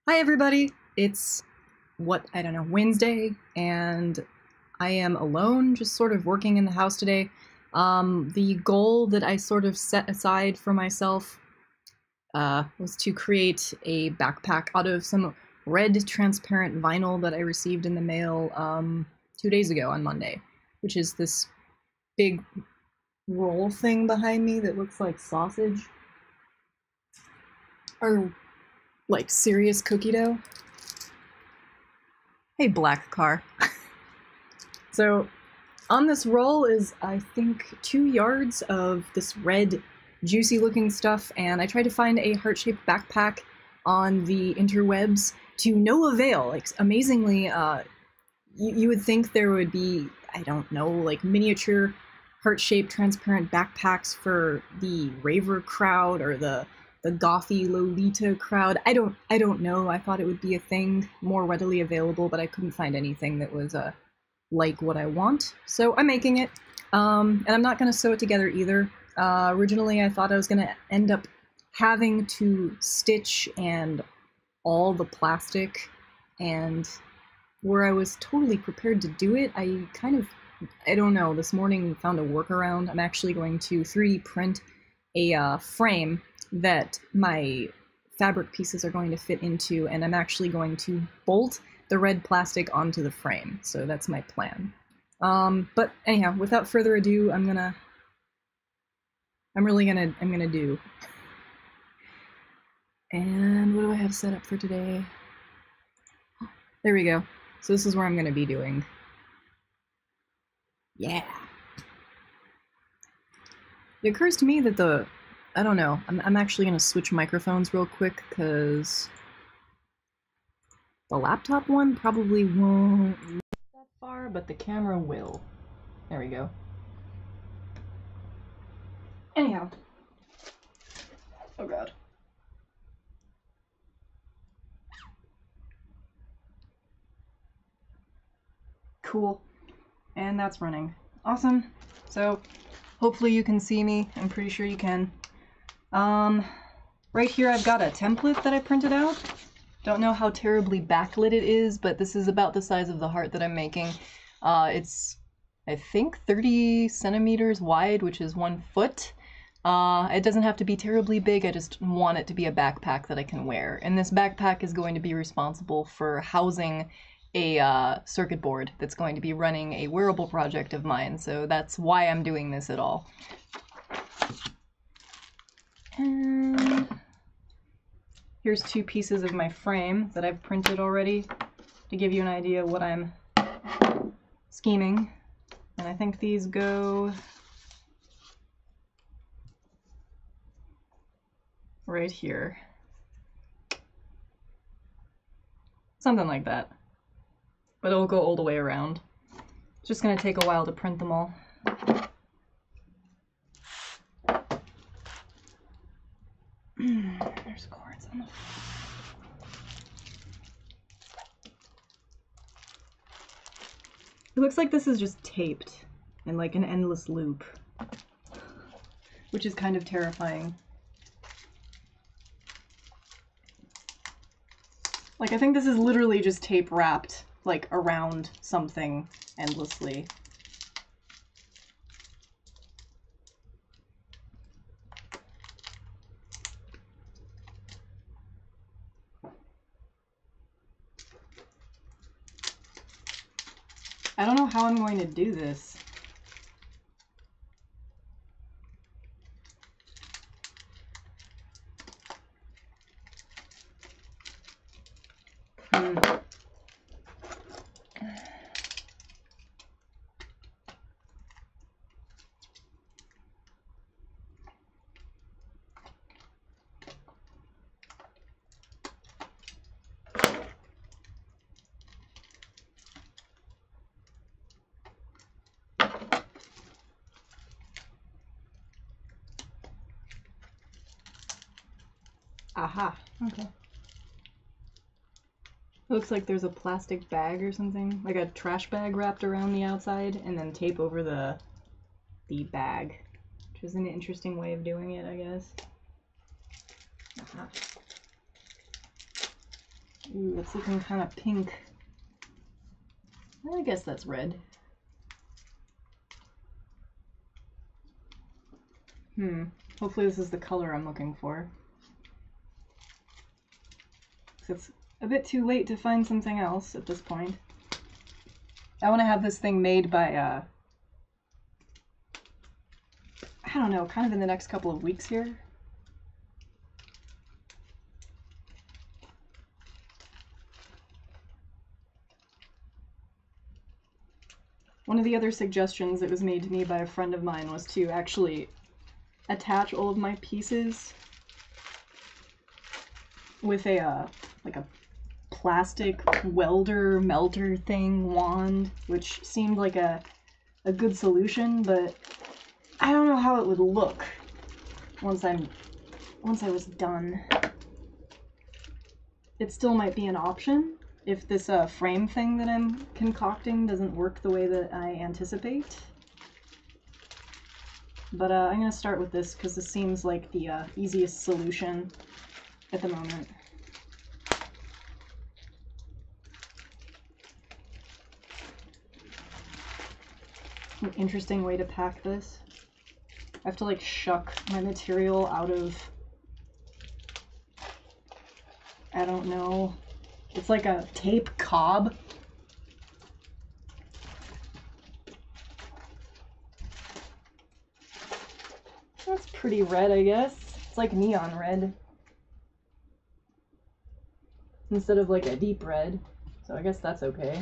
Hi everybody! It's I don't know, Wednesday, and I am alone, just sort of working in the house today. The goal that I sort of set aside for myself was to create a backpack out of some red transparent vinyl that I received in the mail 2 days ago on Monday, which is this big roll thing behind me that looks like sausage. Or like serious cookie dough. Hey, black car. So on this roll is, I think, 2 yards of this red, juicy looking stuff, and I tried to find a heart-shaped backpack on the interwebs to no avail. Like, amazingly, you would think there would be, I don't know, like miniature heart-shaped transparent backpacks for the raver crowd or the gothy Lolita crowd. I don't know. I thought it would be a thing more readily available, but I couldn't find anything that was like what I want. So I'm making it, and I'm not going to sew it together either. Originally, I thought I was going to end up having to stitch and all the plastic, and where I was totally prepared to do it, I don't know, this morning found a workaround. I'm actually going to 3D print a frame that my fabric pieces are going to fit into, and I'm actually going to bolt the red plastic onto the frame. So that's my plan. But anyhow, without further ado, I'm gonna do. And what do I have set up for today? There we go. So this is where I'm gonna be doing. Yeah. It occurs to me that I don't know, I'm actually gonna switch microphones real quick, because the laptop one probably won't reach that far, but the camera will. There we go. Anyhow. Oh god. Cool. And that's running. Awesome. So, hopefully you can see me. I'm pretty sure you can. Right here I've got a template that I printed out. Don't know how terribly backlit it is, but this is about the size of the heart that I'm making. It's, I think, 30 centimeters wide, which is 1 foot. It doesn't have to be terribly big, I just want it to be a backpack that I can wear. And this backpack is going to be responsible for housing a circuit board that's going to be running a wearable project of mine, so that's why I'm doing this at all. And here's 2 pieces of my frame that I've printed already to give you an idea of what I'm scheming. And I think these go right here. Something like that. But it'll go all the way around. It's just gonna take a while to print them all. There's cords on the It looks like this is just taped in like an endless loop, which is kind of terrifying. Like, I think this is literally just tape wrapped, like, around something endlessly. I don't know how I'm going to do this. Aha, okay. Looks like there's a plastic bag or something, like a trash bag wrapped around the outside, and then tape over the bag, which is an interesting way of doing it, I guess. Aha. Ooh, it's looking kind of pink. I guess that's red. Hopefully this is the color I'm looking for. It's a bit too late to find something else at this point. I want to have this thing made by, I don't know, kind of in the next couple of weeks here. One of the other suggestions that was made to me by a friend of mine was to actually attach all of my pieces with a, like a plastic welder melter thing wand, which seemed like a good solution, but I don't know how it would look once I was done. It still might be an option if this frame thing that I'm concocting doesn't work the way that I anticipate. But I'm gonna start with this because this seems like the easiest solution at the moment. An interesting way to pack this. I have to like shuck my material out of, I don't know, it's like a tape cob. That's pretty red, I guess. It's like neon red instead of like a deep red, so I guess that's okay.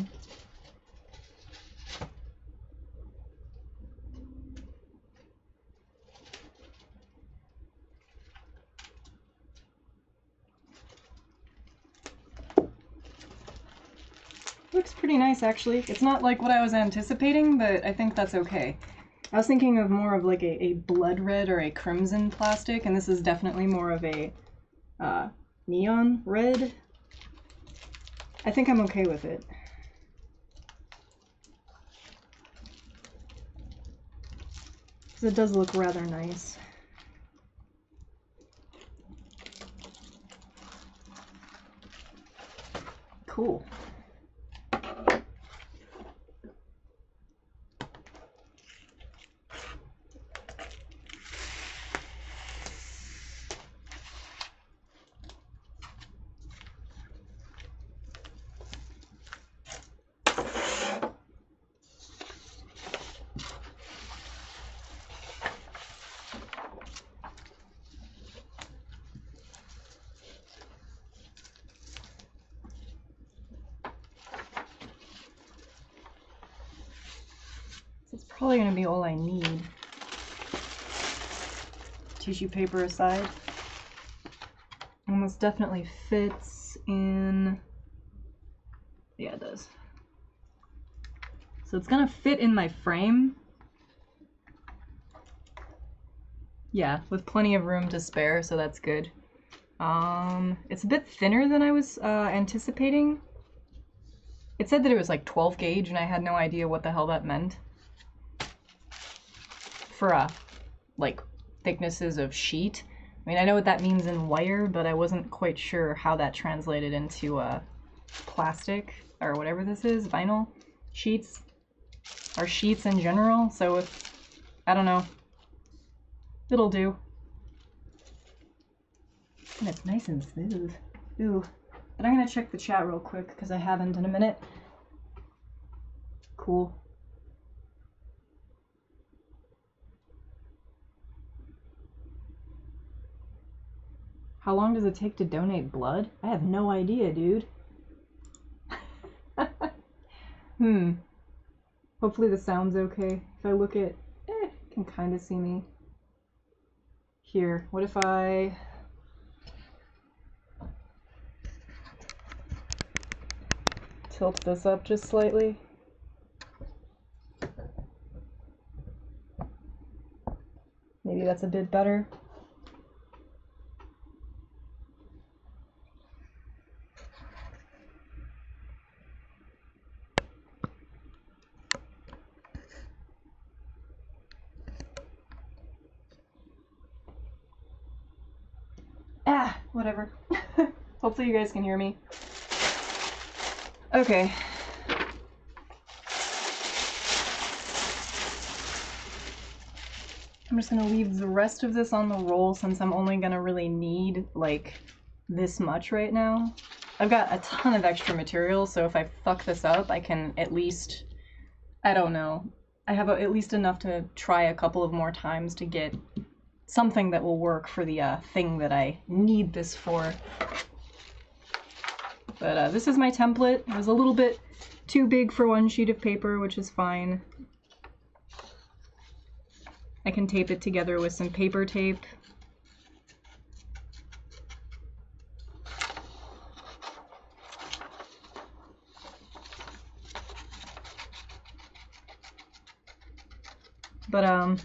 Looks pretty nice, actually. It's not like what I was anticipating, but I think that's okay. I was thinking of more of like a blood red or a crimson plastic, and this is definitely more of a neon red. I think I'm okay with it. Because it does look rather nice. Cool. It's probably going to be all I need. Tissue paper aside. Almost definitely fits in... Yeah, it does. So it's going to fit in my frame. Yeah, with plenty of room to spare, so that's good. It's a bit thinner than I was anticipating. It said that it was like 12 gauge, and I had no idea what the hell that meant. For like thicknesses of sheet. I mean, I know what that means in wire, but I wasn't quite sure how that translated into plastic or whatever this is, vinyl sheets or sheets in general. So if, I don't know, it'll do. And it's nice and smooth. Ooh, but I'm gonna check the chat real quick because I haven't in a minute. Cool. How long does it take to donate blood? I have no idea, dude. Hopefully the sound's okay. If I look at... you can kind of see me. Here, what if I... tilt this up just slightly? Maybe that's a bit better. Whatever. Hopefully you guys can hear me. Okay. I'm just gonna leave the rest of this on the roll since I'm only gonna really need, like, this much right now. I've got a ton of extra material, so if I fuck this up, I can at least, I don't know, I have at least enough to try a couple of more times to get something that will work for the thing that I need this for. But this is my template. It was a little bit too big for one sheet of paper, which is fine. I can tape it together with some paper tape. But I'm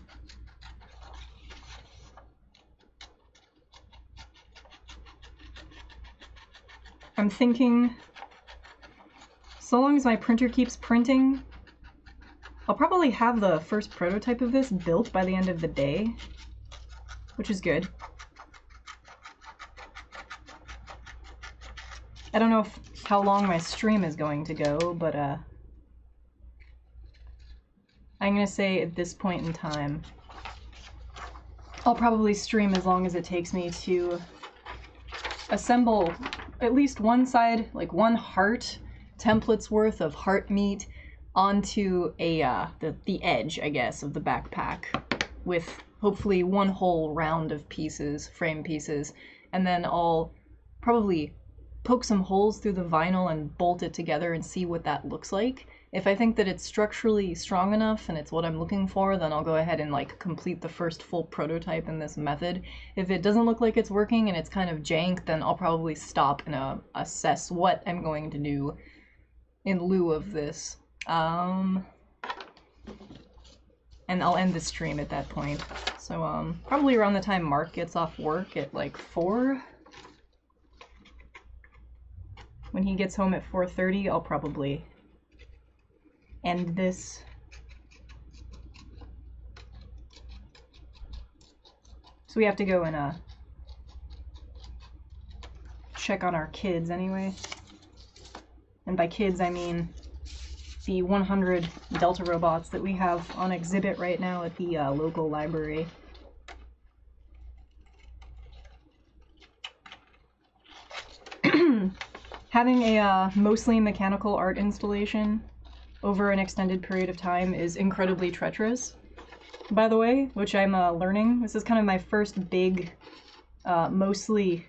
thinking, so long as my printer keeps printing, I'll probably have the first prototype of this built by the end of the day, which is good. I don't know how long my stream is going to go, but I'm gonna say at this point in time, I'll probably stream as long as it takes me to assemble at least one side, like one heart template's worth of heart meat onto a the edge, I guess, of the backpack with hopefully one whole round of pieces, frame pieces, and then I'll probably poke some holes through the vinyl and bolt it together and see what that looks like. If I think that it's structurally strong enough and it's what I'm looking for, then I'll go ahead and like complete the first full prototype in this method. If it doesn't look like it's working and it's kind of jank, then I'll probably stop and assess what I'm going to do in lieu of this. And I'll end the stream at that point. So probably around the time Mark gets off work at like 4. When he gets home at 4:30, I'll probably end this. So we have to go and check on our kids anyway. And by kids I mean the 100 Delta robots that we have on exhibit right now at the local library. Having a mostly mechanical art installation over an extended period of time is incredibly treacherous, by the way, which I'm learning. This is kind of my first big, mostly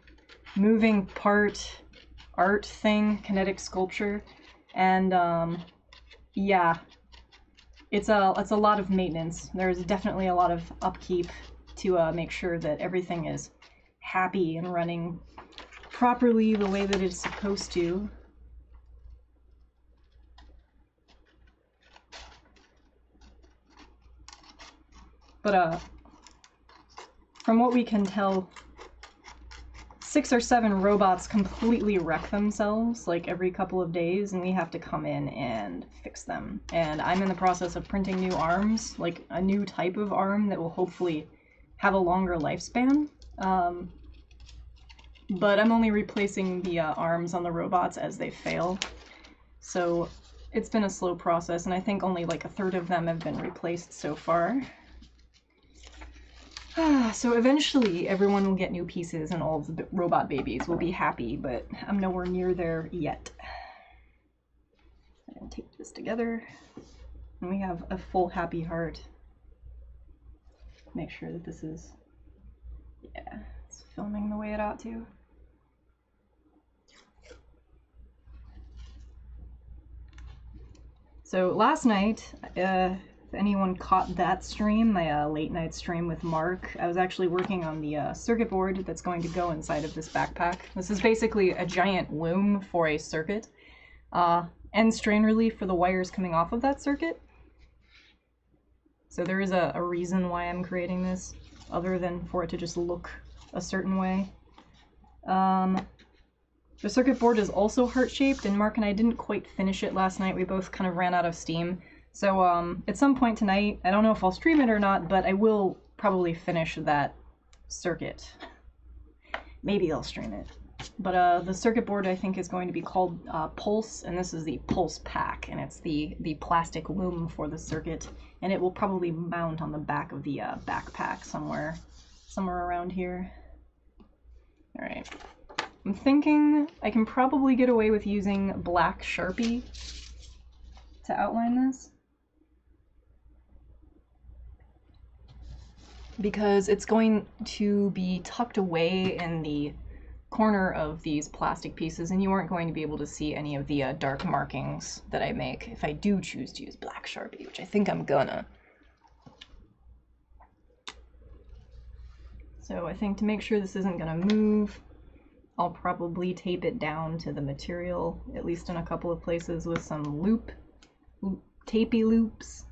moving part art thing, kinetic sculpture, and yeah, it's a lot of maintenance. There's definitely a lot of upkeep to make sure that everything is happy and running properly the way that it's supposed to. But from what we can tell, 6 or 7 robots completely wreck themselves like every couple of days, and we have to come in and fix them. And I'm in the process of printing new arms, like a new type of arm that will hopefully have a longer lifespan. But I'm only replacing the arms on the robots as they fail. So it's been a slow process, and I think only like 1/3 of them have been replaced so far. So eventually everyone will get new pieces and all of the robot babies will be happy, but I'm nowhere near there yet. I'm gonna tape this together, and we have a full happy heart. Make sure that this is, yeah, it's filming the way it ought to. So last night, if anyone caught that stream, my late night stream with Mark, I was actually working on the circuit board that's going to go inside of this backpack. This is basically a giant loom for a circuit, and strain relief for the wires coming off of that circuit. So there is a reason why I'm creating this, other than for it to just look a certain way. The circuit board is also heart-shaped, and Mark and I didn't quite finish it last night. We both kind of ran out of steam. So at some point tonight, I don't know if I'll stream it or not, but I will probably finish that circuit. Maybe I'll stream it. But the circuit board I think is going to be called Pulse, and this is the Pulse Pack, and it's the plastic loom for the circuit, and it will probably mount on the back of the backpack somewhere around here. All right. I'm thinking I can probably get away with using black Sharpie to outline this, because it's going to be tucked away in the corner of these plastic pieces, and you aren't going to be able to see any of the dark markings that I make if I do choose to use black Sharpie, which I think I'm gonna. So I think to make sure this isn't gonna move, I'll probably tape it down to the material, at least in a couple of places, with some tapey loops.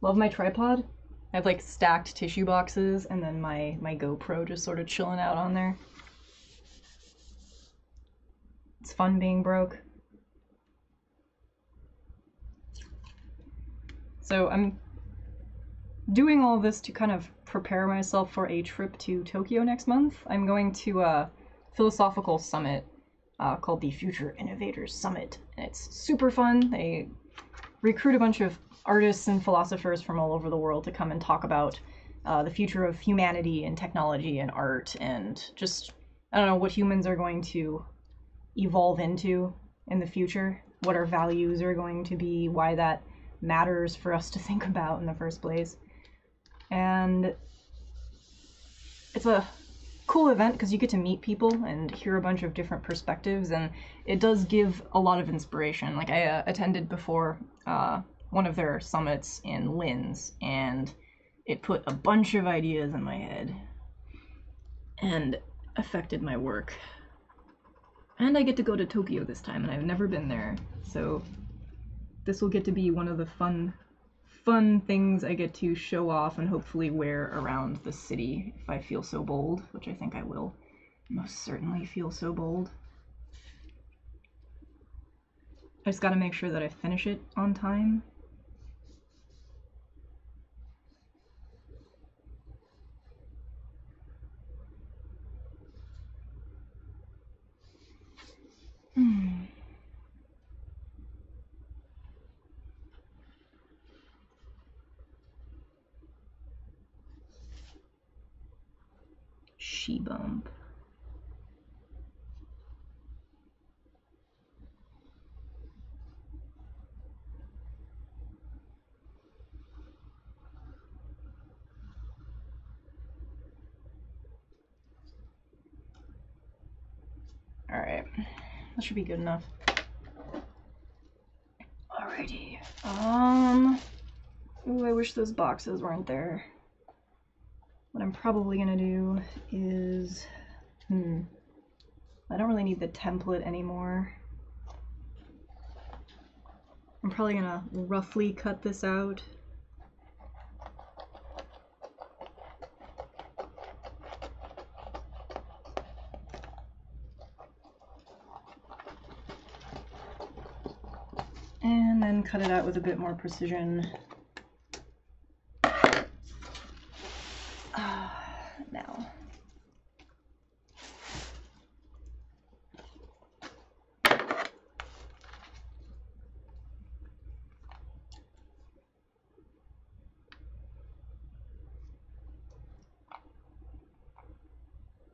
Love my tripod. I have like stacked tissue boxes and then my GoPro just sort of chilling out on there. It's fun being broke. So I'm doing all this to kind of prepare myself for a trip to Tokyo next month. I'm going to a philosophical summit called the Future Innovators Summit, and it's super fun. They recruit a bunch of artists and philosophers from all over the world to come and talk about the future of humanity and technology and art, and just, I don't know, what humans are going to evolve into in the future, what our values are going to be, why that matters for us to think about in the first place. And it's a cool event because you get to meet people and hear a bunch of different perspectives, and it does give a lot of inspiration. Like, I attended before one of their summits in Linz, and it put a bunch of ideas in my head and affected my work. And I get to go to Tokyo this time, and I've never been there, so this will get to be one of the fun things I get to show off and hopefully wear around the city if I feel so bold, which I think I will most certainly feel so bold. I just gotta make sure that I finish it on time. She bump. Alright, that should be good enough. Alrighty. Ooh, I wish those boxes weren't there. What I'm probably gonna do is, I don't really need the template anymore. I'm probably gonna roughly cut this out. And then cut it out with a bit more precision. Now.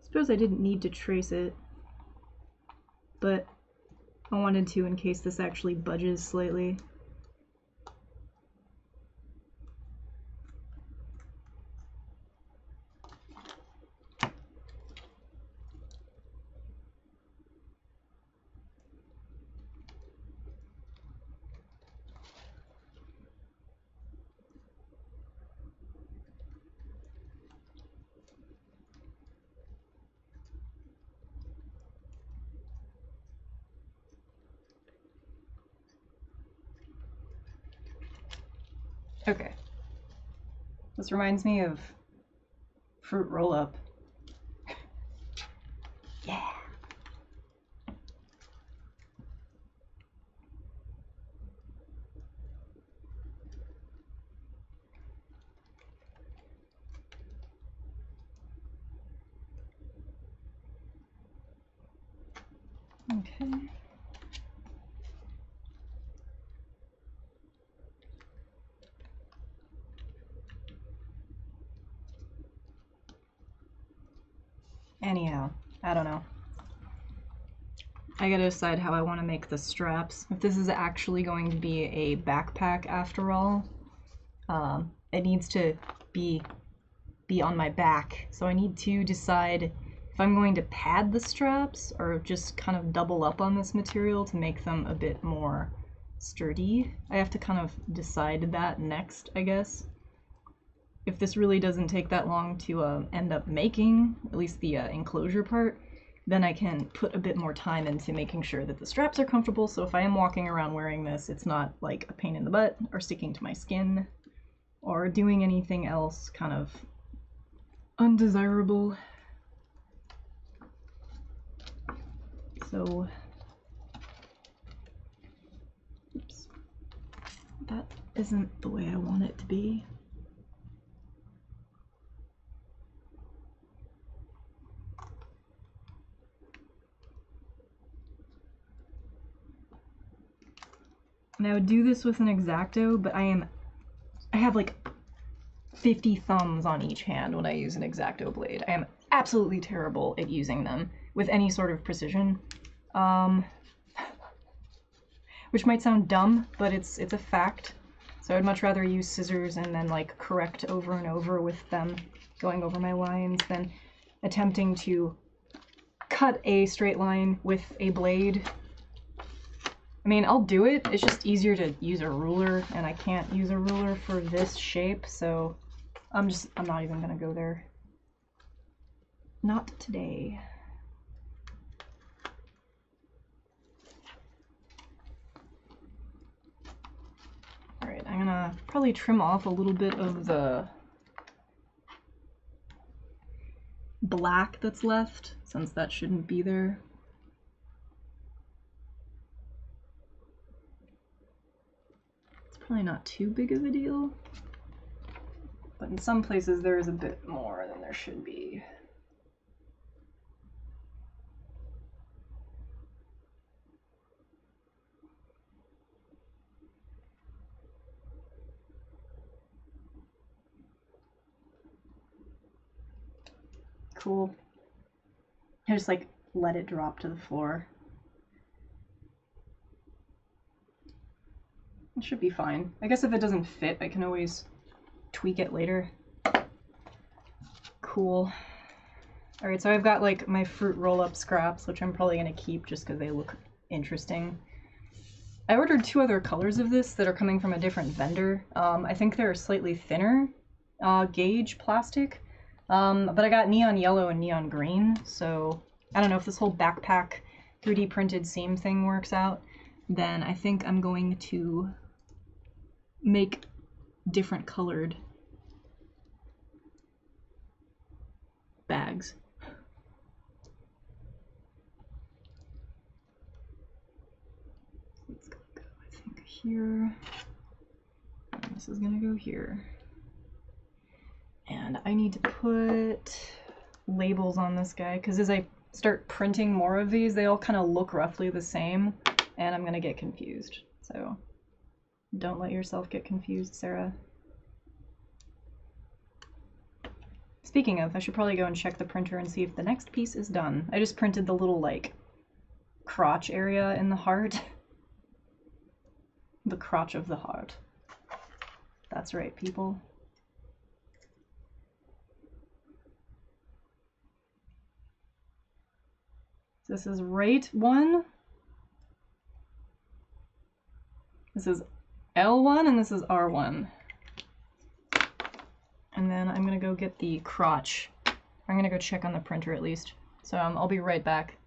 Suppose I didn't need to trace it, but I wanted to in case this actually budges slightly. Okay. This reminds me of fruit roll-up. Yeah. Okay. Anyhow, I don't know. I gotta decide how I want to make the straps. If this is actually going to be a backpack after all, it needs to be on my back. So I need to decide if I'm going to pad the straps or just kind of double up on this material to make them a bit more sturdy. I have to kind of decide that next, I guess. If this really doesn't take that long to end up making, at least the enclosure part, then I can put a bit more time into making sure that the straps are comfortable, so if I am walking around wearing this, it's not like a pain in the butt or sticking to my skin or doing anything else kind of undesirable. So, oops, that isn't the way I want it to be. And I would do this with an X-Acto, but I have like 50 thumbs on each hand when I use an X-Acto blade. I am absolutely terrible at using them with any sort of precision. Which might sound dumb, but it's a fact. So I'd much rather use scissors and then like correct over and over with them going over my lines than attempting to cut a straight line with a blade. I mean, I'll do it, it's just easier to use a ruler, and I can't use a ruler for this shape, so I'm not even gonna go there. Not today. Alright, I'm gonna probably trim off a little bit of the black that's left, since that shouldn't be there. Probably not too big of a deal, but in some places there is a bit more than there should be. Cool. I just like let it drop to the floor. It should be fine. I guess if it doesn't fit, I can always tweak it later. Cool. Alright, so I've got like my fruit roll-up scraps, which I'm probably going to keep just because they look interesting. I ordered 2 other colors of this that are coming from a different vendor. I think they're slightly thinner gauge plastic, but I got neon yellow and neon green, so I don't know if this whole backpack 3D printed seam thing works out, then I think I'm going to make different colored bags. It's gonna go, I think, here. And this is gonna go here. And I need to put labels on this guy, because as I start printing more of these, they all kind of look roughly the same, and I'm gonna get confused. So don't let yourself get confused, Sarah. Speaking of, I should probably go and check the printer and see if the next piece is done. I just printed the little, like, crotch area in the heart. The crotch of the heart. That's right, people. This is right 1. This is L1 and this is R1. And then I'm gonna go get the crotch. I'm gonna go check on the printer at least. So I'll be right back.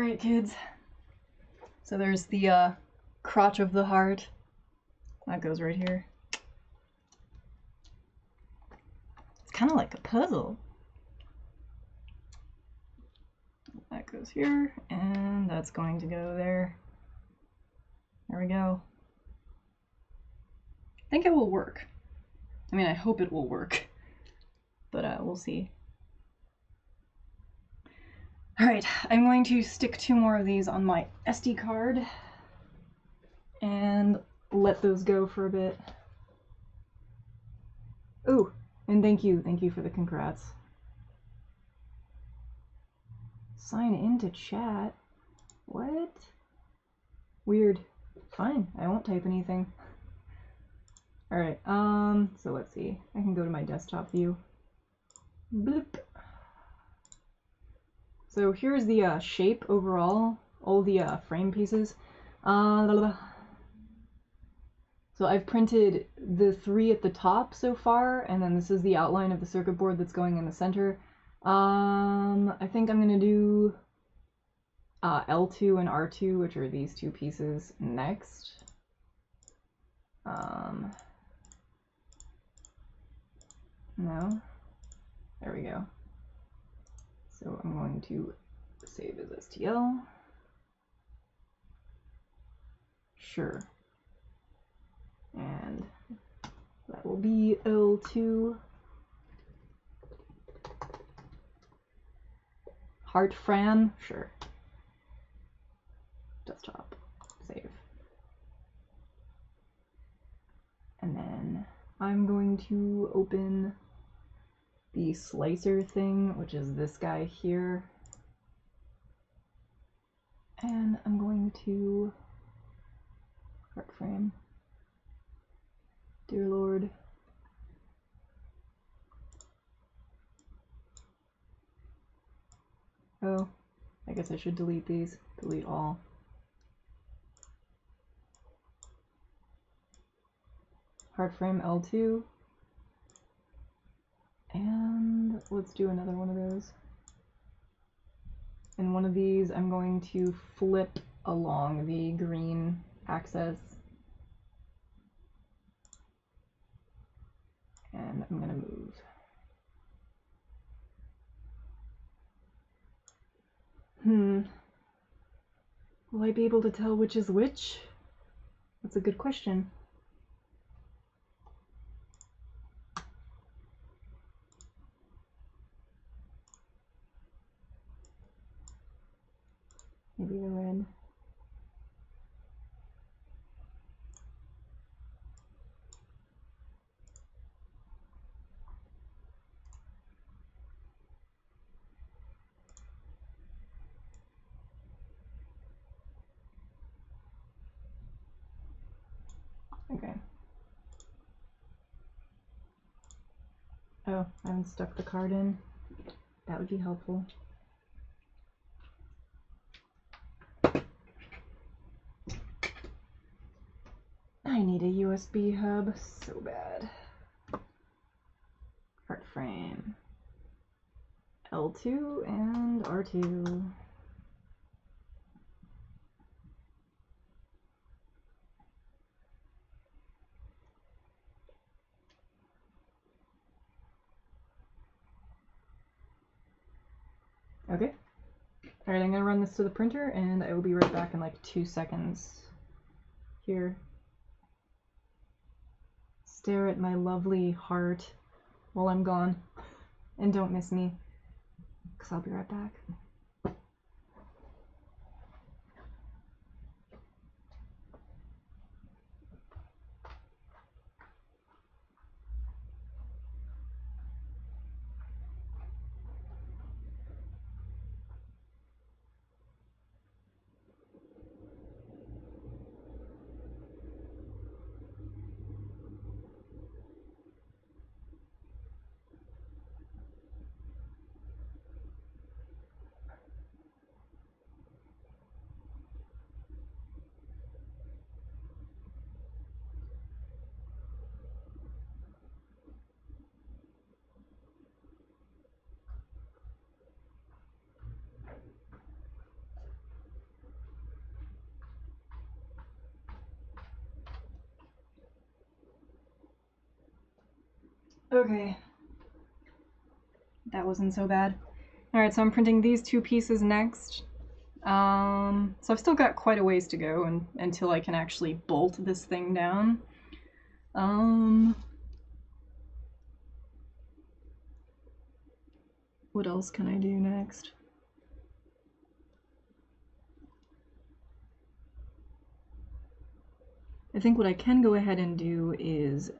Alright, kids. So there's the crotch of the heart. That goes right here. It's kind of like a puzzle. That goes here, and that's going to go there. There we go. I think it will work. I mean, I hope it will work, but we'll see. Alright, I'm going to stick 2 more of these on my SD card and let those go for a bit. Ooh, and thank you for the congrats. Sign into chat? What? Weird. Fine, I won't type anything. Alright, so let's see. I can go to my desktop view. Bloop. So here's the shape overall, all the frame pieces. So I've printed the 3 at the top so far, and then this is the outline of the circuit board that's going in the center. I think I'm gonna do L2 and R2, which are these 2 pieces, next. No. There we go. So I'm going to save as STL. Sure. And that will be L2. Heart Fran? Sure. Desktop. Save. And then I'm going to open the slicer thing, which is this guy here. And I'm going to heart frame. Dear Lord. Oh, I guess I should delete these. Delete all. Heart frame L2. And let's do another one of those. And one of these I'm going to flip along the green axis. And I'm gonna move. Will I be able to tell which is which? That's a good question. Maybe the red. Okay. Oh, I haven't stuck the card in. That would be helpful. I need a USB hub so bad. Heart frame. L2 and R2. Okay. Alright, I'm gonna run this to the printer and I will be right back in like 2 seconds. Here. Stare at my lovely heart while I'm gone. And don't miss me, because I'll be right back. Okay. That wasn't so bad. Alright, so I'm printing these two pieces next. So I've still got quite a ways to go until I can actually bolt this thing down. What else can I do next? I think what I can go ahead and do is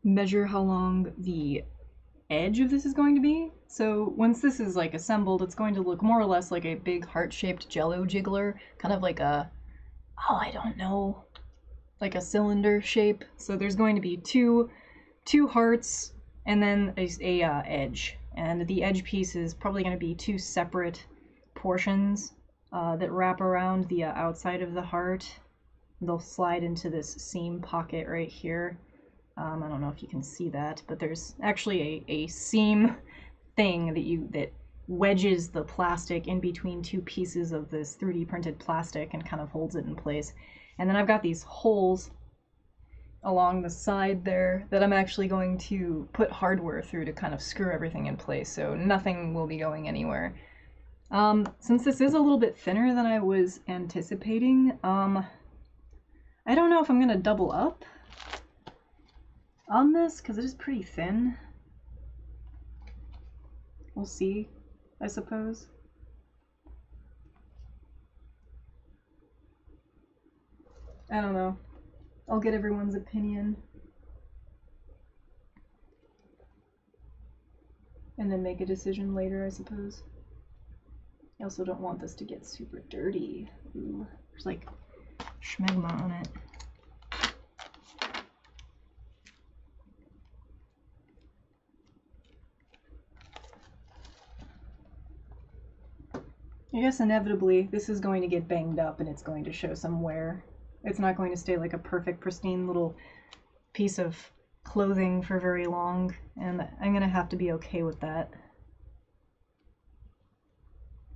measure how long the edge of this is going to be. So once this is like assembled, it's going to look more or less like a big heart-shaped jello jiggler, kind of like a, oh, I don't know, like a cylinder shape. So there's going to be two hearts and then a edge. And the edge piece is probably going to be two separate portions that wrap around the outside of the heart. They'll slide into this seam pocket right here. I don't know if you can see that, but there's actually a seam thing that wedges the plastic in between two pieces of this 3D printed plastic and kind of holds it in place. And then I've got these holes along the side there that I'm actually going to put hardware through to kind of screw everything in place, so nothing will be going anywhere. Since this is a little bit thinner than I was anticipating, I don't know if I'm gonna double up on this, because it is pretty thin. We'll see, I suppose. I don't know. I'll get everyone's opinion. And then make a decision later, I suppose. I also don't want this to get super dirty. Ooh, there's like schmegma on it. I guess inevitably this is going to get banged up and it's going to show some wear. It's not going to stay like a perfect, pristine little piece of clothing for very long, and I'm gonna have to be okay with that.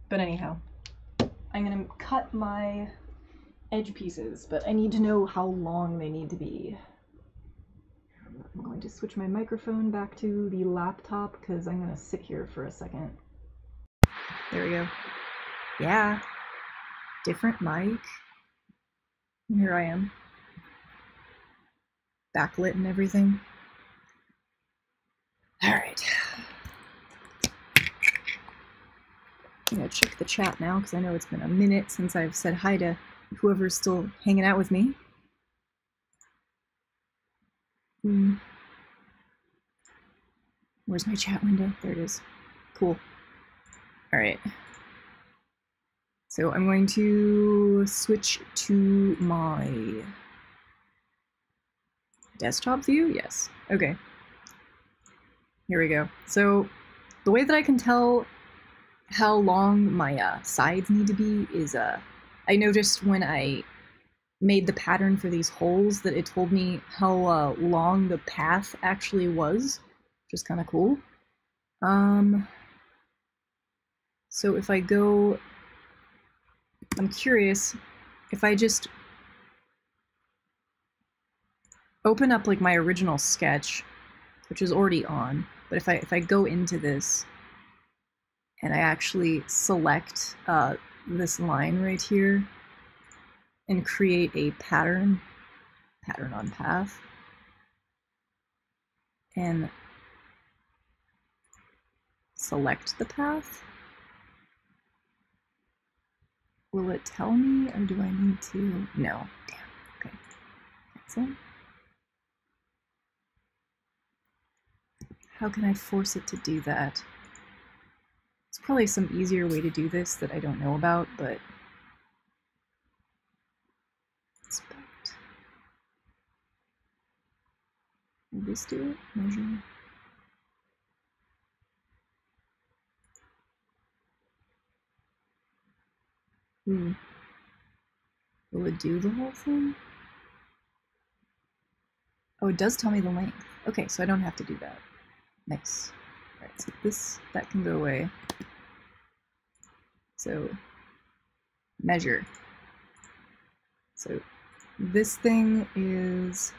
But anyhow, I'm gonna cut my edge pieces, but I need to know how long they need to be. I'm going to switch my microphone back to the laptop because I'm gonna sit here for a second. There we go. Yeah, different mic. Here I am. Backlit and everything. Alright. I'm gonna check the chat now because I know it's been a minute since I've said hi to whoever's still hanging out with me. Where's my chat window? There it is. Cool. Alright. So I'm going to switch to my desktop view? Yes. Okay. Here we go. So the way that I can tell how long my sides need to be is I noticed when I made the pattern for these holes that it told me how long the path actually was, which is kind of cool. So if I go, I'm curious if I just open up like my original sketch, which is already on, but if I go into this and I actually select this line right here and create a pattern on path, and select the path, will it tell me, or do I need to? No. Damn. Okay. Cancel. How can I force it to do that? There's probably some easier way to do this that I don't know about, but inspect. Will this do it? Measure. Will it do the whole thing? Oh, it does tell me the length. Okay, so I don't have to do that. Nice. Alright, so that can go away. So, measure. So, this thing is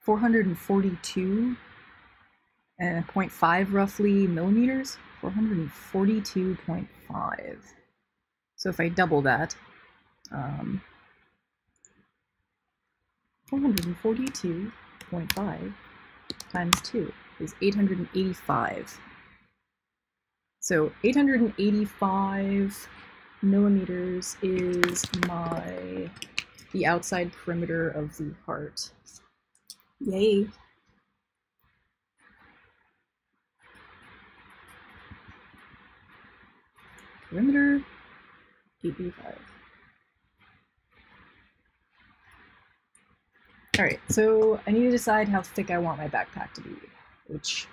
442.5 roughly millimeters. 442.5. So if I double that, 442.5 times 2 is 885. So 885 millimeters is the outside perimeter of the heart. Yay. Perimeter, 885. Alright, so I need to decide how thick I want my backpack to be, which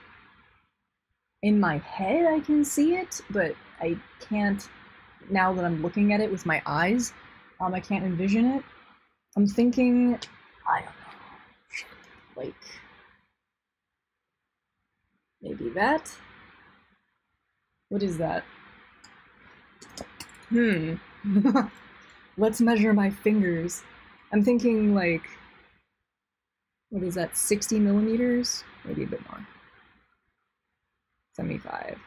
in my head I can see it, but I can't, now that I'm looking at it with my eyes, I can't envision it. I'm thinking, I don't know, like, maybe that? What is that? Let's measure my fingers. I'm thinking like, what is that, 60 millimeters? Maybe a bit more. 75.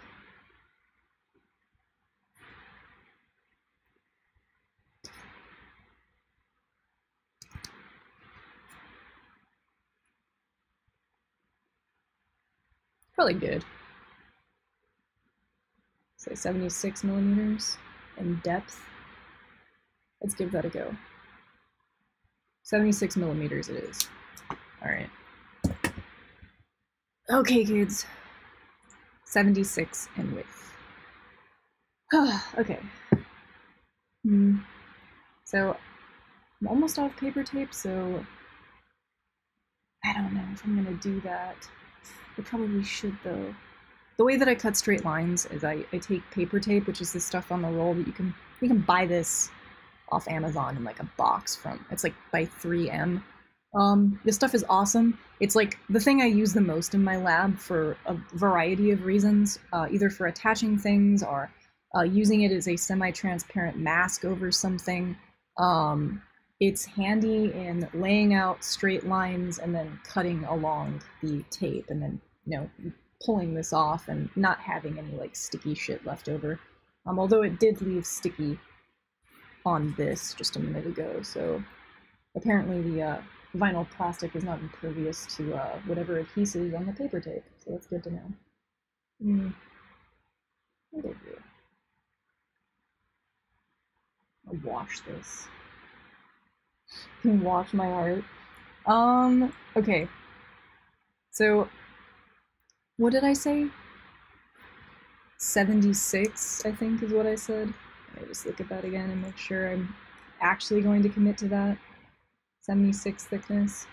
Probably good. Say 76 millimeters in depth. Let's give that a go. 76 millimeters it is. Alright. Okay, kids. 76 in width. Okay. So, I'm almost out of paper tape, so I don't know if I'm gonna do that. I probably should, though. The way that I cut straight lines is I take paper tape, which is the stuff on the roll that you can buy this off Amazon in like a box from, it's like by 3M. This stuff is awesome. It's like the thing I use the most in my lab for a variety of reasons, either for attaching things or using it as a semi-transparent mask over something. It's handy in laying out straight lines and then cutting along the tape and then, you know, pulling this off and not having any like sticky shit left over. Although it did leave sticky on this just a minute ago, so apparently the vinyl plastic is not impervious to whatever adhesive on the paper tape, so that's good to know. What did I do? I'll wash this. Wash my art. Okay. So, what did I say? 76, I think, is what I said. Let me just look at that again and make sure I'm actually going to commit to that. 76 thickness.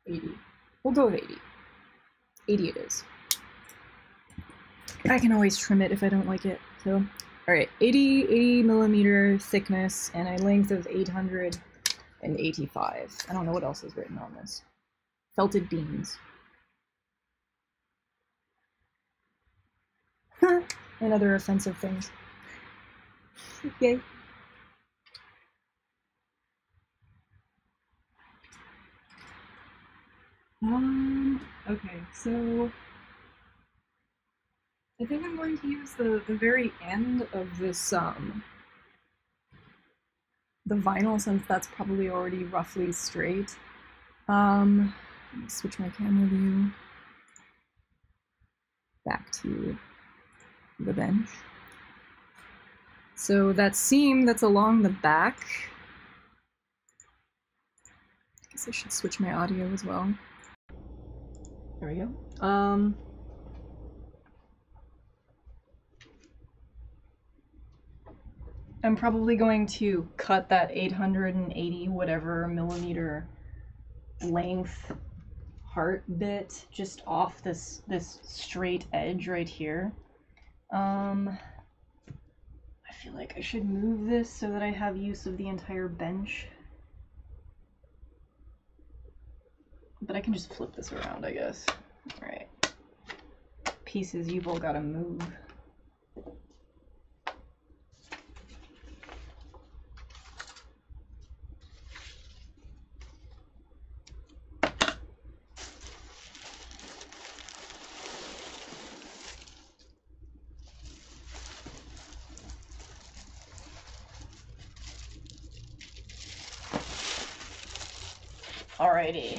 80. We'll go with 80. 80 it is. I can always trim it if I don't like it, so. Alright, 80 millimeter thickness and a length of 885. I don't know what else is written on this. Felted beans. And other offensive things. Yay. Okay, so I think I'm going to use the very end of this, the vinyl, since that's probably already roughly straight. Let me switch my camera view back to the bench. So that seam that's along the back, I guess I should switch my audio as well. There we go. I'm probably going to cut that 880 whatever millimeter length heart bit just off this straight edge right here. I feel like I should move this so that I have use of the entire bench. But I can just flip this around, I guess. Alright. Pieces you've all gotta move. Alrighty.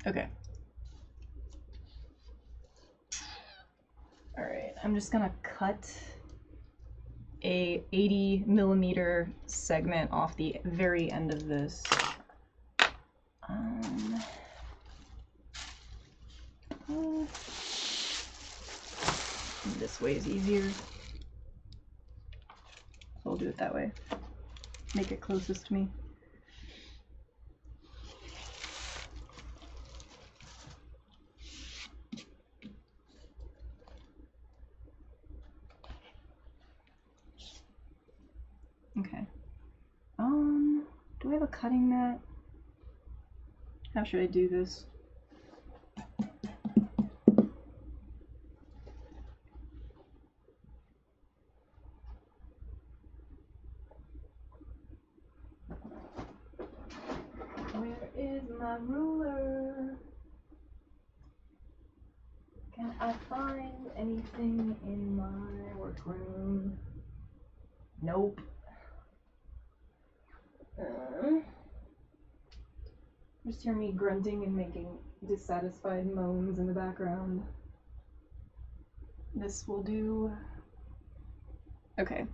Okay. Alright, I'm just gonna cut a 80mm segment off the very end of this. This way is easier. So I'll do it that way. Make it closest to me. Okay. Do I have a cutting mat? How should I do this? Where is my ruler? Can I find anything in my workroom? Nope. Just hear me grunting and making dissatisfied moans in the background. This will do. Okay.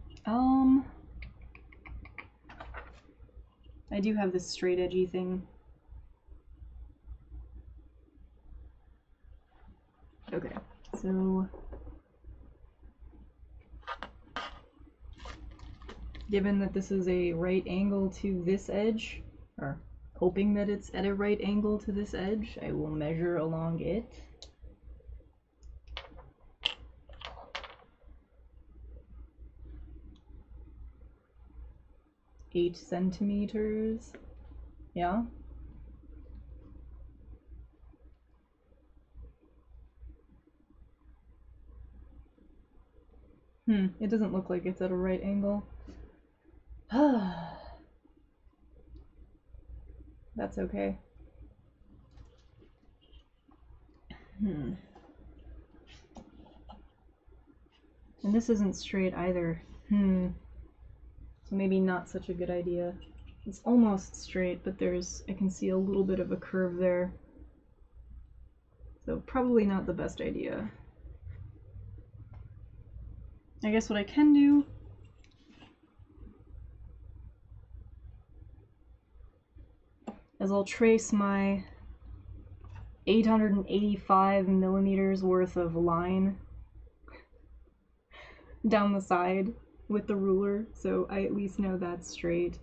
I do have this straight edgy thing. Okay, so given that this is a right angle to this edge, or hoping that it's at a right angle to this edge, I will measure along it. Eight centimeters. Yeah. It doesn't look like it's at a right angle. That's okay. And this isn't straight either. So maybe not such a good idea. It's almost straight, but I can see a little bit of a curve there. So probably not the best idea. I guess what I can do is I'll trace my 885 millimeters worth of line down the side with the ruler, so I at least know that's straight.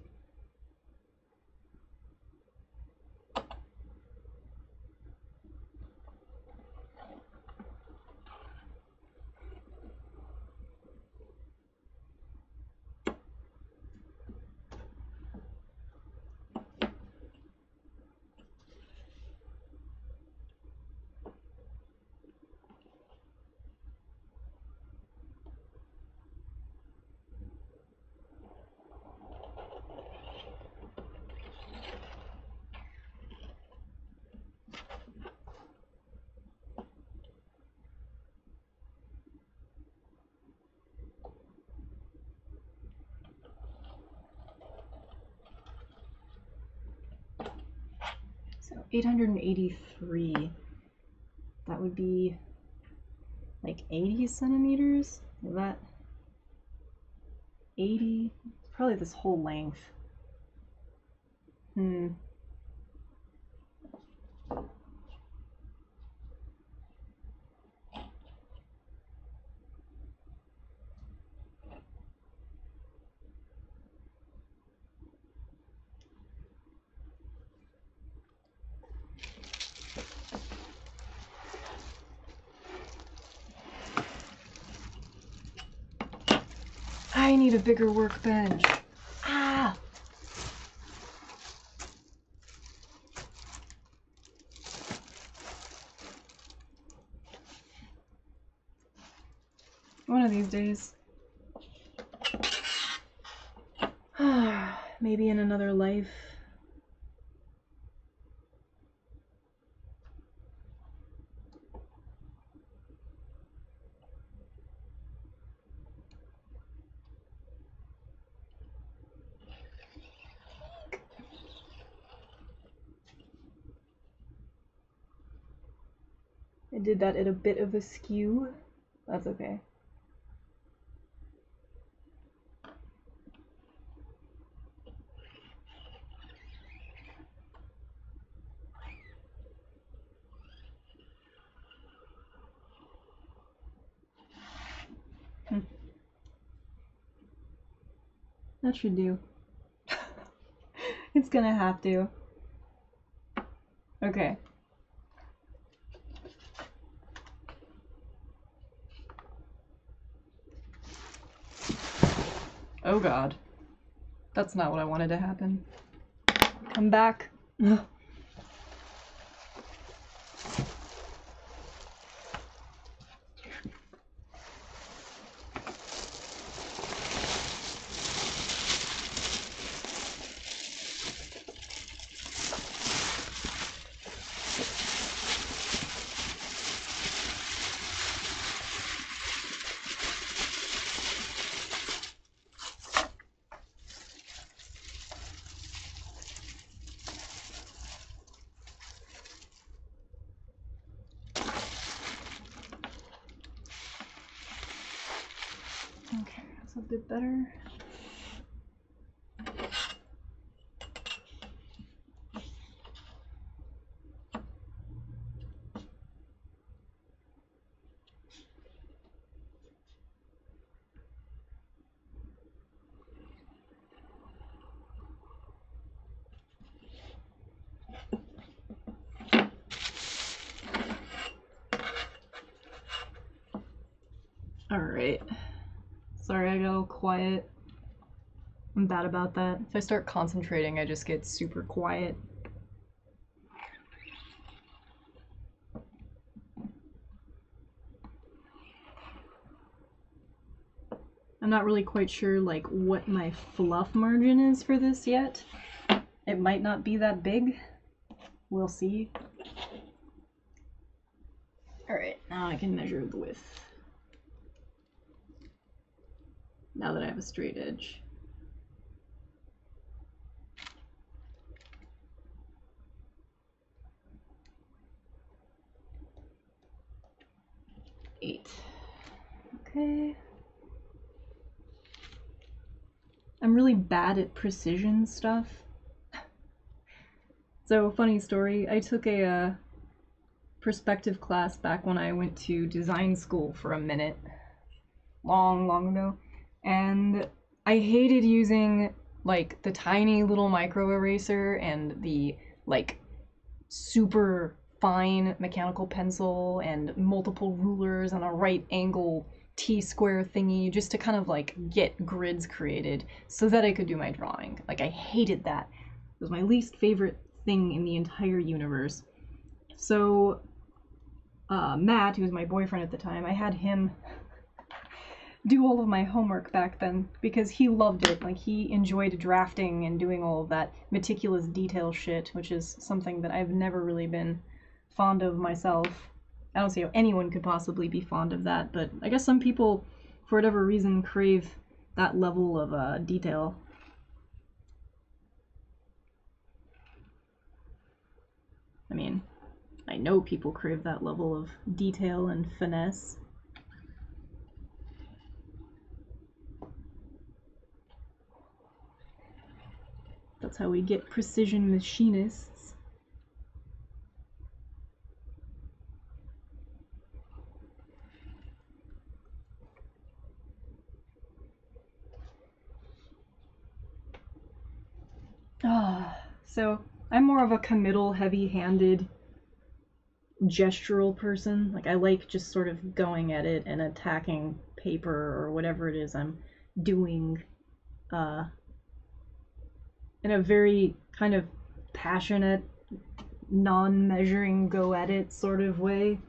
So 883, that would be like 80 centimeters? Is that 80? Probably this whole length. I need a bigger workbench. Ah! One of these days. Maybe in another life. I did that at a bit of a skew. That's okay. That should do. It's gonna have to. Okay. Oh god. That's not what I wanted to happen. Come back. Okay, that's a bit better. Alright. Sorry I got all quiet. I'm bad about that. If I start concentrating, I just get super quiet. I'm not really quite sure like what my fluff margin is for this yet. It might not be that big. We'll see. Alright, now I can measure the width. Now that I have a straight edge. Eight. Okay. I'm really bad at precision stuff. So, funny story, I took a perspective class back when I went to design school for a minute. Long ago. And I hated using, like, the tiny little micro eraser and the, like, super fine mechanical pencil and multiple rulers and a right angle T-square thingy just to kind of like get grids created so that I could do my drawing. Like, I hated that. It was my least favorite thing in the entire universe. So Matt, who was my boyfriend at the time, I had him do all of my homework back then because he loved it. Like, he enjoyed drafting and doing all of that meticulous detail shit, which is something that I've never really been fond of myself. I don't see how anyone could possibly be fond of that, but I guess some people, for whatever reason, crave that level of detail. I mean, I know people crave that level of detail and finesse. That's how we get precision machinists. So I'm more of a committal, heavy-handed, gestural person. Like, I like just sort of going at it and attacking paper or whatever it is I'm doing in a very kind of passionate, non-measuring, go-at-it sort of way.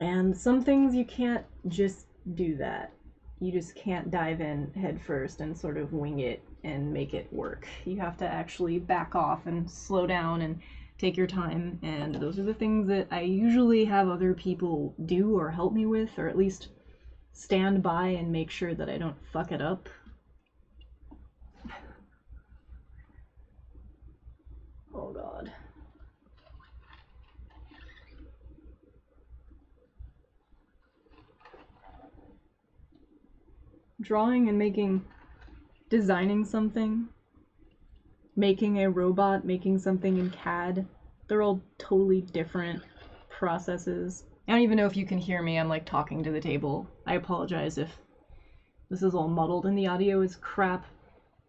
And some things you can't just do that. You just can't dive in head first and sort of wing it and make it work. You have to actually back off and slow down and take your time, and those are the things that I usually have other people do or help me with, or at least stand by and make sure that I don't fuck it up. Oh god. drawing and designing something, making a robot, making something in CAD, they're all totally different processes. I don't even know if you can hear me, I'm like talking to the table. I apologize if this is all muddled and the audio is crap.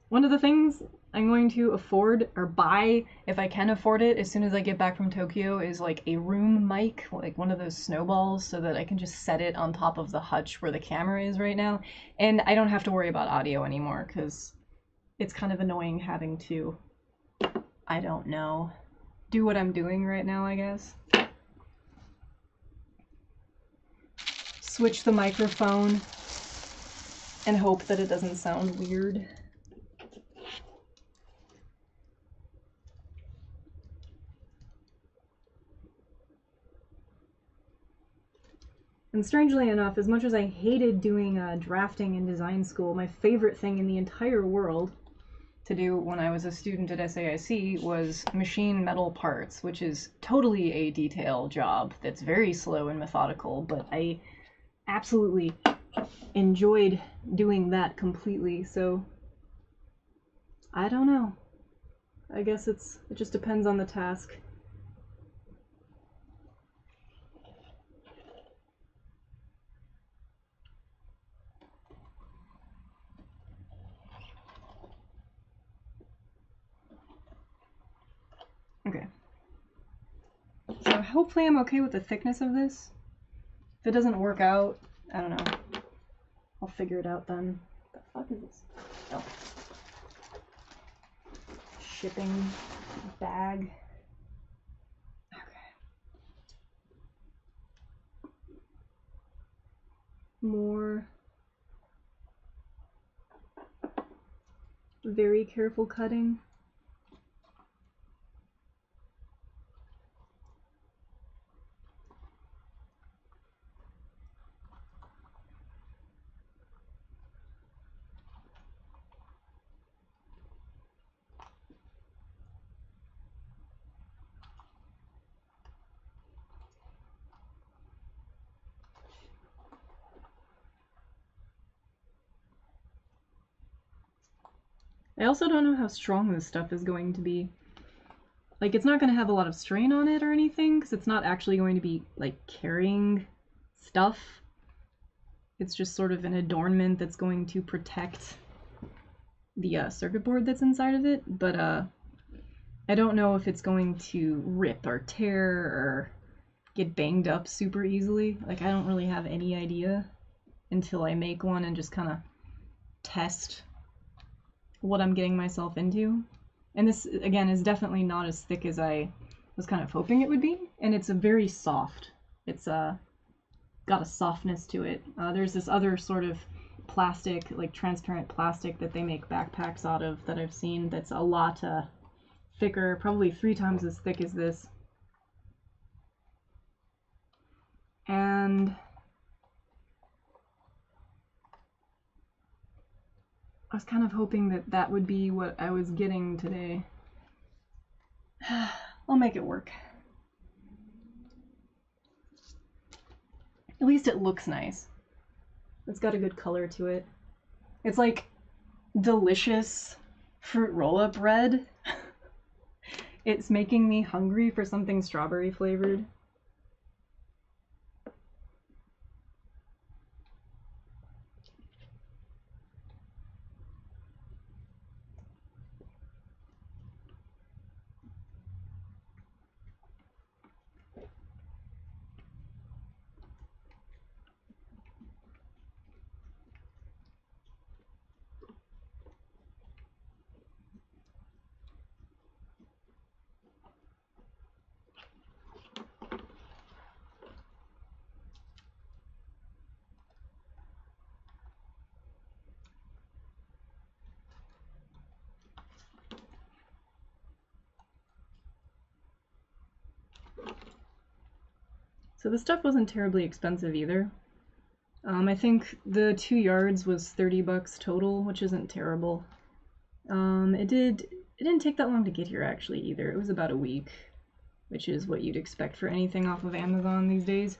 One of the things I'm going to afford, or buy, if I can afford it, as soon as I get back from Tokyo, is like a room mic, like one of those snowballs, so that I can just set it on top of the hutch where the camera is right now, and I don't have to worry about audio anymore, because it's kind of annoying having to, I don't know, do what I'm doing right now, I guess. Switch the microphone and hope that it doesn't sound weird. And strangely enough, as much as I hated doing drafting in design school, my favorite thing in the entire world to do when I was a student at SAIC was machine metal parts, which is totally a detail job that's very slow and methodical, but I absolutely enjoyed doing that completely, so I don't know. I guess it just depends on the task. Okay. So hopefully I'm okay with the thickness of this. If it doesn't work out, I don't know. I'll figure it out then. What the fuck is this? Oh. Shipping bag. Okay. More very careful cutting. I also don't know how strong this stuff is going to be. Like, it's not going to have a lot of strain on it or anything, because it's not actually going to be, like, carrying stuff. It's just sort of an adornment that's going to protect the circuit board that's inside of it, but I don't know if it's going to rip or tear or get banged up super easily. Like, I don't really have any idea until I make one and just kind of test what I'm getting myself into. And this, again, is definitely not as thick as I was kind of hoping it would be, and it's a very soft. It's got a softness to it. There's this other sort of plastic, like transparent plastic that they make backpacks out of that I've seen that's a lot thicker, probably 3 times as thick as this. And I was kind of hoping that that would be what I was getting today. I'll make it work. At least it looks nice. It's got a good color to it. It's like delicious fruit roll-up bread. It's making me hungry for something strawberry flavored. So the stuff wasn't terribly expensive either. I think the 2 yards was $30 total, which isn't terrible. It didn't take that long to get here actually either. It was about a week, which is what you'd expect for anything off of Amazon these days.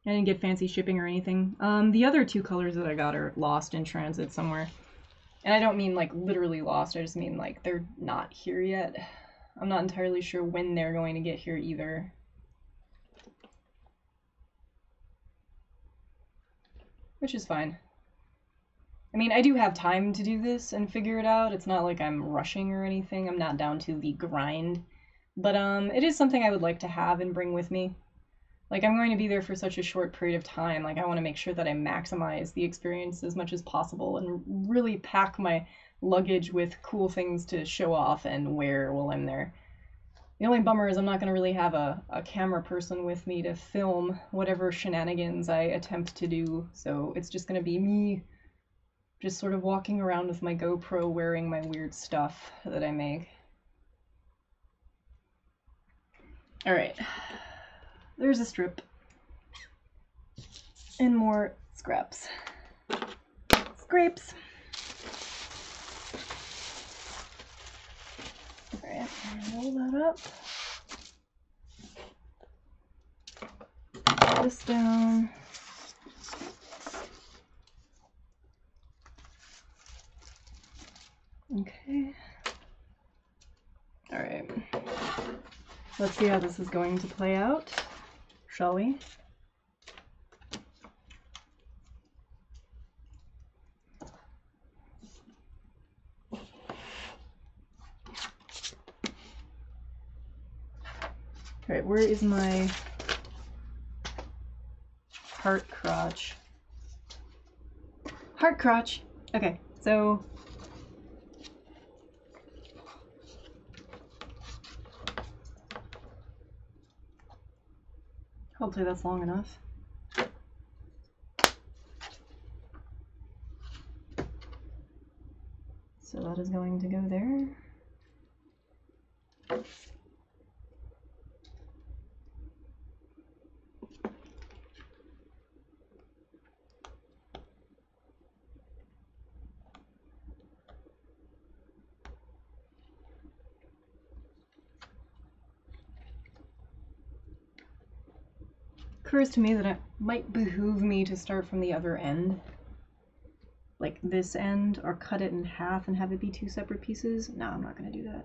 I didn't get fancy shipping or anything. The other two colors that I got are lost in transit somewhere. And I don't mean like literally lost, I just mean like they're not here yet. I'm not entirely sure when they're going to get here either. Which is fine. I mean, I do have time to do this and figure it out. It's not like I'm rushing or anything. I'm not down to the grind. But it is something I would like to have and bring with me. Like, I'm going to be there for such a short period of time. Like, I want to make sure that I maximize the experience as much as possible and really pack my luggage with cool things to show off and wear while I'm there. The only bummer is I'm not going to really have a camera person with me to film whatever shenanigans I attempt to do, so it's just going to be me just sort of walking around with my GoPro wearing my weird stuff that I make. Alright, there's a strip. And more scraps. Scrapes! Alright, roll that up. Put this down. Okay. Alright. Let's see how this is going to play out, shall we? Alright, where is my heart crotch? Heart crotch! Okay, so hopefully that's long enough. So that is going to go there. Occurs to me that it might behoove me to start from the other end. Like this end, or cut it in half and have it be two separate pieces. No, I'm not gonna do that.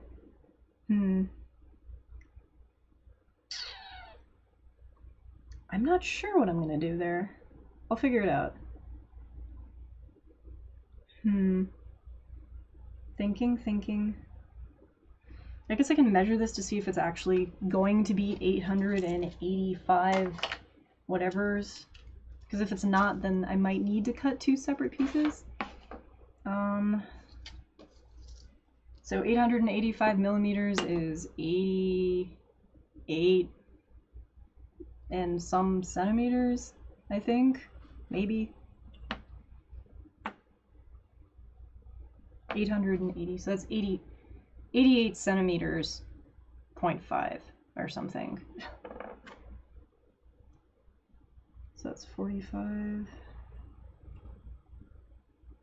I'm not sure what I'm gonna do there. I'll figure it out. Thinking. I guess I can measure this to see if it's actually going to be 885 whatevers. Because if it's not, then I might need to cut two separate pieces. So 885 millimeters is 88 and some centimeters, I think. Maybe. 880, so that's 88 centimeters, 0.5 or something. So that's 45.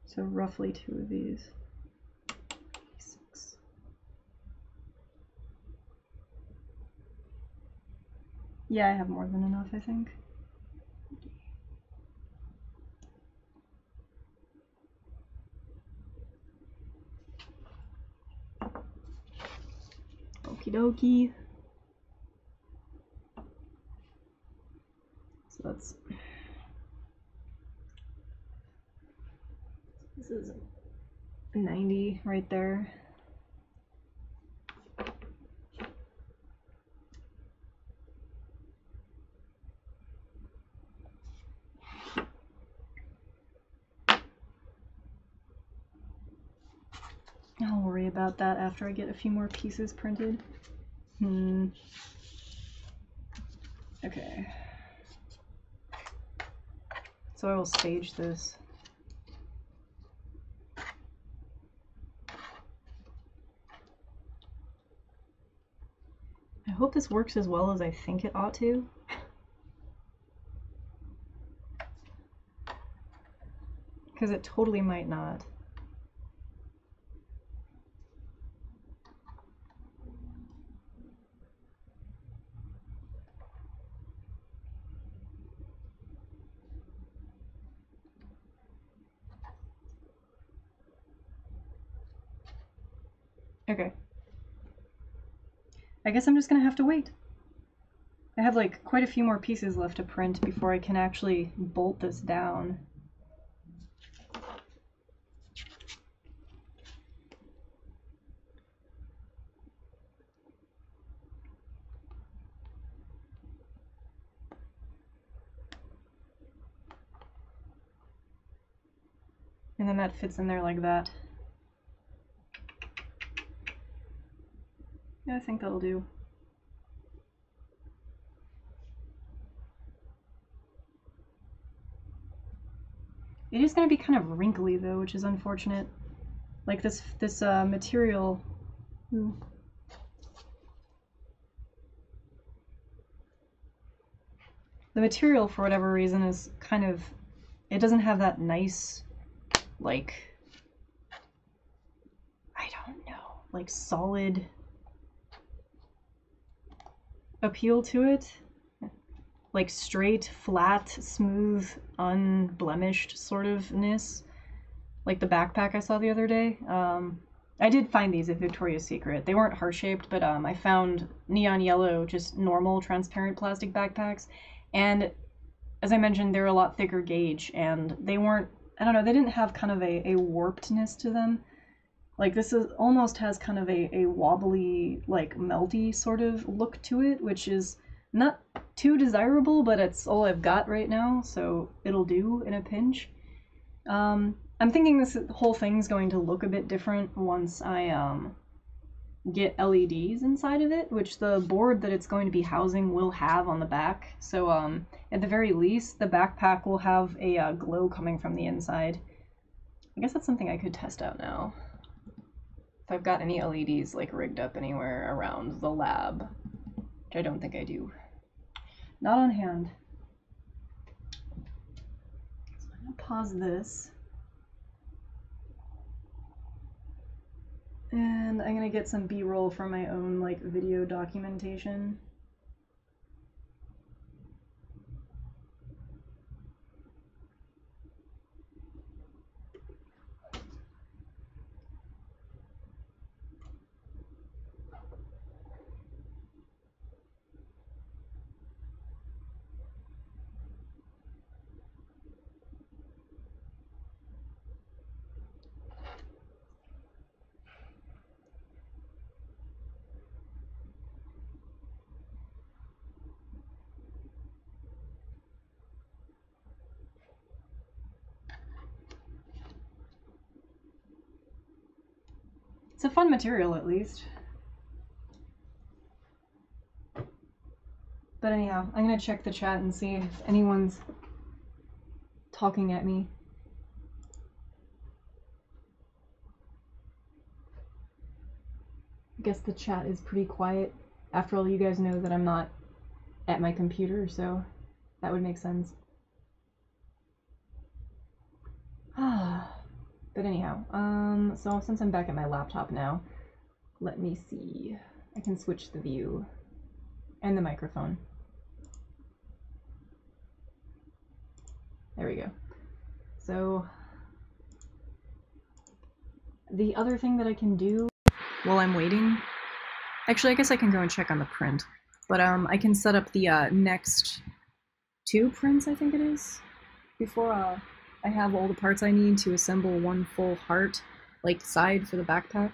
So roughly two of these. 6. Yeah, I have more than enough, I think. Okie dokie. So that's... This is 90 right there. I'll worry about that after I get a few more pieces printed. Okay. So I will stage this. I hope this works as well as I think it ought to. Because it totally might not. Okay. I guess I'm just gonna have to wait. I have like quite a few more pieces left to print before I can actually bolt this down. And then that fits in there like that. Yeah, I think that'll do. It is going to be kind of wrinkly though, which is unfortunate. Like this material. The material, for whatever reason, is kind of, it doesn't have that nice, like, I don't know, like solid appeal to it. Like straight, flat, smooth, unblemished sort ofness. Like the backpack I saw the other day. I did find these at Victoria's Secret. They weren't heart-shaped, but I found neon yellow, just normal transparent plastic backpacks. And as I mentioned, they're a lot thicker gauge, and they weren't, I don't know, they didn't have kind of a warpedness to them. Like this is almost has kind of a wobbly, like melty sort of look to it, which is not too desirable, but it's all I've got right now, so it'll do in a pinch. I'm thinking this whole thing's going to look a bit different once I get LEDs inside of it, which the board that it's going to be housing will have on the back. So at the very least, the backpack will have a glow coming from the inside. I guess that's something I could test out now. If I've got any LEDs like rigged up anywhere around the lab, which I don't think I do. Not on hand. So I'm gonna pause this. And I'm gonna get some B-roll from my own like video documentation. It's a fun material, at least. But anyhow, I'm gonna check the chat and see if anyone's talking at me. I guess the chat is pretty quiet. After all, you guys know that I'm not at my computer, so that would make sense. But anyhow, so since I'm back at my laptop now, let me see. I can switch the view and the microphone. There we go. So the other thing that I can do while I'm waiting, actually I guess I can go and check on the print, but I can set up the next 2 prints, I think it is, before I have all the parts I need to assemble one full heart, like side for the backpack.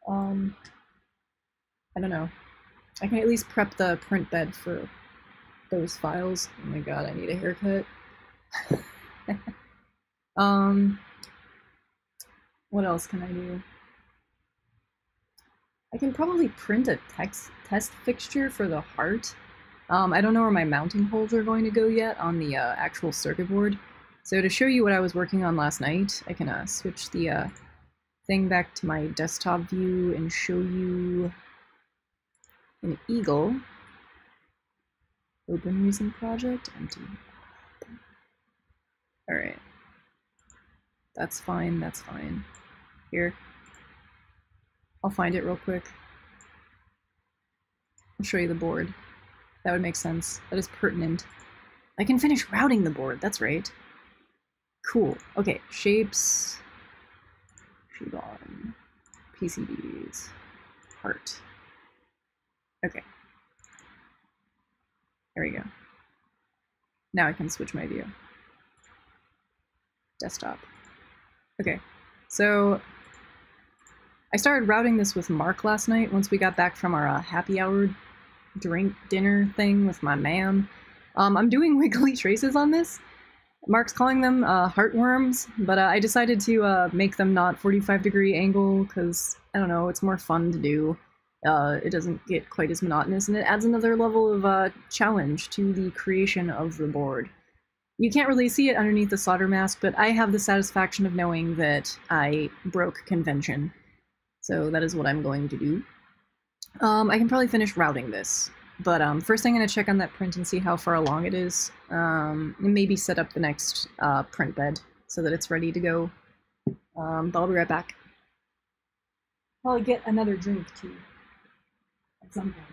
I don't know. I can at least prep the print bed for those files. Oh my god, I need a haircut. What else can I do? I can probably print a test fixture for the heart. I don't know where my mounting holes are going to go yet on the actual circuit board. So to show you what I was working on last night, I can switch the thing back to my desktop view and show you an eagle. Open recent project, empty. Alright. That's fine, that's fine. Here. I'll find it real quick. I'll show you the board. That would make sense. That is pertinent. I can finish routing the board, that's right. Cool. Okay, shapes. Shape on. PCBs. Heart. Okay. There we go. Now I can switch my view. Desktop. Okay, so I started routing this with Mark last night once we got back from our happy hour dinner thing with my man. I'm doing wiggly traces on this. Mark's calling them heartworms, but I decided to make them not 45-degree angle because, I don't know, it's more fun to do. It doesn't get quite as monotonous, and it adds another level of challenge to the creation of the board. You can't really see it underneath the solder mask, but I have the satisfaction of knowing that I broke convention. So that is what I'm going to do. I can probably finish routing this, but first I'm going to check on that print and see how far along it is, and maybe set up the next print bed so that it's ready to go. But I'll be right back. Probably get another drink too, at some point.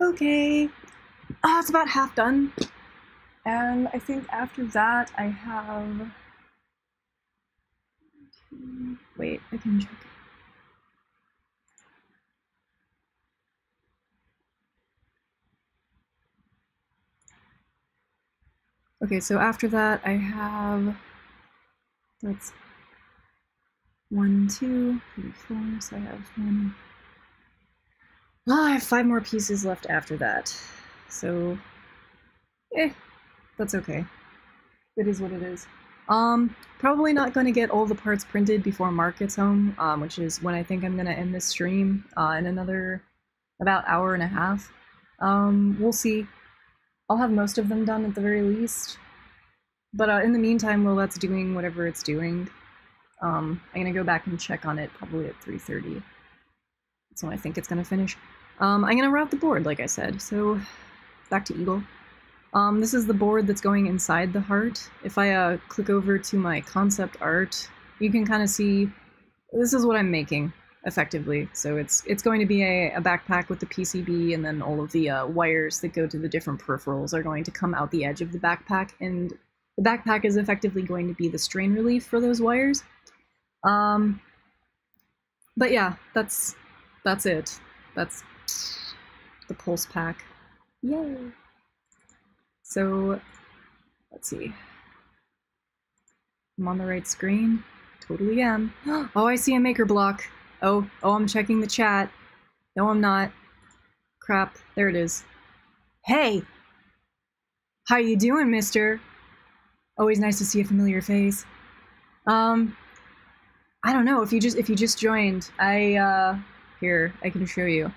Okay, it's about half done, and I think after that I have... Wait, I can check. Okay, so after that I have... That's 1, 2, 3, 4, so I have 1... I have 5 more pieces left after that, so... that's okay. It is what it is. Probably not going to get all the parts printed before Mark gets home, which is when I think I'm going to end this stream, in another about hour and a half. We'll see. I'll have most of them done at the very least. But in the meantime, while that's doing whatever it's doing, I'm going to go back and check on it probably at 3:30. That's when I think it's going to finish. I'm going to route the board, like I said, so back to Eagle. This is the board that's going inside the heart. If I click over to my concept art, you can kind of see this is what I'm making, effectively. So it's going to be a backpack with the PCB, and then all of the wires that go to the different peripherals are going to come out the edge of the backpack, and the backpack is effectively going to be the strain relief for those wires. But yeah, that's it. That's the pulse pack. Yay! So, let's see. I'm on the right screen. Totally am. Oh, I see a maker block. Oh, I'm checking the chat. No, I'm not. Crap, there it is. Hey! How you doing, mister? Always nice to see a familiar face. I don't know, if you just joined, here, I can show you.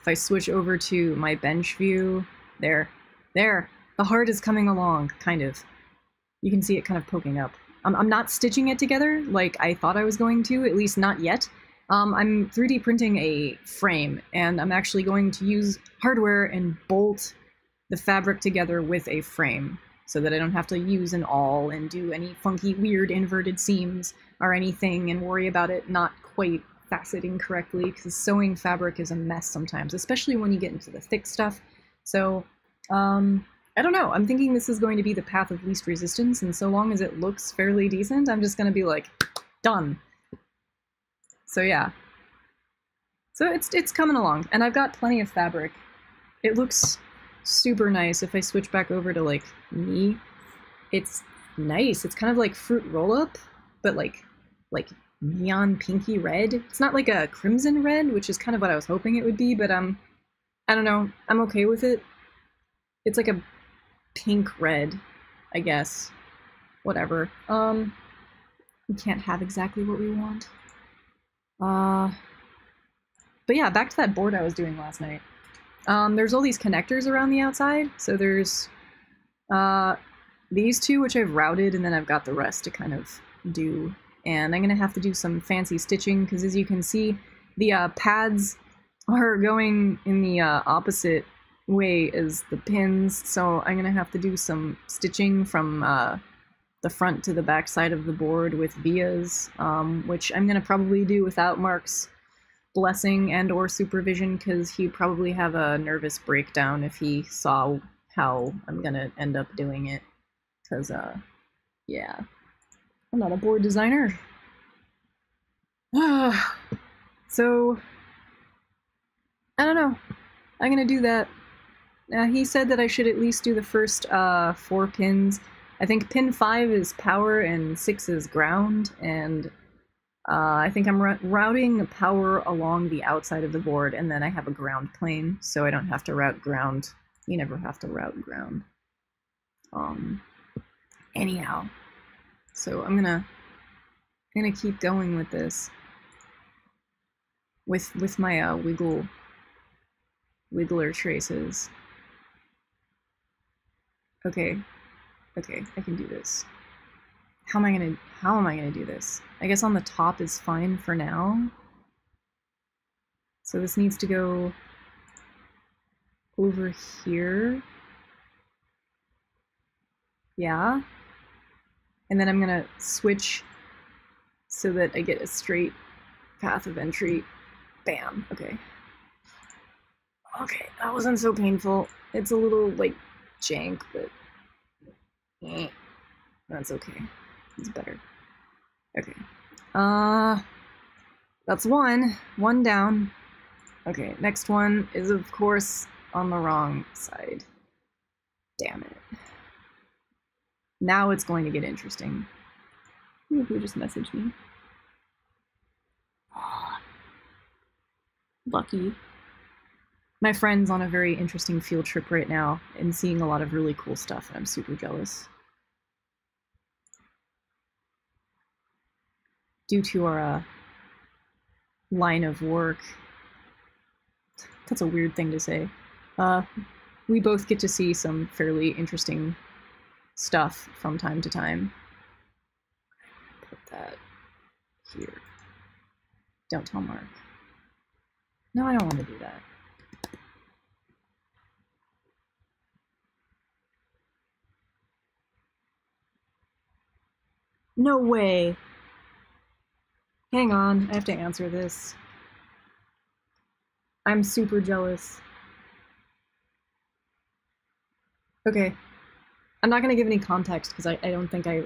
If I switch over to my bench view, there, the heart is coming along, kind of. You can see it kind of poking up. I'm not stitching it together like I thought I was going to, at least not yet. I'm 3D printing a frame, and I'm actually going to use hardware and bolt the fabric together with a frame, so that I don't have to use an awl and do any funky, weird inverted seams or anything and worry about it not quite faceting correctly, because sewing fabric is a mess sometimes, especially when you get into the thick stuff. So, I don't know, I'm thinking this is going to be the path of least resistance, and so long as it looks fairly decent, I'm just gonna be like, done. So yeah. So it's coming along, and I've got plenty of fabric. It looks super nice. If I switch back over to, like, me, it's nice. It's kind of like fruit roll-up, but like neon pinky red. It's not like a crimson red, which is kind of what I was hoping it would be, but I don't know. I'm okay with it. It's like a pink red, I guess. Whatever. We can't have exactly what we want. But yeah, back to that board I was doing last night. There's all these connectors around the outside. So there's these two, which I've routed, and then I've got the rest to kind of do. And I'm going to have to do some fancy stitching, because as you can see, the pads are going in the opposite way as the pins, so I'm going to have to do some stitching from the front to the back side of the board with vias, which I'm going to probably do without Mark's blessing and or supervision, because he'd probably have a nervous breakdown if he saw how I'm going to end up doing it, because, yeah, I'm not a board designer. So, I don't know. I'm gonna do that. He said that I should at least do the first 4 pins. I think pin 5 is power and 6 is ground, and I think I'm routing power along the outside of the board, and then I have a ground plane, so I don't have to route ground. You never have to route ground. Anyhow, so I'm gonna keep going with this. With my wiggler traces. Okay, I can do this. How am I gonna do this? I guess on the top is fine for now. So this needs to go over here. Yeah. And then I'm gonna switch so that I get a straight path of entry. Bam. Okay. Okay, that wasn't so painful. It's a little, like, jank, but that's okay. It's better. Okay. That's one down. Okay, next one is, of course, on the wrong side. Damn it. Now it's going to get interesting. Who just messaged me? Lucky. My friend's on a very interesting field trip right now and seeing a lot of really cool stuff, and I'm super jealous. Due to our line of work. That's a weird thing to say. We both get to see some fairly interesting stuff from time to time. Put that here. Don't tell Mark. No, I don't want to do that. No way. Hang on, I have to answer this. I'm super jealous. Okay. I'm not going to give any context because I don't think I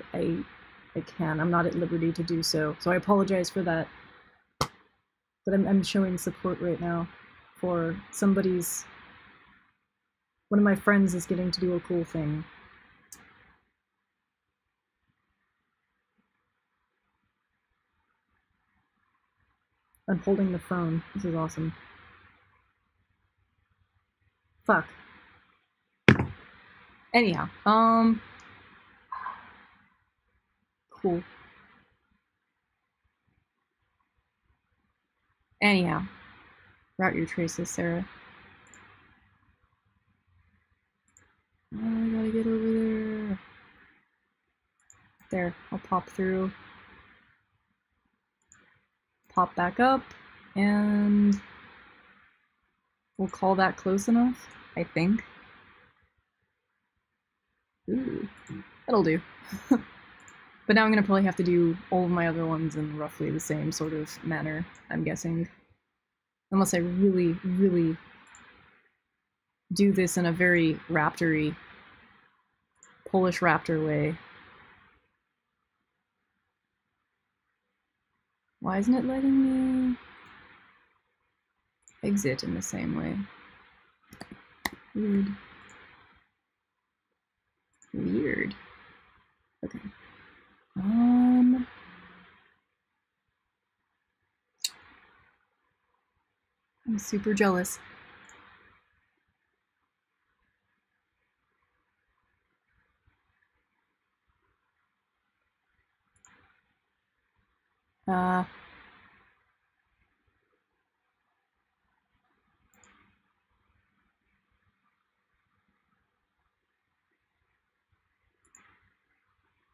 can. I'm not at liberty to do so. So I apologize for that. But I'm showing support right now for somebody's... One of my friends is getting to do a cool thing. I'm holding the phone. This is awesome. Fuck. Anyhow, cool. Anyhow, route your traces, Sarah. Oh, I gotta get over there. There, I'll pop through. Pop back up, and we'll call that close enough, I think. Ooh, that'll do. But now I'm gonna probably have to do all of my other ones in roughly the same sort of manner, I'm guessing. Unless I really, really do this in a very raptor-y, Polish raptor way. Why isn't it letting me exit in the same way? Weird. Weird. Okay. I'm super jealous.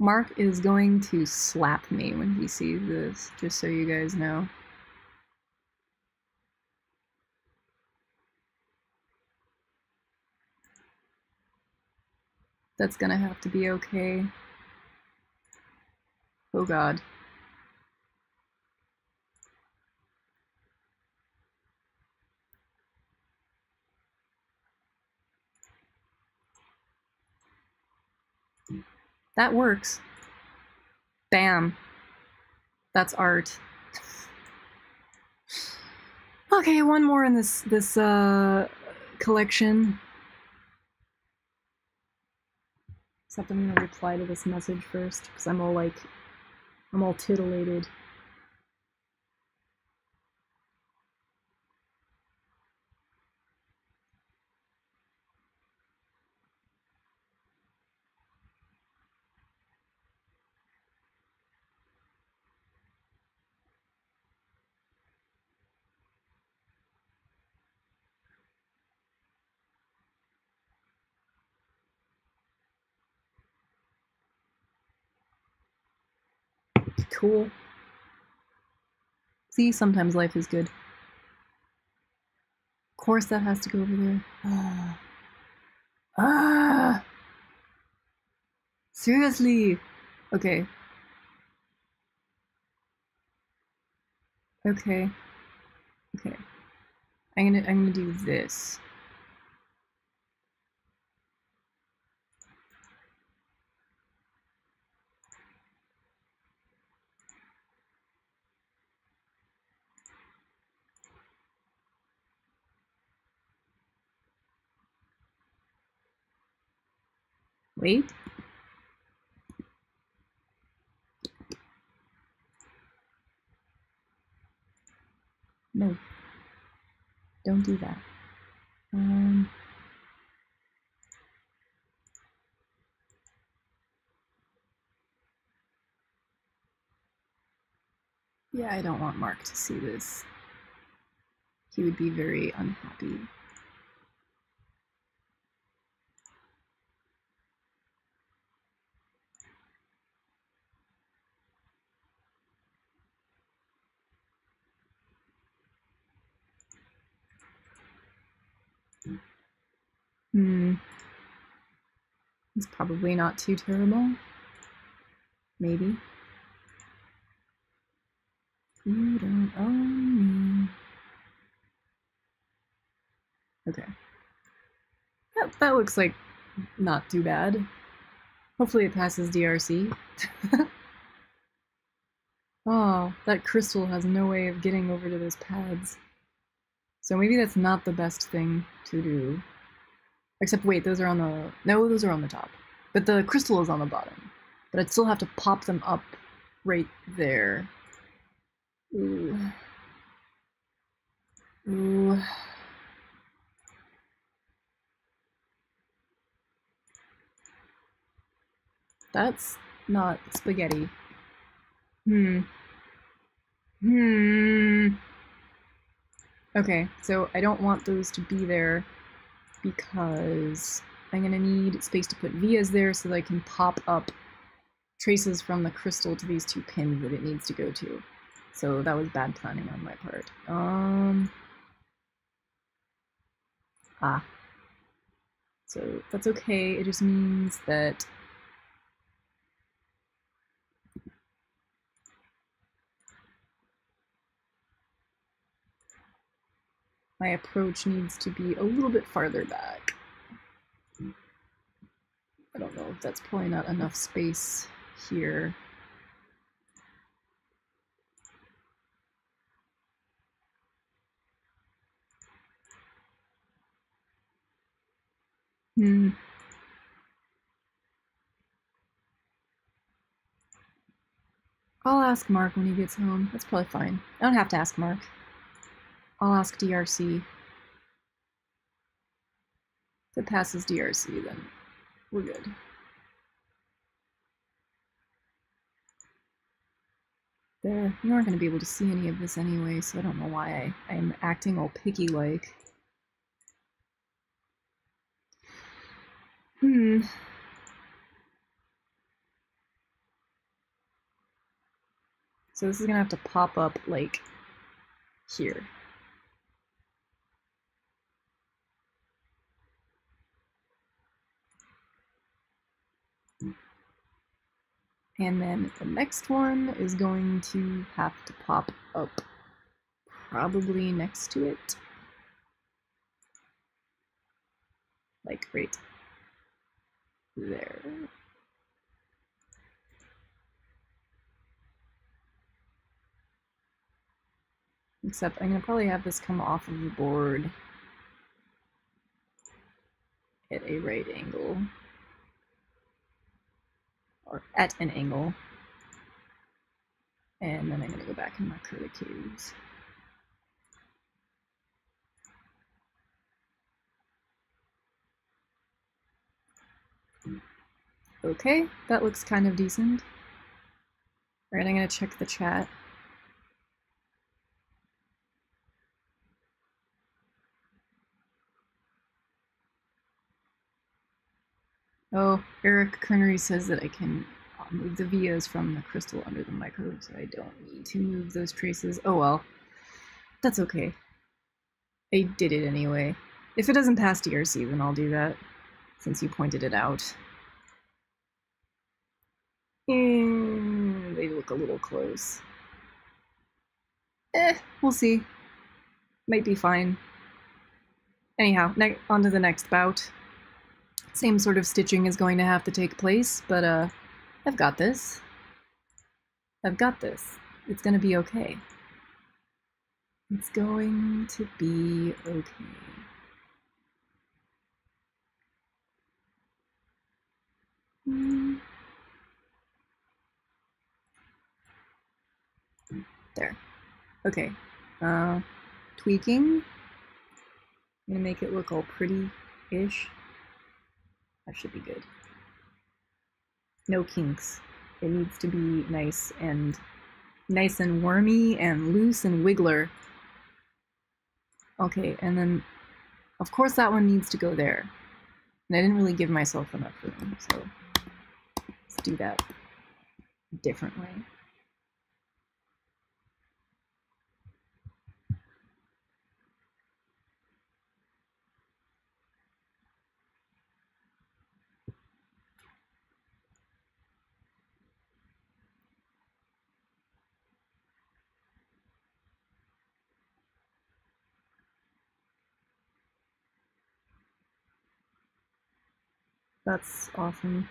Mark is going to slap me when he sees this, just so you guys know. That's gonna have to be okay. Oh god. That works. Bam. That's art. Okay, one more in this collection. Except I'm gonna reply to this message first, because I'm all titillated. Cool. See, sometimes life is good. Of course that has to go over there. Ah! Seriously! Okay. Okay. Okay. I'm gonna do this. Wait. No. Don't do that. Yeah, I don't want Mark to see this. He would be very unhappy. It's probably not too terrible. Maybe. You don't own me. Okay. That looks like not too bad. Hopefully it passes DRC. Oh, that crystal has no way of getting over to those pads. So maybe that's not the best thing to do. Except wait, those are on the... No, those are on the top. But the crystal is on the bottom. But I'd still have to pop them up right there. Ooh. Ooh. That's not spaghetti. Okay, so I don't want those to be there because I'm gonna need space to put vias there so that I can pop up traces from the crystal to these two pins that it needs to go to. So that was bad planning on my part. So that's okay, it just means that my approach needs to be a little bit farther back. I don't know if that's probably not enough space here. I'll ask Mark when he gets home. That's probably fine. I don't have to ask Mark. I'll ask DRC. If it passes DRC, then we're good. There. You aren't going to be able to see any of this anyway, so I don't know why I'm acting all picky-like. So this is gonna have to pop up like here. And then the next one is going to have to pop up probably next to it. Like right there. Except I'm gonna probably have this come off of the board at a right angle. Or at an angle. And then I'm gonna go back and mark her the caves. Okay, that looks kind of decent. Alright, I'm gonna check the chat. Oh, Eric Kernery says that I can move the vias from the crystal under the micro, so I don't need to move those traces. Oh well. That's okay. I did it anyway. If it doesn't pass DRC, then I'll do that, since you pointed it out. They look a little close. We'll see. Might be fine. Anyhow, on to the next bout. Same sort of stitching is going to have to take place, but I've got this. I've got this. It's gonna be okay. It's going to be okay. There. Okay. Tweaking. I'm gonna make it look all pretty-ish. That should be good. No kinks. It needs to be nice and wormy and loose and wiggler. Okay, and then of course that one needs to go there. And I didn't really give myself enough room, so let's do that differently. That's awesome.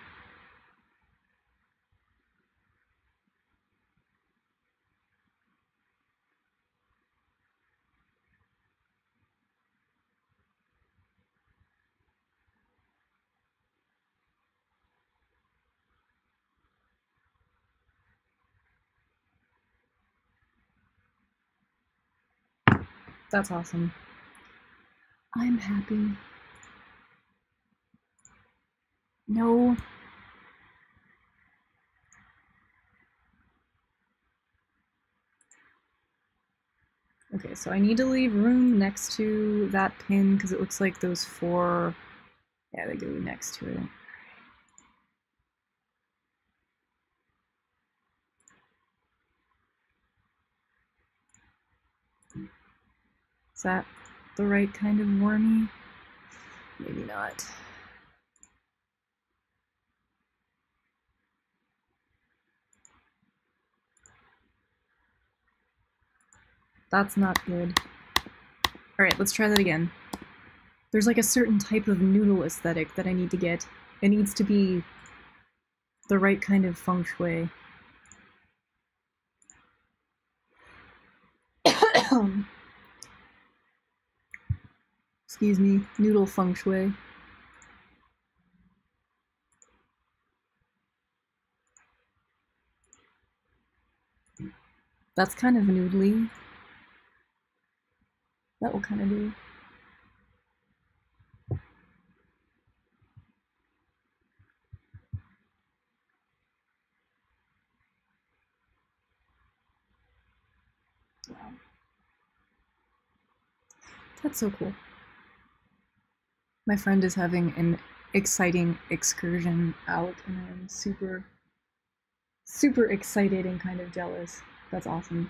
That's awesome. I'm happy. No. Okay, so I need to leave room next to that pin because it looks like those four, yeah, they go next to it. Is that the right kind of wormy? Maybe not. That's not good. Alright, let's try that again. There's like a certain type of noodle aesthetic that I need to get. It needs to be the right kind of feng shui. Excuse me, noodle feng shui. That's kind of noodly. That will kind of do. Wow. That's so cool. My friend is having an exciting excursion out, and I'm super, super excited and kind of jealous. That's awesome.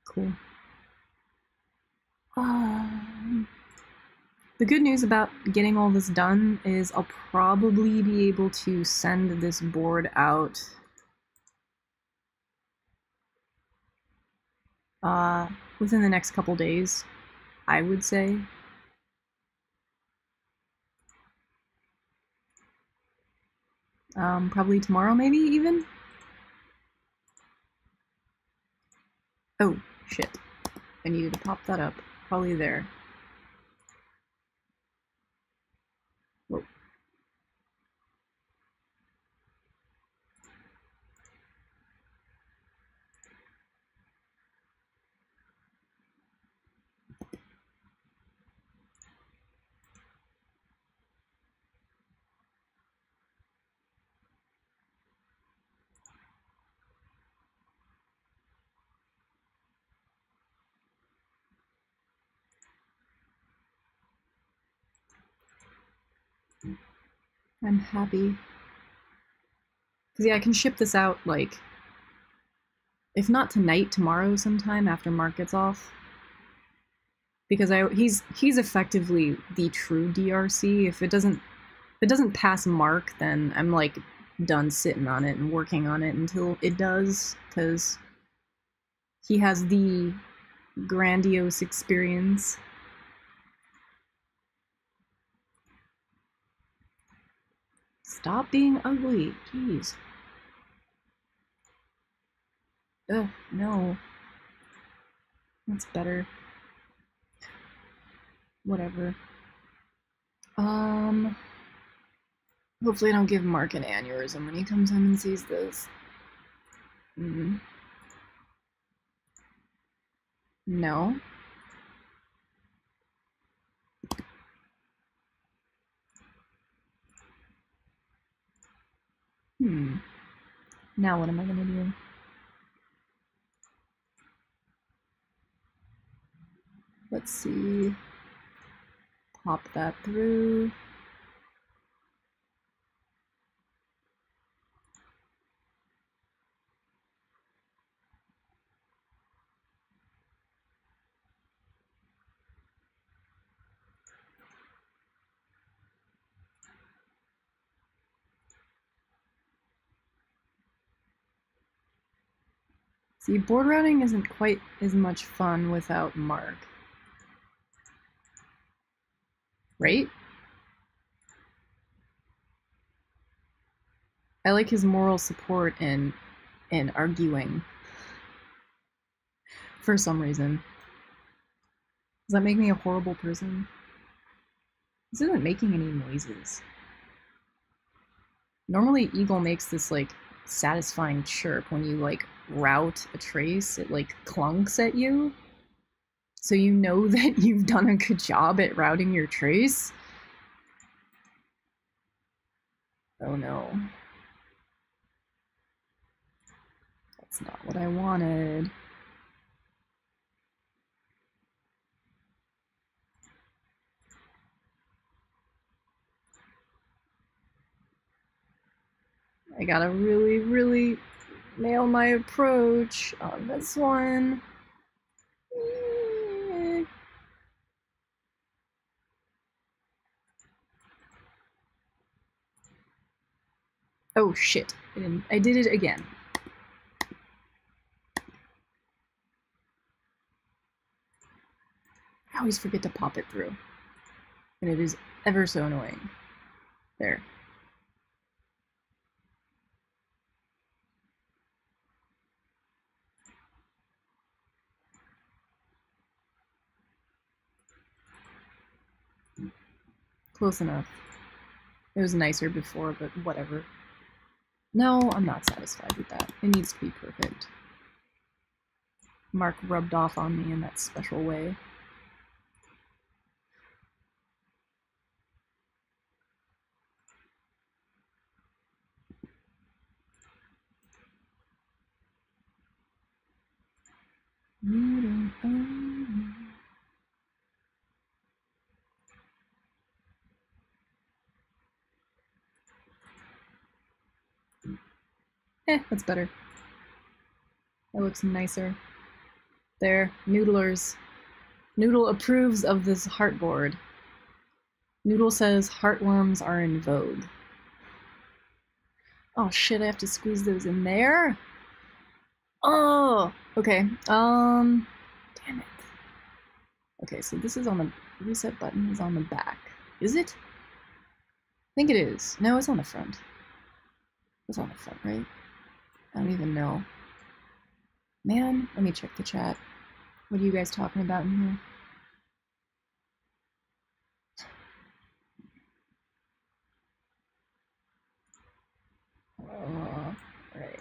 Cool. The good news about getting all this done is I'll probably be able to send this board out within the next couple days, I would say. Probably tomorrow, maybe, even? Oh, shit. I needed to pop that up. Probably there. Whoa. I'm happy. Because, yeah, I can ship this out, like, if not tonight, tomorrow sometime after Mark gets off. Because he's effectively the true DRC. If it doesn't pass Mark, then I'm, like, done sitting on it and working on it until it does, because he has the grandiose experience. Stop being ugly, jeez. Ugh, no. That's better. Whatever. Hopefully I don't give Mark an aneurysm when he comes home and sees this. No. Now what am I gonna do? Let's see. Pop that through. See, board routing isn't quite as much fun without Mark. Right? I like his moral support in arguing. For some reason. Does that make me a horrible person? This isn't making any noises. Normally Eagle makes this, like, satisfying chirp when you, like, route a trace. It, like, clunks at you. So you know that you've done a good job at routing your trace. Oh no. That's not what I wanted. I gotta really, really nail my approach on this one. Oh shit, I did it again. I always forget to pop it through. And it is ever so annoying. There. Close enough. It was nicer before, but whatever. No, I'm not satisfied with that. It needs to be perfect. Mark rubbed off on me in that special way. You don't own me. That's better. That looks nicer. There, Noodlers. Noodle approves of this heartboard. Noodle says heartworms are in vogue. Oh shit, I have to squeeze those in there? Oh! Okay, damn it. Okay, so this is on the reset button is on the back. Is it? I think it is. No, it's on the front. It's on the front, right? I don't even know. Man, let me check the chat. What are you guys talking about in here? Right.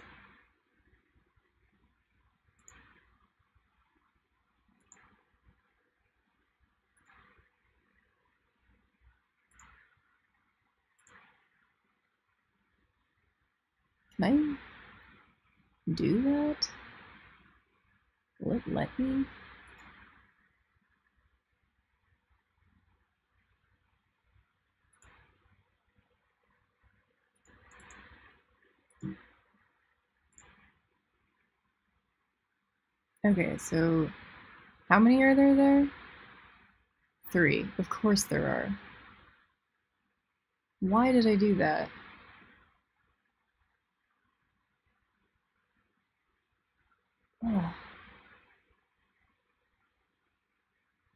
Can I do that? Will it let me? Okay, so how many are there? 3. Of course there are. Why did I do that? Oh.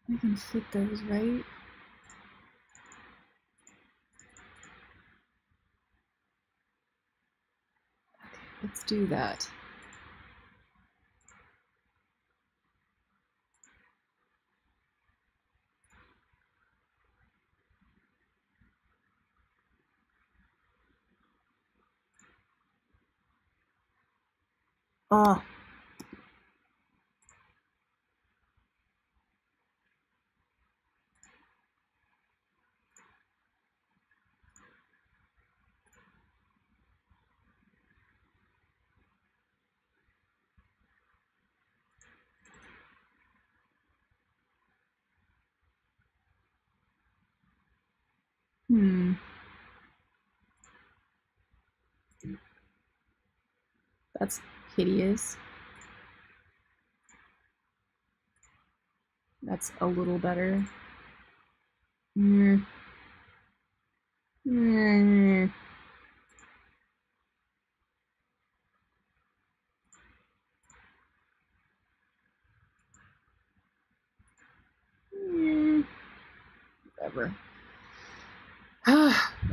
I can fit those, right? Okay, let's do that. Oh. Hmm. That's hideous. That's a little better. Mm. Mm. Mm. Whatever.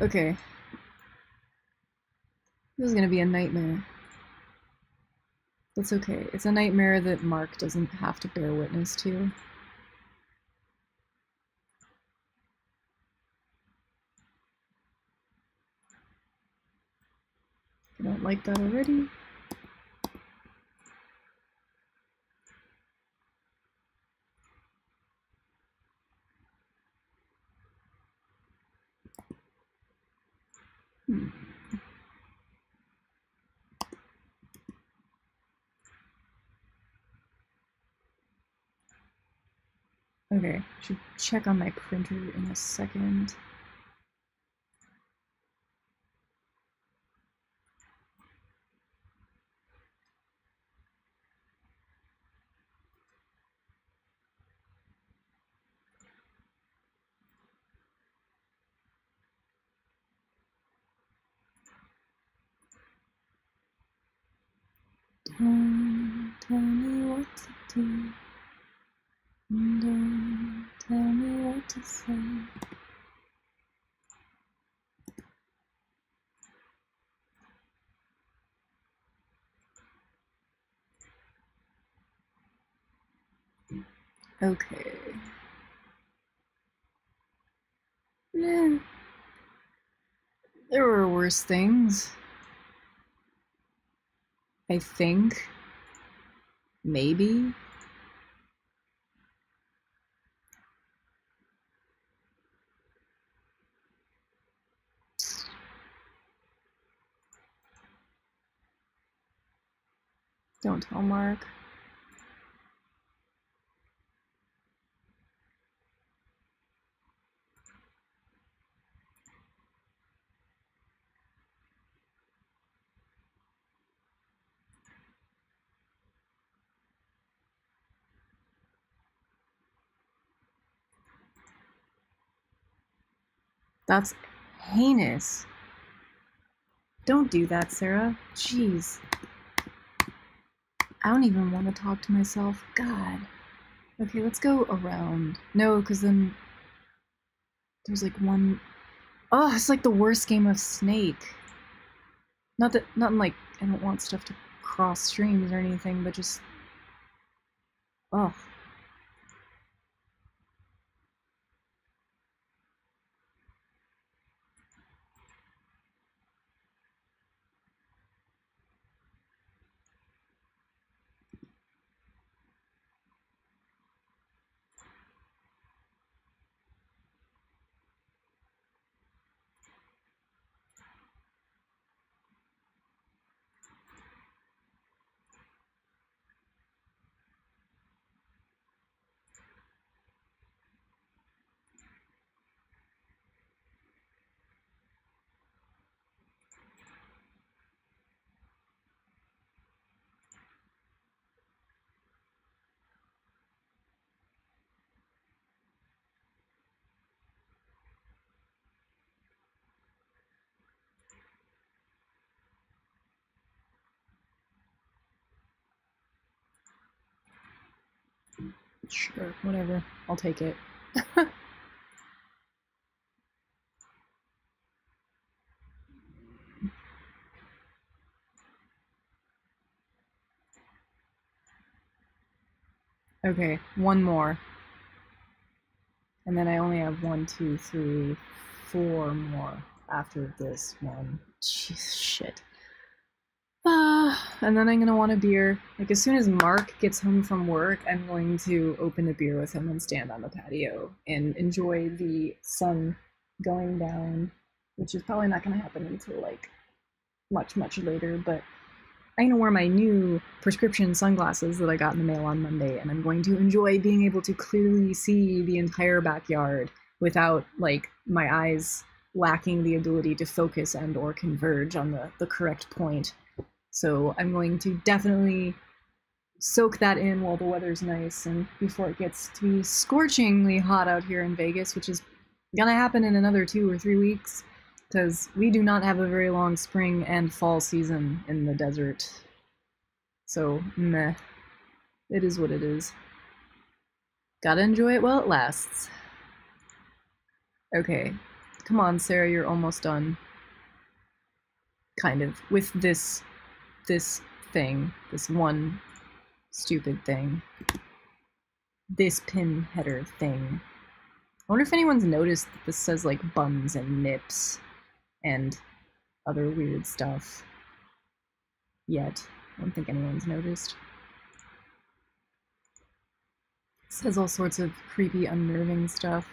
Okay. This is gonna be a nightmare. That's okay. It's a nightmare that Mark doesn't have to bear witness to. I don't like that already. Hmm. Okay, should check on my printer in a second. Don't tell me what to do. Don't tell me what to say. Okay. Eh, there were worse things. I think. Maybe. Don't tell Mark. That's heinous. Don't do that, Sarah. Jeez. I don't even want to talk to myself. God. Okay, let's go around. No, because then there's like one... Oh, it's like the worst game of Snake. Not in like, I don't want stuff to cross streams or anything, but just... Oh. Sure, whatever. I'll take it. Okay, one more. And then I only have 1, 2, 3, 4 more after this one. Jeez, shit. And then I'm gonna want a beer. Like, as soon as Mark gets home from work, I'm going to open a beer with him and stand on the patio and enjoy the sun going down, which is probably not gonna happen until, like, much, much later, but I'm gonna wear my new prescription sunglasses that I got in the mail on Monday, and I'm going to enjoy being able to clearly see the entire backyard without, like, my eyes lacking the ability to focus and or converge on the correct point. So I'm going to definitely soak that in while the weather's nice and before it gets to be scorchingly hot out here in Vegas, which is gonna happen in another 2 or 3 weeks, because we do not have a very long spring and fall season in the desert. So, meh. It is what it is. Gotta enjoy it while it lasts. Okay. Come on, Sarah, you're almost done. Kind of. With this thing. This one stupid thing. This pin header thing. I wonder if anyone's noticed that this says, like, buns and nips and other weird stuff yet. I don't think anyone's noticed. It says all sorts of creepy, unnerving stuff.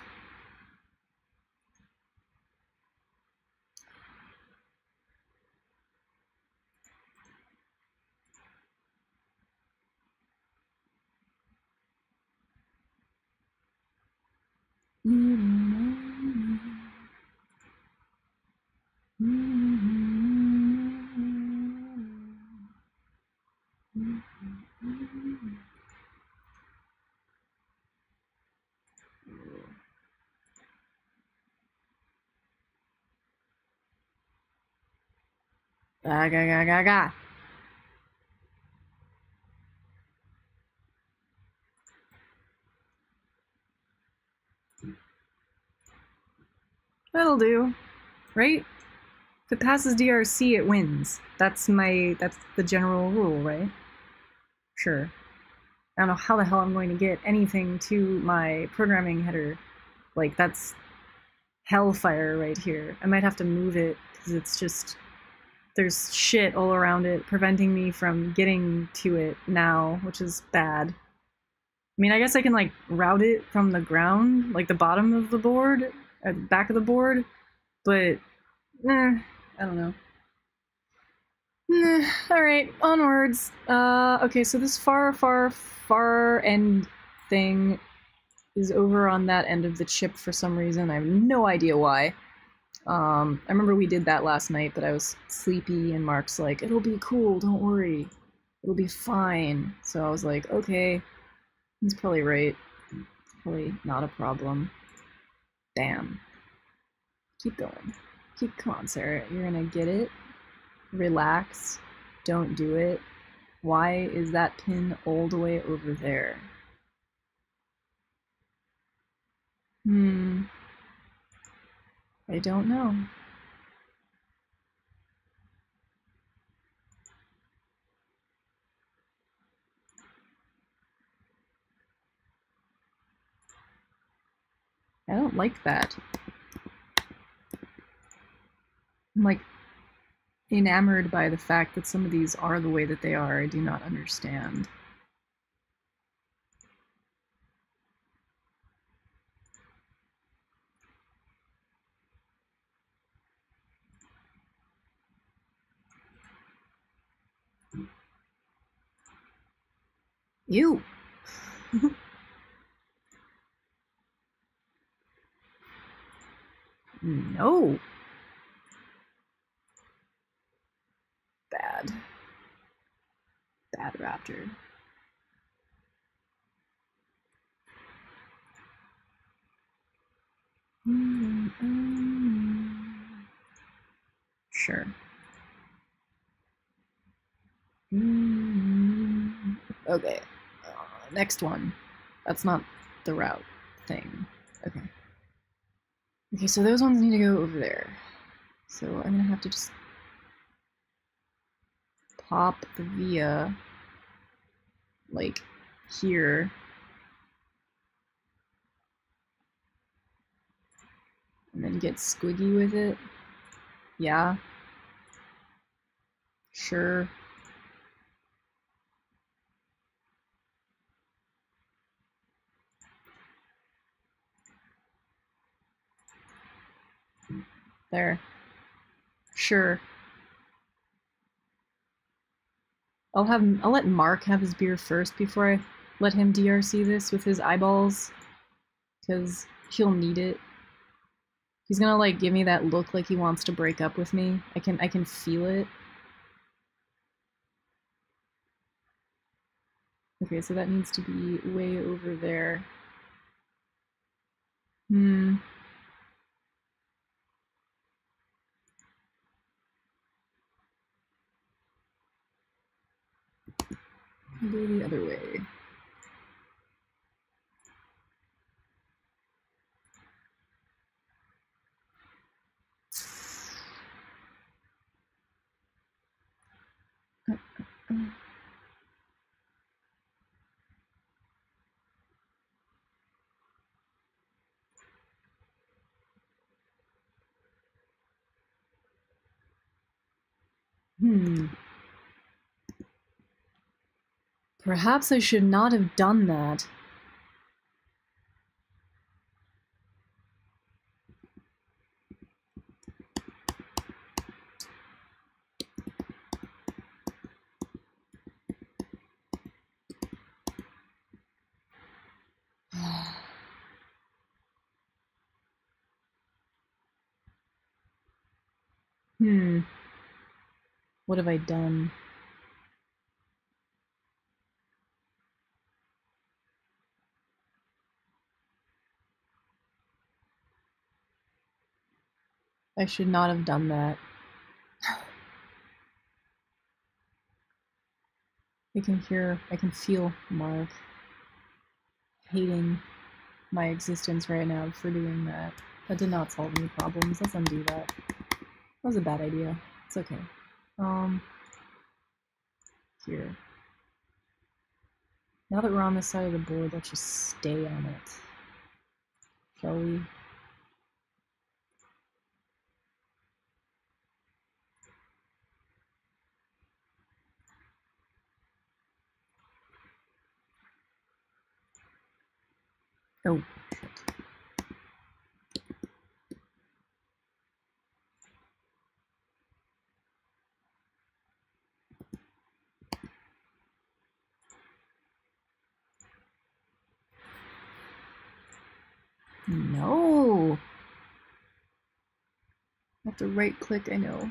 Ga ga ga ga ga. That'll do, right? If it passes DRC, it wins. That's the general rule, right? Sure. I don't know how the hell I'm going to get anything to my programming header. Like, that's hellfire right here. I might have to move it, because it's just... There's shit all around it, preventing me from getting to it now, which is bad. I mean, I guess I can, like, route it from the ground, like the bottom of the board, or the back of the board, but, I don't know. Alright, onwards. Okay, so this far end thing is over on that end of the chip for some reason. I have no idea why. I remember we did that last night, but I was sleepy, and Mark's like, it'll be cool, don't worry. It'll be fine. So I was like, okay, he's probably right. Probably not a problem. Bam. Keep going. Come on, Sarah. You're gonna get it. Relax. Don't do it. Why is that pin all the way over there? I don't know. I don't like that. I'm like enamored by the fact that some of these are the way that they are. I do not understand. Ew. No. Bad. Bad raptor. Sure. Okay. Next one. That's not the route thing. Okay. Okay, so those ones need to go over there. So I'm gonna have to just pop the via like here. And then get squiggy with it. Yeah. Sure. There. Sure. I'll let Mark have his beer first before I let him DRC this with his eyeballs. Because he'll need it. He's gonna like give me that look like he wants to break up with me. I can feel it. Okay, so that needs to be way over there. Go the other way. Perhaps I should not have done that. What have I done? I should not have done that. I can feel Mark hating my existence right now for doing that. That did not solve any problems. Let's undo that. That was a bad idea. It's okay. Here. Now that we're on this side of the board, let's just stay on it. Shall we? Oh, shit. No! I have to right click, I know.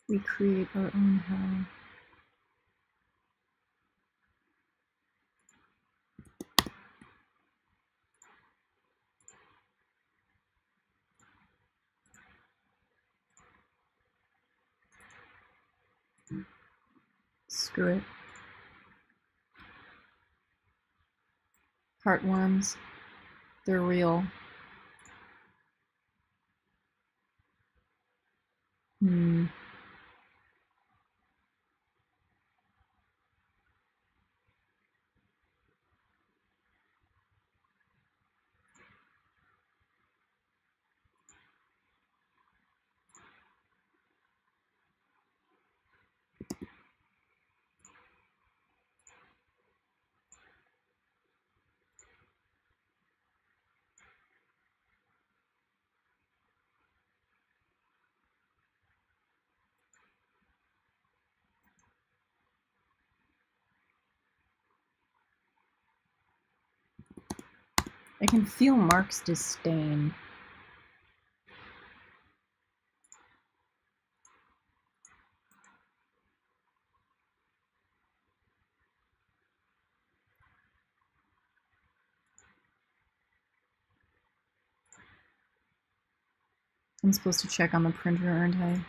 We create our own hell. Screw it. Heartworms. They're real. Hmm. I can feel Mark's disdain. I'm supposed to check on the printer, aren't I?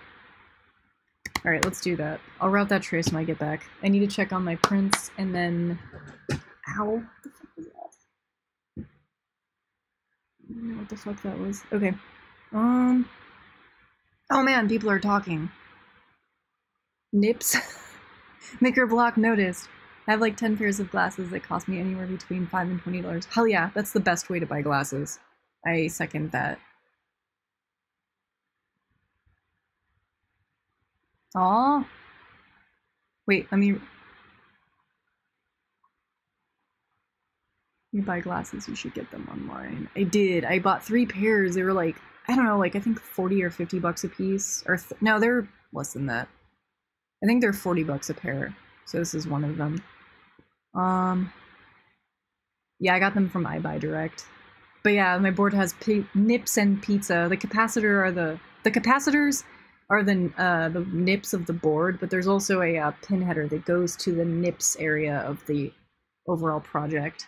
Alright, let's do that. I'll route that trace when I get back. I need to check on my prints, and then... Ow! What the fuck was that? I don't know what the fuck that was. Okay. Oh man, people are talking. Nips. Maker block noticed. I have like 10 pairs of glasses that cost me anywhere between $5 and $20. Hell yeah, that's the best way to buy glasses. I second that. Aw. Wait, you buy glasses, you should get them online. I did. I bought 3 pairs. They were like, I don't know, like I think 40 or 50 bucks a piece. Or no, they're less than that. I think they're 40 bucks a pair. So this is one of them. Yeah, I got them from iBuy Direct. But yeah, my board has nips and pizza. The capacitors are the nips of the board, but there's also a pin header that goes to the nips area of the overall project.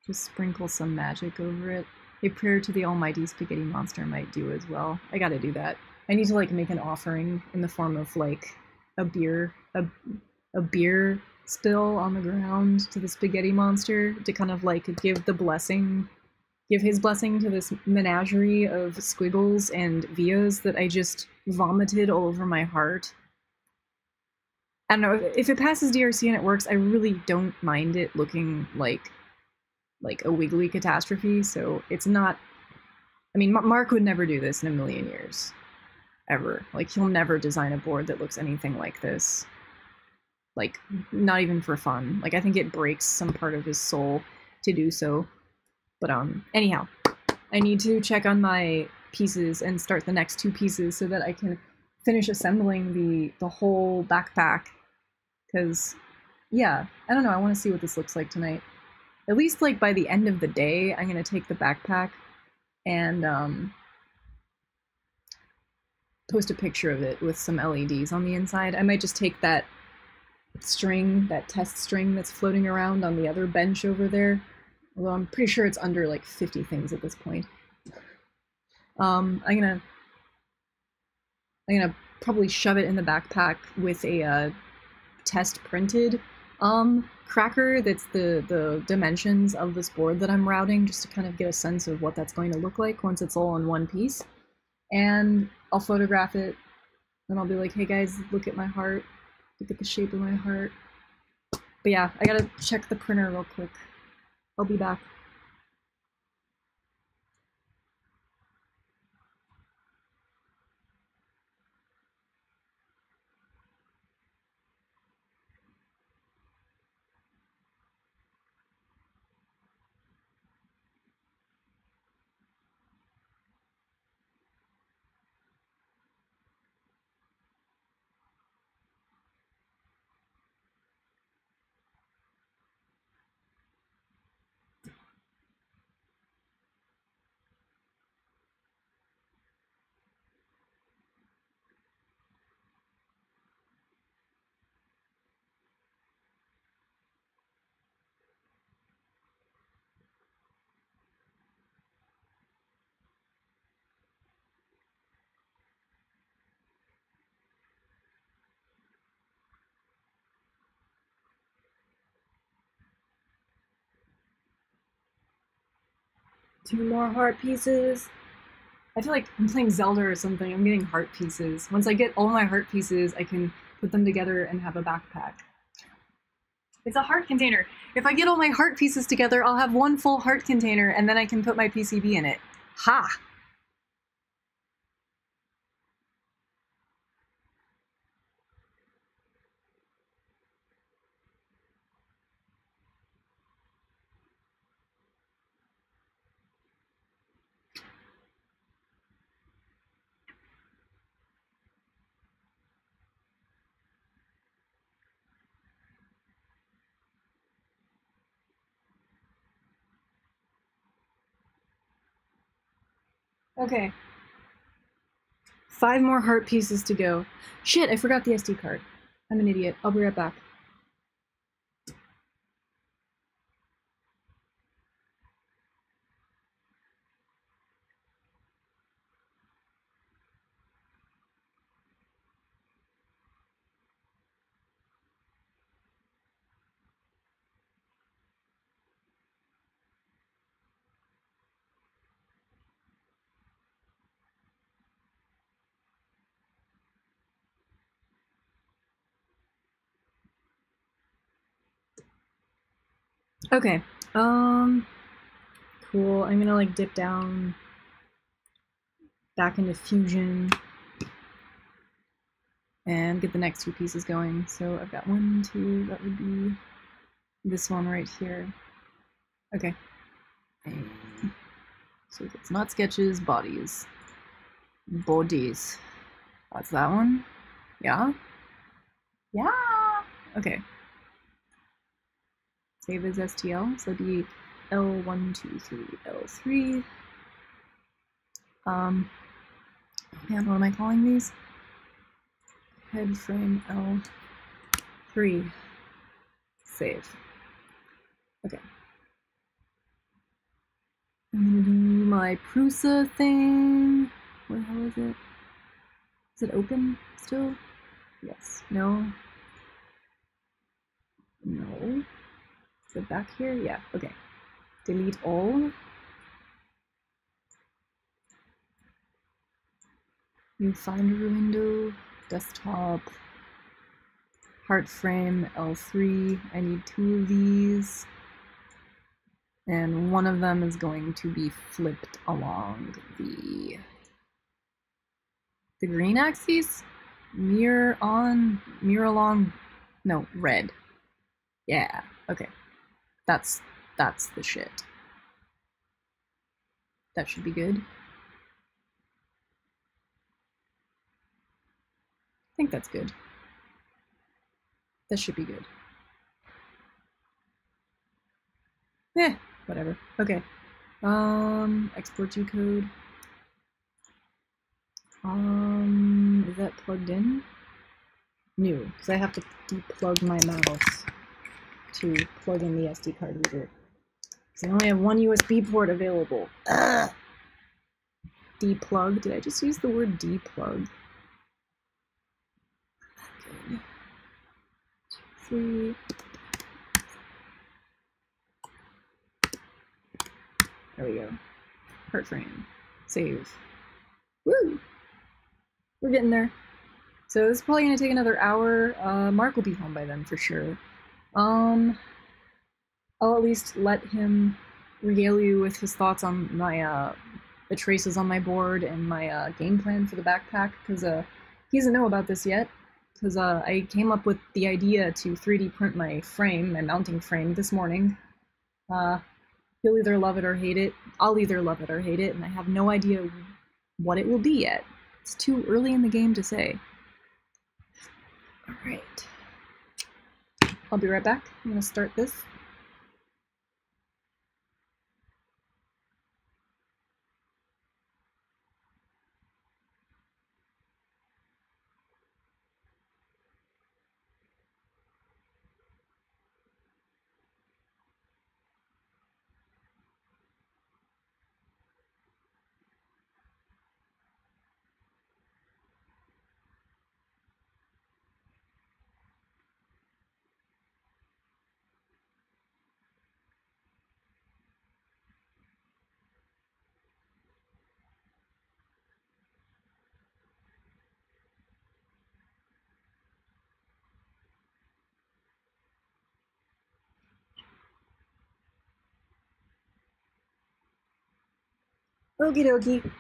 Just sprinkle some magic over it. A prayer to the almighty spaghetti monster might do as well. I gotta do that. I need to like make an offering in the form of like a beer spill on the ground to the spaghetti monster to kind of like give his blessing to this menagerie of squiggles and vias that I just vomited all over my heart. I don't know, if it passes DRC and it works, I really don't mind it looking like a wiggly catastrophe, so it's not... I mean, Mark would never do this in a million years. Ever. Like, he'll never design a board that looks anything like this. Like, not even for fun. Like, I think it breaks some part of his soul to do so. But, anyhow. I need to check on my pieces and start the next 2 pieces so that I can finish assembling the whole backpack. Because, yeah, I don't know, I want to see what this looks like tonight. At least, like, by the end of the day, I'm going to take the backpack and, post a picture of it with some LEDs on the inside. I might just take that string, that test string that's floating around on the other bench over there. Although I'm pretty sure it's under like 50 things at this point. I'm gonna probably shove it in the backpack with a test printed cracker that's the dimensions of this board that I'm routing, just to kind of get a sense of what that's going to look like once it's all in one piece. And I'll photograph it, and I'll be like, hey guys, look at my heart. Look at the shape of my heart. But yeah, I gotta check the printer real quick. I'll be back. 2 more heart pieces. I feel like I'm playing Zelda or something. I'm getting heart pieces. Once I get all my heart pieces, I can put them together and have a backpack. It's a heart container. If I get all my heart pieces together, I'll have one full heart container, and then I can put my PCB in it. Ha! Okay. 5 more heart pieces to go. Shit, I forgot the SD card. I'm an idiot. I'll be right back. Okay. Cool. I'm gonna like dip down back into fusion and get the next 2 pieces going. So I've got 1, 2, that would be this one right here. Okay. So it's not sketches, bodies. Bodies. That's that one? Yeah? Yeah! Okay. Save as STL, so it'd be L123, L3. Man, what am I calling these? Head frame L3. Save. Okay. I'm gonna do my Prusa thing. What the hell is it? Is it open still? Yes. No. No. Is it back here? Yeah. Okay. Delete all. New Finder window. Desktop. Heart frame L3. I need 2 of these. And one of them is going to be flipped along the green axis? Mirror along, no, red. Yeah, okay. That's the shit. That should be good. I think that's good. That should be good. Whatever. Okay. Export G-code. Is that plugged in? New, because I have to deplug my mouse to plug in the SD card reader. Because I only have 1 USB port available. Ugh. Deplug. Did I just use the word deplug? Good. 3. There we go. Heart frame. Save. Woo! We're getting there. So this is probably gonna take another hour. Mark will be home by then for sure. I'll at least let him regale you with his thoughts on my the traces on my board and my game plan for the backpack, because he doesn't know about this yet. Because I came up with the idea to 3D print my frame, my mounting frame, this morning. He'll either love it or hate it. I'll either love it or hate it, and I have no idea what it will be yet. It's too early in the game to say. Alright. I'll be right back. I'm gonna start this. Okie dokie.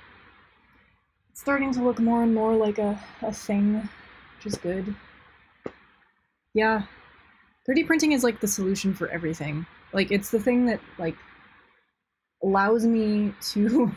It's starting to look more and more like a thing, which is good. Yeah, 3D printing is like the solution for everything. Like, it's the thing that, like, allows me to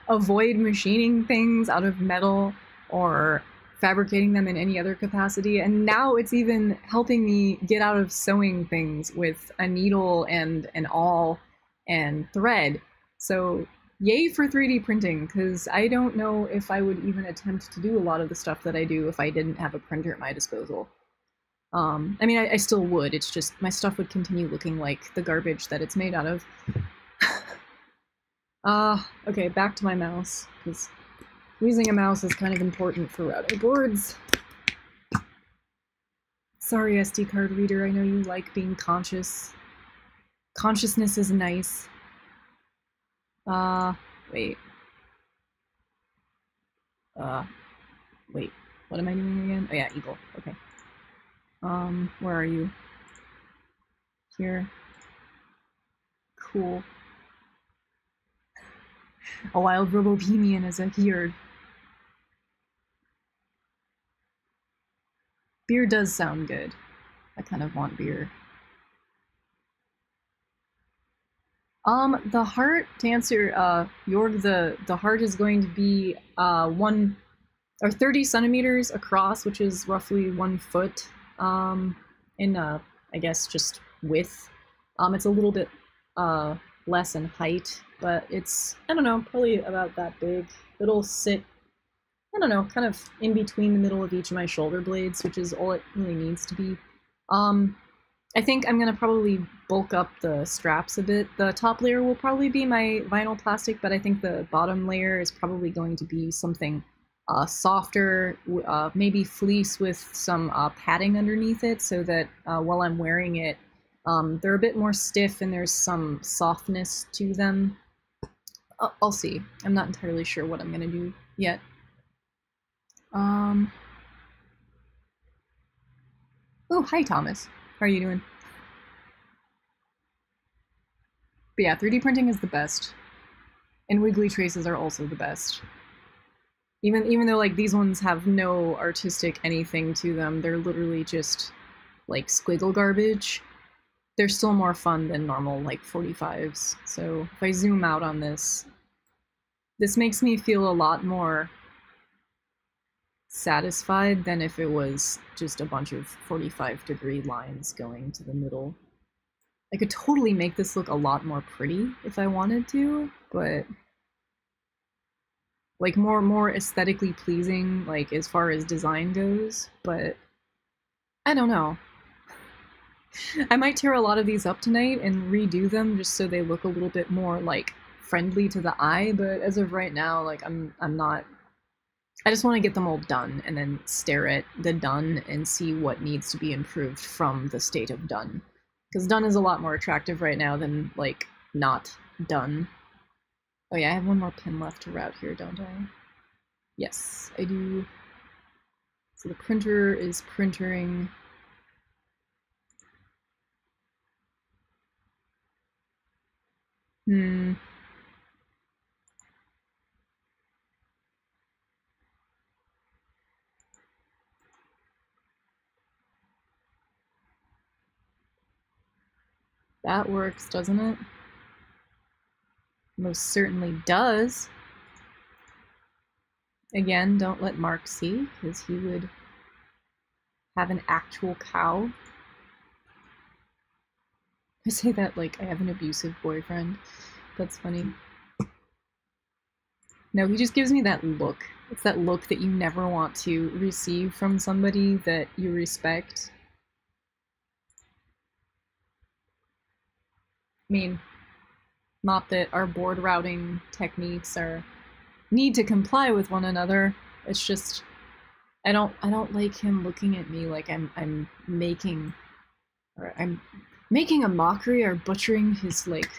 avoid machining things out of metal or fabricating them in any other capacity. And now it's even helping me get out of sewing things with a needle and an awl and thread. So yay for 3D printing, because I don't know if I would even attempt to do a lot of the stuff that I do if I didn't have a printer at my disposal. I mean, I still would. It's just my stuff would continue looking like the garbage that it's made out of. Okay, back to my mouse, because using a mouse is kind of important for routing boards. Sorry, SD card reader, I know you like being conscious. Consciousness is nice. Wait. Wait, what am I doing again? Oh yeah, eagle, okay. Where are you? Here. Cool. A wild Robohemian is here. Beer does sound good. I kind of want beer. The heart, to answer, Jorg, the heart is going to be, 30 centimeters across, which is roughly 1 foot, in, I guess, just width. It's a little bit, less in height, but it's, I don't know, probably about that big. It'll sit, I don't know, kind of in between the middle of each of my shoulder blades, which is all it really needs to be. I think I'm gonna probably bulk up the straps a bit. The top layer will probably be my vinyl plastic, but I think the bottom layer is probably going to be something softer, maybe fleece with some padding underneath it, so that while I'm wearing it, they're a bit more stiff and there's some softness to them. I'll see. I'm not entirely sure what I'm gonna do yet. Oh, hi Thomas. How are you doing? But yeah, 3D printing is the best. And wiggly traces are also the best. Even though like these ones have no artistic anything to them, they're literally just like squiggle garbage. They're still more fun than normal like 45s. So if I zoom out on this, this makes me feel a lot more satisfied than if it was just a bunch of 45-degree lines going to the middle. I could totally make this look a lot more pretty if I wanted to, but like more aesthetically pleasing, like as far as design goes, but I don't know. I might tear a lot of these up tonight and redo them just so they look a little bit more like friendly to the eye, but as of right now, like I'm not. I just want to get them all done and then stare at the done and see what needs to be improved from the state of done. Because done is a lot more attractive right now than, like, not done. Oh yeah, I have one more pin left to route here, don't I? Yes, I do. So the printer is printering. That works, doesn't it? Most certainly does. Again, don't let Mark see, because he would have an actual cow. I say that like I have an abusive boyfriend. That's funny. No, he just gives me that look. It's that look that you never want to receive from somebody that you respect. I mean, not that our board routing techniques are need to comply with one another. It's just I don't like him looking at me like I'm making a mockery or butchering his like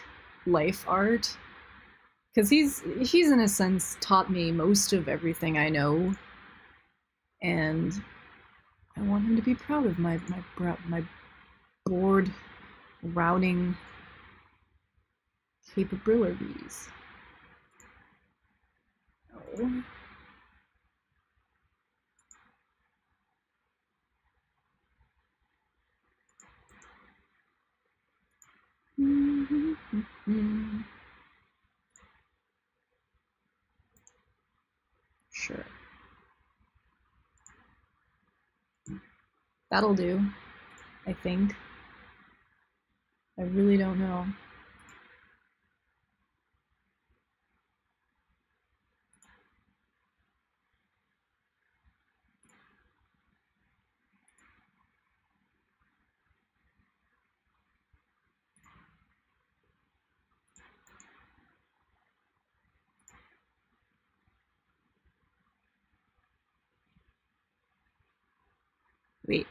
life art. Because he's in a sense taught me most of everything I know, and I want him to be proud of my board routing capabilities. go. Sure. That'll do, I think. I really don't know. Wait.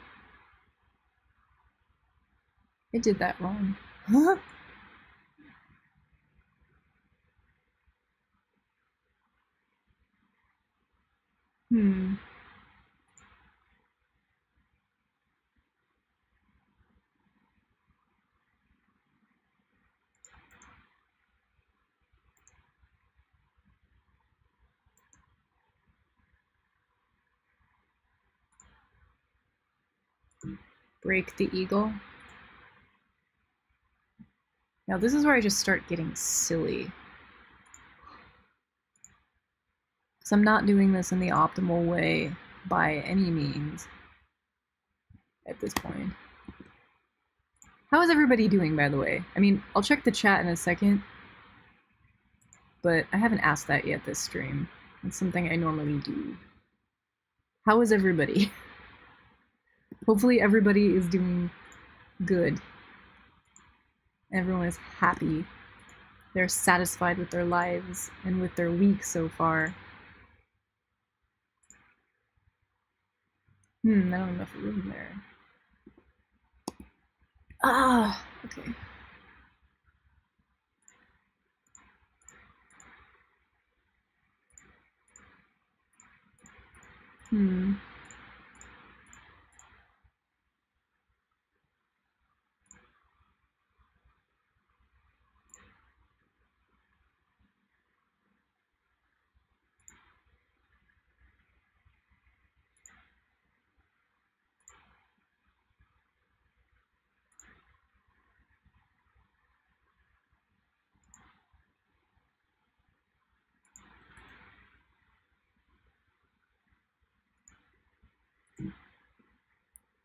I did that wrong. Huh? Hmm. Break the eagle. Now this is where I just start getting silly. Because I'm not doing this in the optimal way by any means at this point. How is everybody doing, by the way? I mean, I'll check the chat in a second, but I haven't asked that yet this stream. It's something I normally do. How is everybody? Hopefully everybody is doing good. Everyone is happy. They're satisfied with their lives and with their week so far. I don't have enough room there. Ah, okay.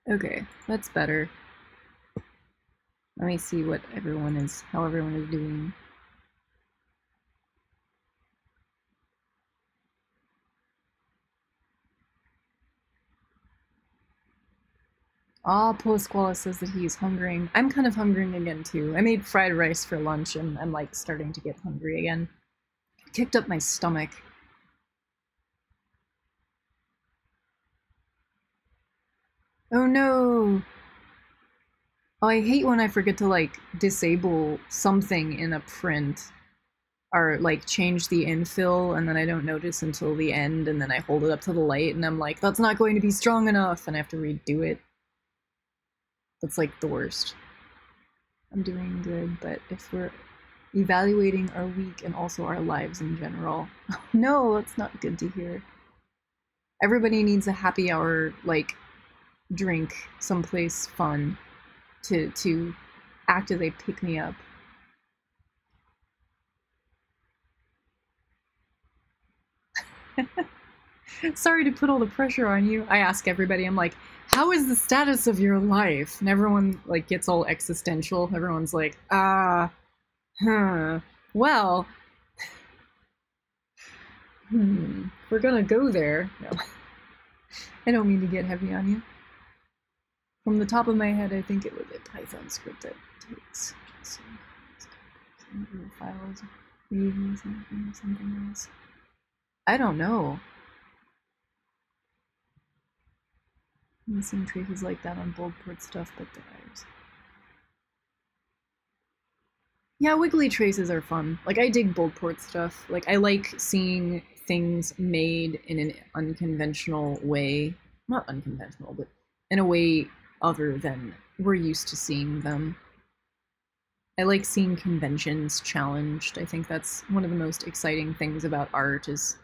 Okay, that's better. Let me see what everyone is, how everyone is doing. Ah, Pasquale says that he's hungering. I'm kind of hungering again too. I made fried rice for lunch and I'm like starting to get hungry again. It kicked up my stomach. Oh no! Oh, I hate when I forget to like disable something in a print. Or like change the infill and then I don't notice until the end and then I hold it up to the light and I'm like, that's not going to be strong enough and I have to redo it. That's like the worst. I'm doing good, but if we're evaluating our week and also our lives in general, no, that's not good to hear. Everybody needs a happy hour, like, drink someplace fun to act as a pick-me-up. Sorry to put all the pressure on you. I ask everybody, I'm like, how is the status of your life? And everyone like gets all existential. Everyone's like, well, we're gonna go there. No. I don't mean to get heavy on you. From the top of my head, I think it was a Python script that takes some files, reading something else. I don't know. I've seen traces like that on bold port stuff, but there's... Yeah, wiggly traces are fun. Like, I dig bold port stuff. Like, I like seeing things made in an unconventional way. Not unconventional, but in a way other than we're used to seeing them. I like seeing conventions challenged. I think that's one of the most exciting things about art is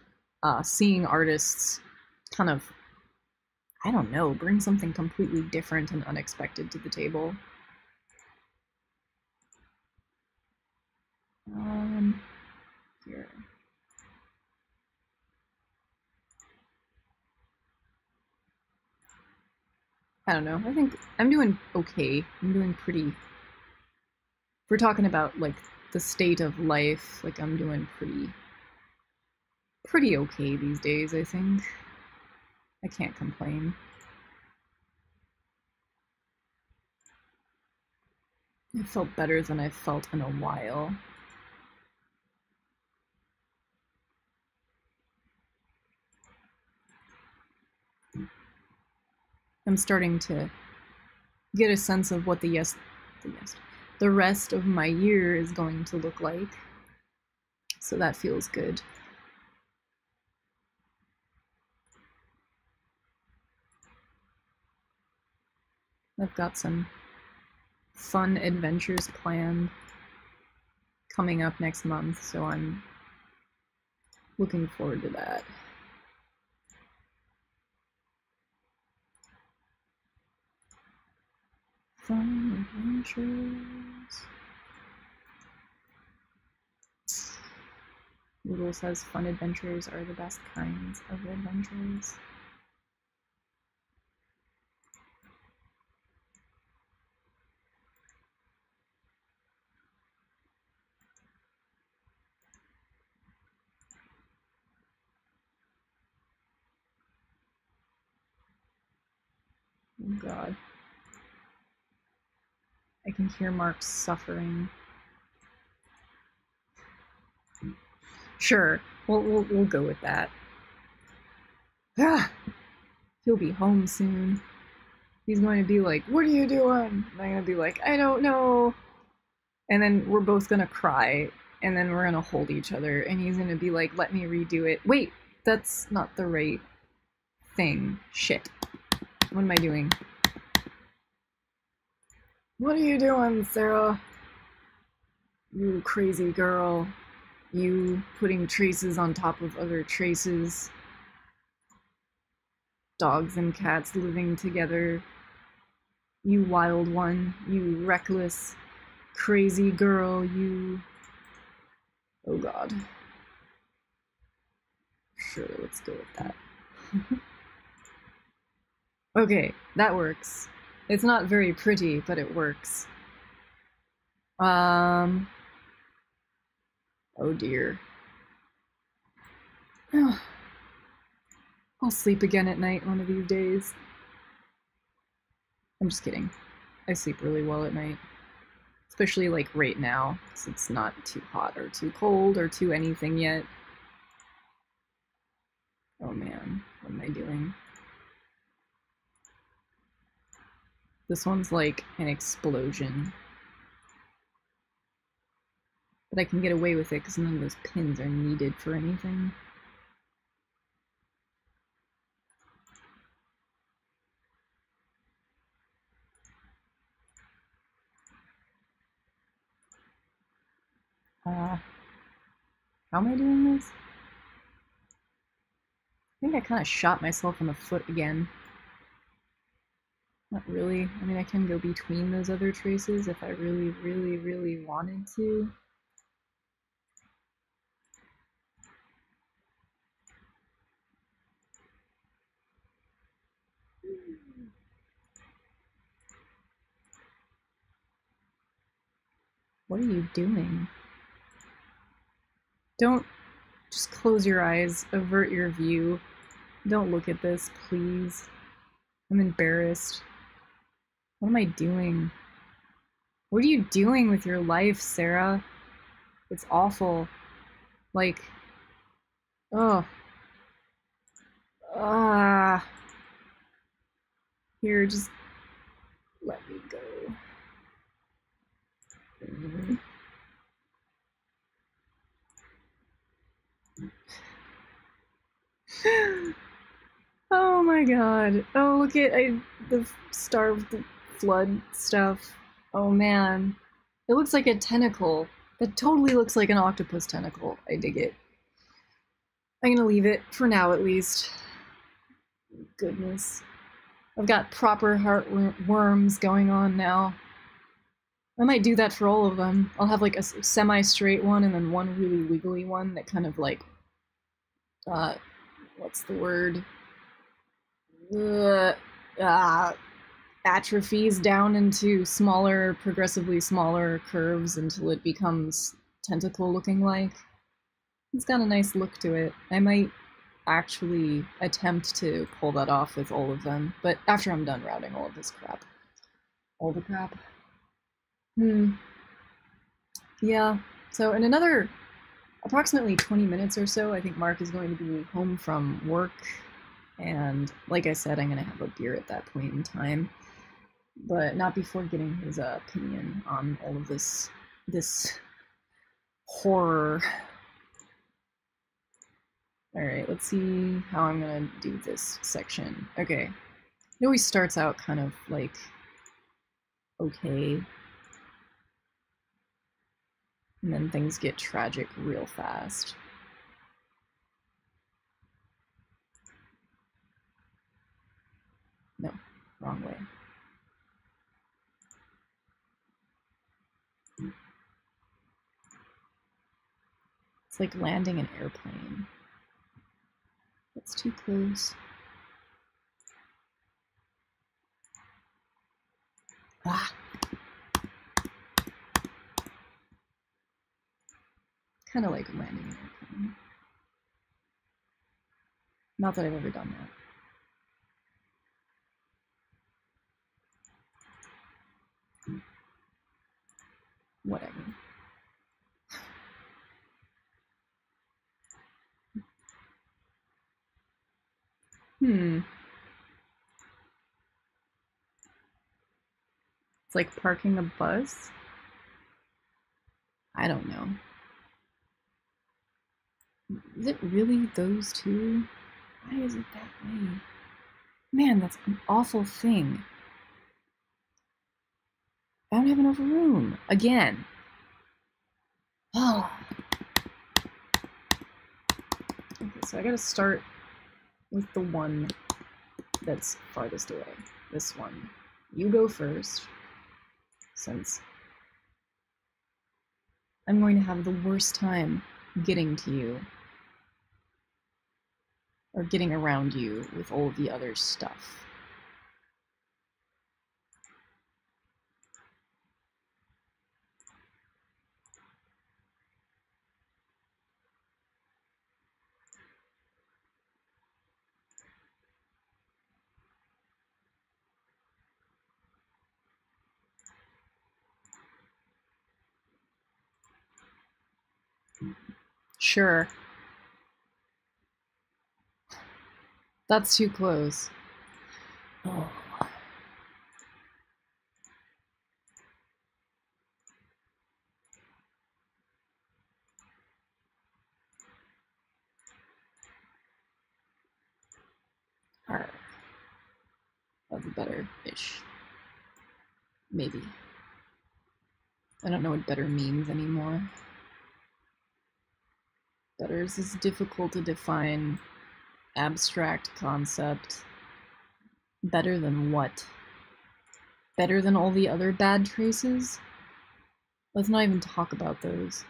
seeing artists kind of, I don't know, bring something completely different and unexpected to the table. Here. I don't know. I think I'm doing okay. I'm doing pretty. If we're talking about like the state of life, like I'm doing pretty okay these days, I think. I can't complain. I felt better than I've felt in a while. I'm starting to get a sense of what the rest of my year is going to look like. So that feels good. I've got some fun adventures planned coming up next month, so I'm looking forward to that. Fun adventures. Noodle says fun adventures are the best kinds of adventures. Oh god. I can hear Mark suffering. Sure, we'll go with that. Ah, he'll be home soon. He's going to be like, "What are you doing?" And I'm gonna be like, "I don't know." And then we're both gonna cry, and then we're gonna hold each other, and he's gonna be like, "Let me redo it." Wait, that's not the right thing. Shit. What am I doing? What are you doing, Sarah? You crazy girl. You putting traces on top of other traces. Dogs and cats living together. You wild one. You reckless, crazy girl. You... Oh god. Sure, let's go with that. Okay, that works. It's not very pretty, but it works. Oh dear. I'll sleep again at night one of these days. I'm just kidding. I sleep really well at night. Especially like right now, because it's not too hot or too cold or too anything yet. Oh man, what am I doing? This one's like an explosion. But I can get away with it because none of those pins are needed for anything. How am I doing this? I think I kind of shot myself in the foot again. Not really. I mean, I can go between those other traces if I really, really, really wanted to. What are you doing? Don't just close your eyes, avert your view. Don't look at this, please. I'm embarrassed. What am I doing? What are you doing with your life, Sarah? It's awful. Like, oh. Ah. Here, just let me go. Oh my god. Oh, look at the starved flood stuff. Oh man. It looks like a tentacle. That totally looks like an octopus tentacle. I dig it. I'm gonna leave it for now at least. Goodness. I've got proper heartworms going on now. I might do that for all of them. I'll have like a semi-straight one and then one really wiggly one that kind of like, what's the word? Atrophies down into smaller, progressively smaller curves until it becomes tentacle looking like. It's got a nice look to it. I might actually attempt to pull that off with all of them, but after I'm done routing all of this crap. All the crap. Yeah, so in another approximately 20 minutes or so, I think Mark is going to be home from work, and like I said, I'm going to have a beer at that point in time, but not before getting his opinion on all of this horror. Alright, let's see how I'm gonna do this section. Okay, it always starts out kind of like okay, and then things get tragic real fast. No, wrong way. It's like landing an airplane. That's too close. Ah! Kind of like landing an airplane. Not that I've ever done that. Whatever. It's like parking a bus? I don't know. Is it really those two? Why is it that way? Man, that's an awful thing. I don't have enough room. Again. Oh. Okay, so I gotta start with the one that's farthest away. This one. You go first, since I'm going to have the worst time getting to you. Or getting around you with all of the other stuff. Sure. That's too close. Oh. Alright. That's better-ish. Maybe. I don't know what better means anymore. Better is this difficult to define abstract concept. Better than what? Better than all the other bad traces? Let's not even talk about those.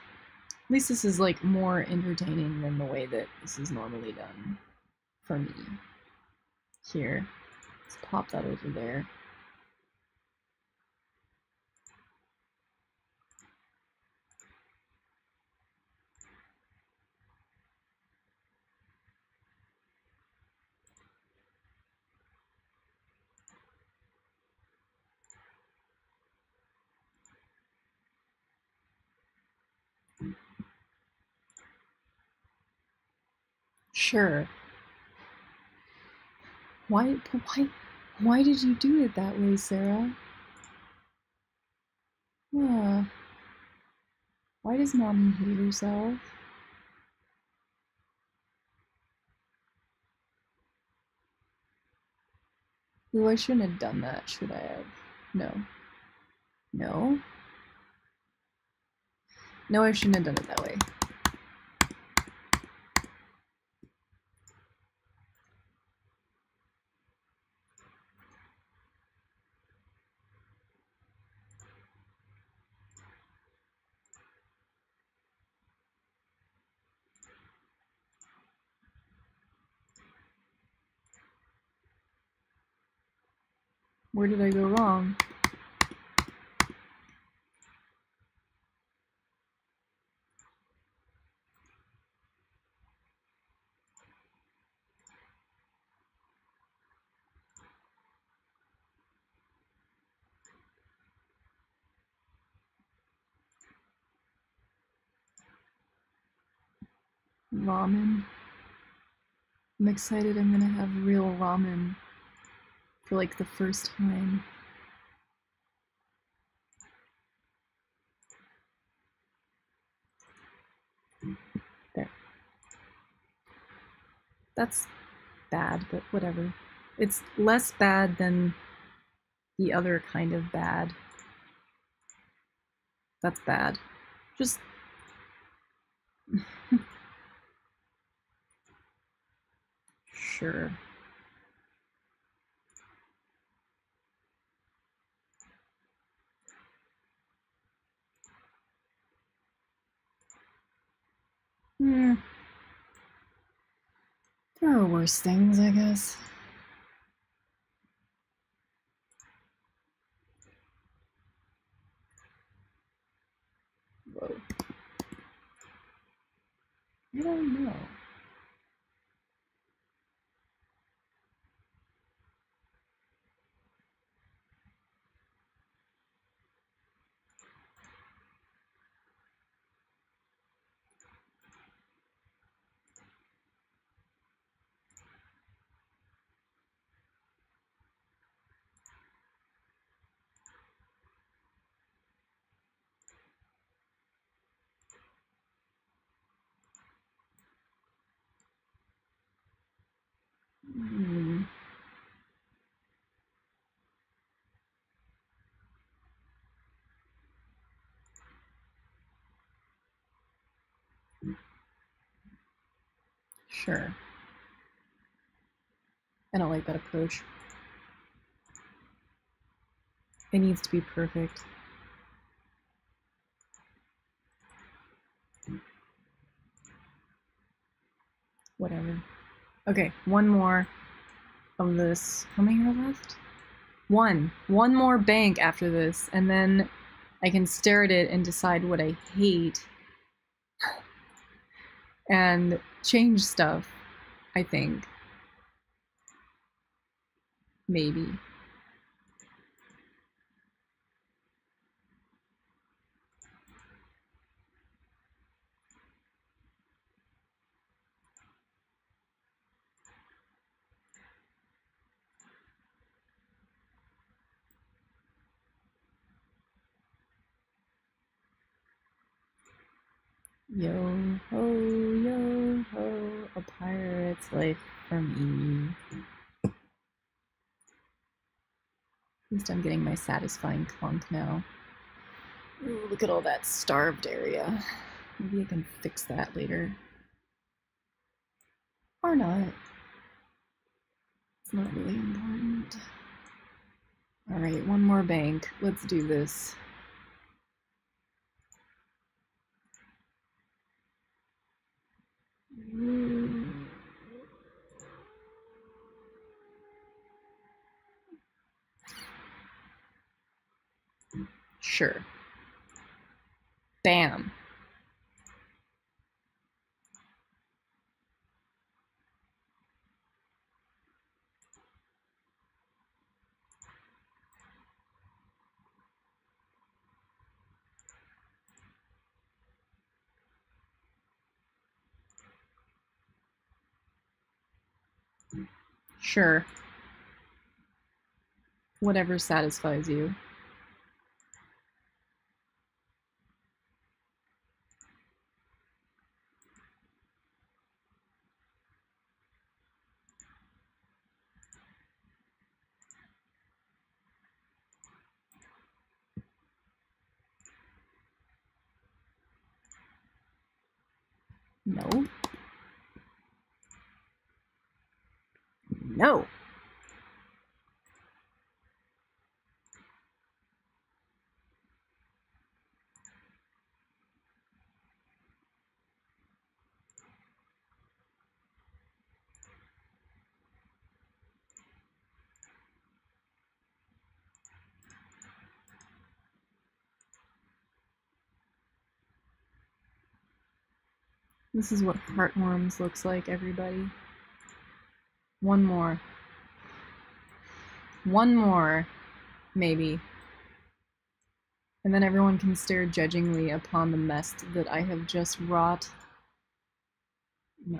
At least this is like more entertaining than the way that this is normally done for me. Here, let's pop that over there. Sure. Why did you do it that way, Sarah? Yeah. Why does Mommy hate herself? Ooh, I shouldn't have done that, should I have? No. No? No, I shouldn't have done it that way. Where did I go wrong? Ramen. I'm excited I'm gonna have real ramen for like the first time. There. That's bad, but whatever. It's less bad than the other kind of bad. That's bad. Just... sure. Hmm. There are worse things, I guess. Whoa. I don't know. Hmm. Sure. I don't like that approach. It needs to be perfect. Whatever. Okay, one more of this. How many are left? One. One more bank after this, and then I can stare at it and decide what I hate and change stuff, I think. Maybe. Yo ho, a pirate's life for me. At least I'm getting my satisfying clunk now. Ooh, look at all that starved area. Maybe I can fix that later. Or not. It's not really important. Alright, one more bank. Let's do this. Sure. Bam. Sure. Whatever satisfies you. No. No. This is what heartworms looks like, everybody. One more. One more, maybe. And then everyone can stare judgingly upon the mess that I have just wrought. No.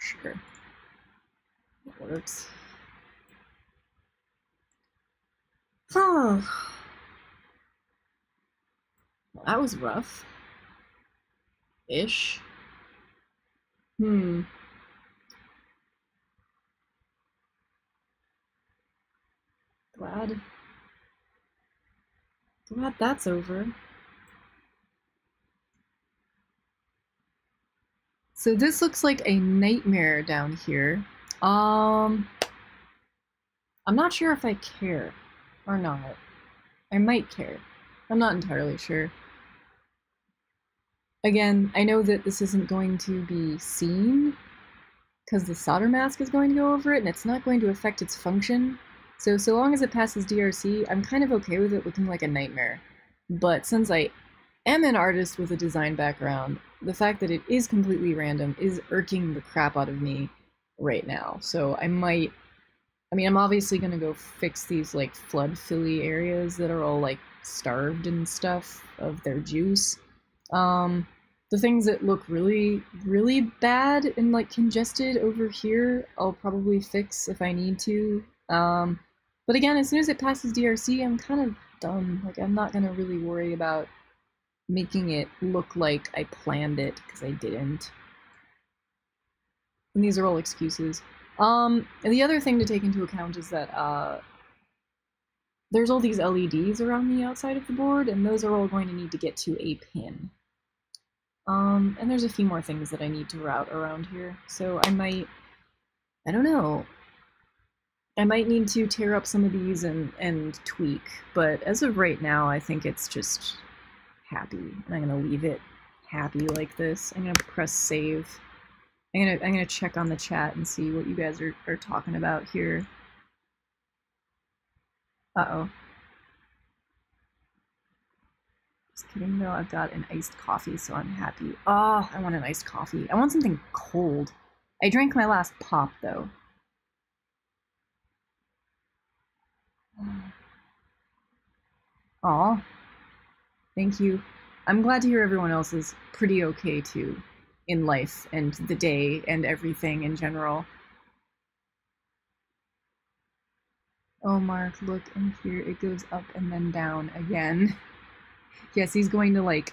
Sure. That works. Oh. Well, that was rough. Ish. Glad that's over. So this looks like a nightmare down here. I'm not sure if I care or not. I might care. I'm not entirely sure. Again, I know that this isn't going to be seen because the solder mask is going to go over it and it's not going to affect its function. So long as it passes DRC, I'm kind of okay with it looking like a nightmare. But since I am an artist with a design background, the fact that it is completely random is irking the crap out of me right now. So I'm obviously gonna go fix these like flood filly areas that are all like starved and stuff of their juice. The things that look really, really bad and like congested over here, I'll probably fix if I need to. But again, as soon as it passes DRC, I'm kind of done. Like, I'm not gonna really worry about making it look like I planned it, because I didn't. And these are all excuses. And the other thing to take into account is that there's all these LEDs around the outside of the board, and those are all going to need to get to a pin. And there's a few more things that I need to route around here, so I don't know. I might need to tear up some of these and tweak, but as of right now, I think it's just happy, and I'm gonna leave it happy like this. I'm gonna press save. I'm gonna check on the chat and see what you guys are talking about here. Uh-oh. Just kidding though, I've got an iced coffee, so I'm happy. Oh, I want an iced coffee. I want something cold. I drank my last pop though. Aw. Thank you. I'm glad to hear everyone else is pretty okay too, in life and the day and everything in general. Oh, Mark, look, and here it goes up and then down again. Yes, he's going to, like,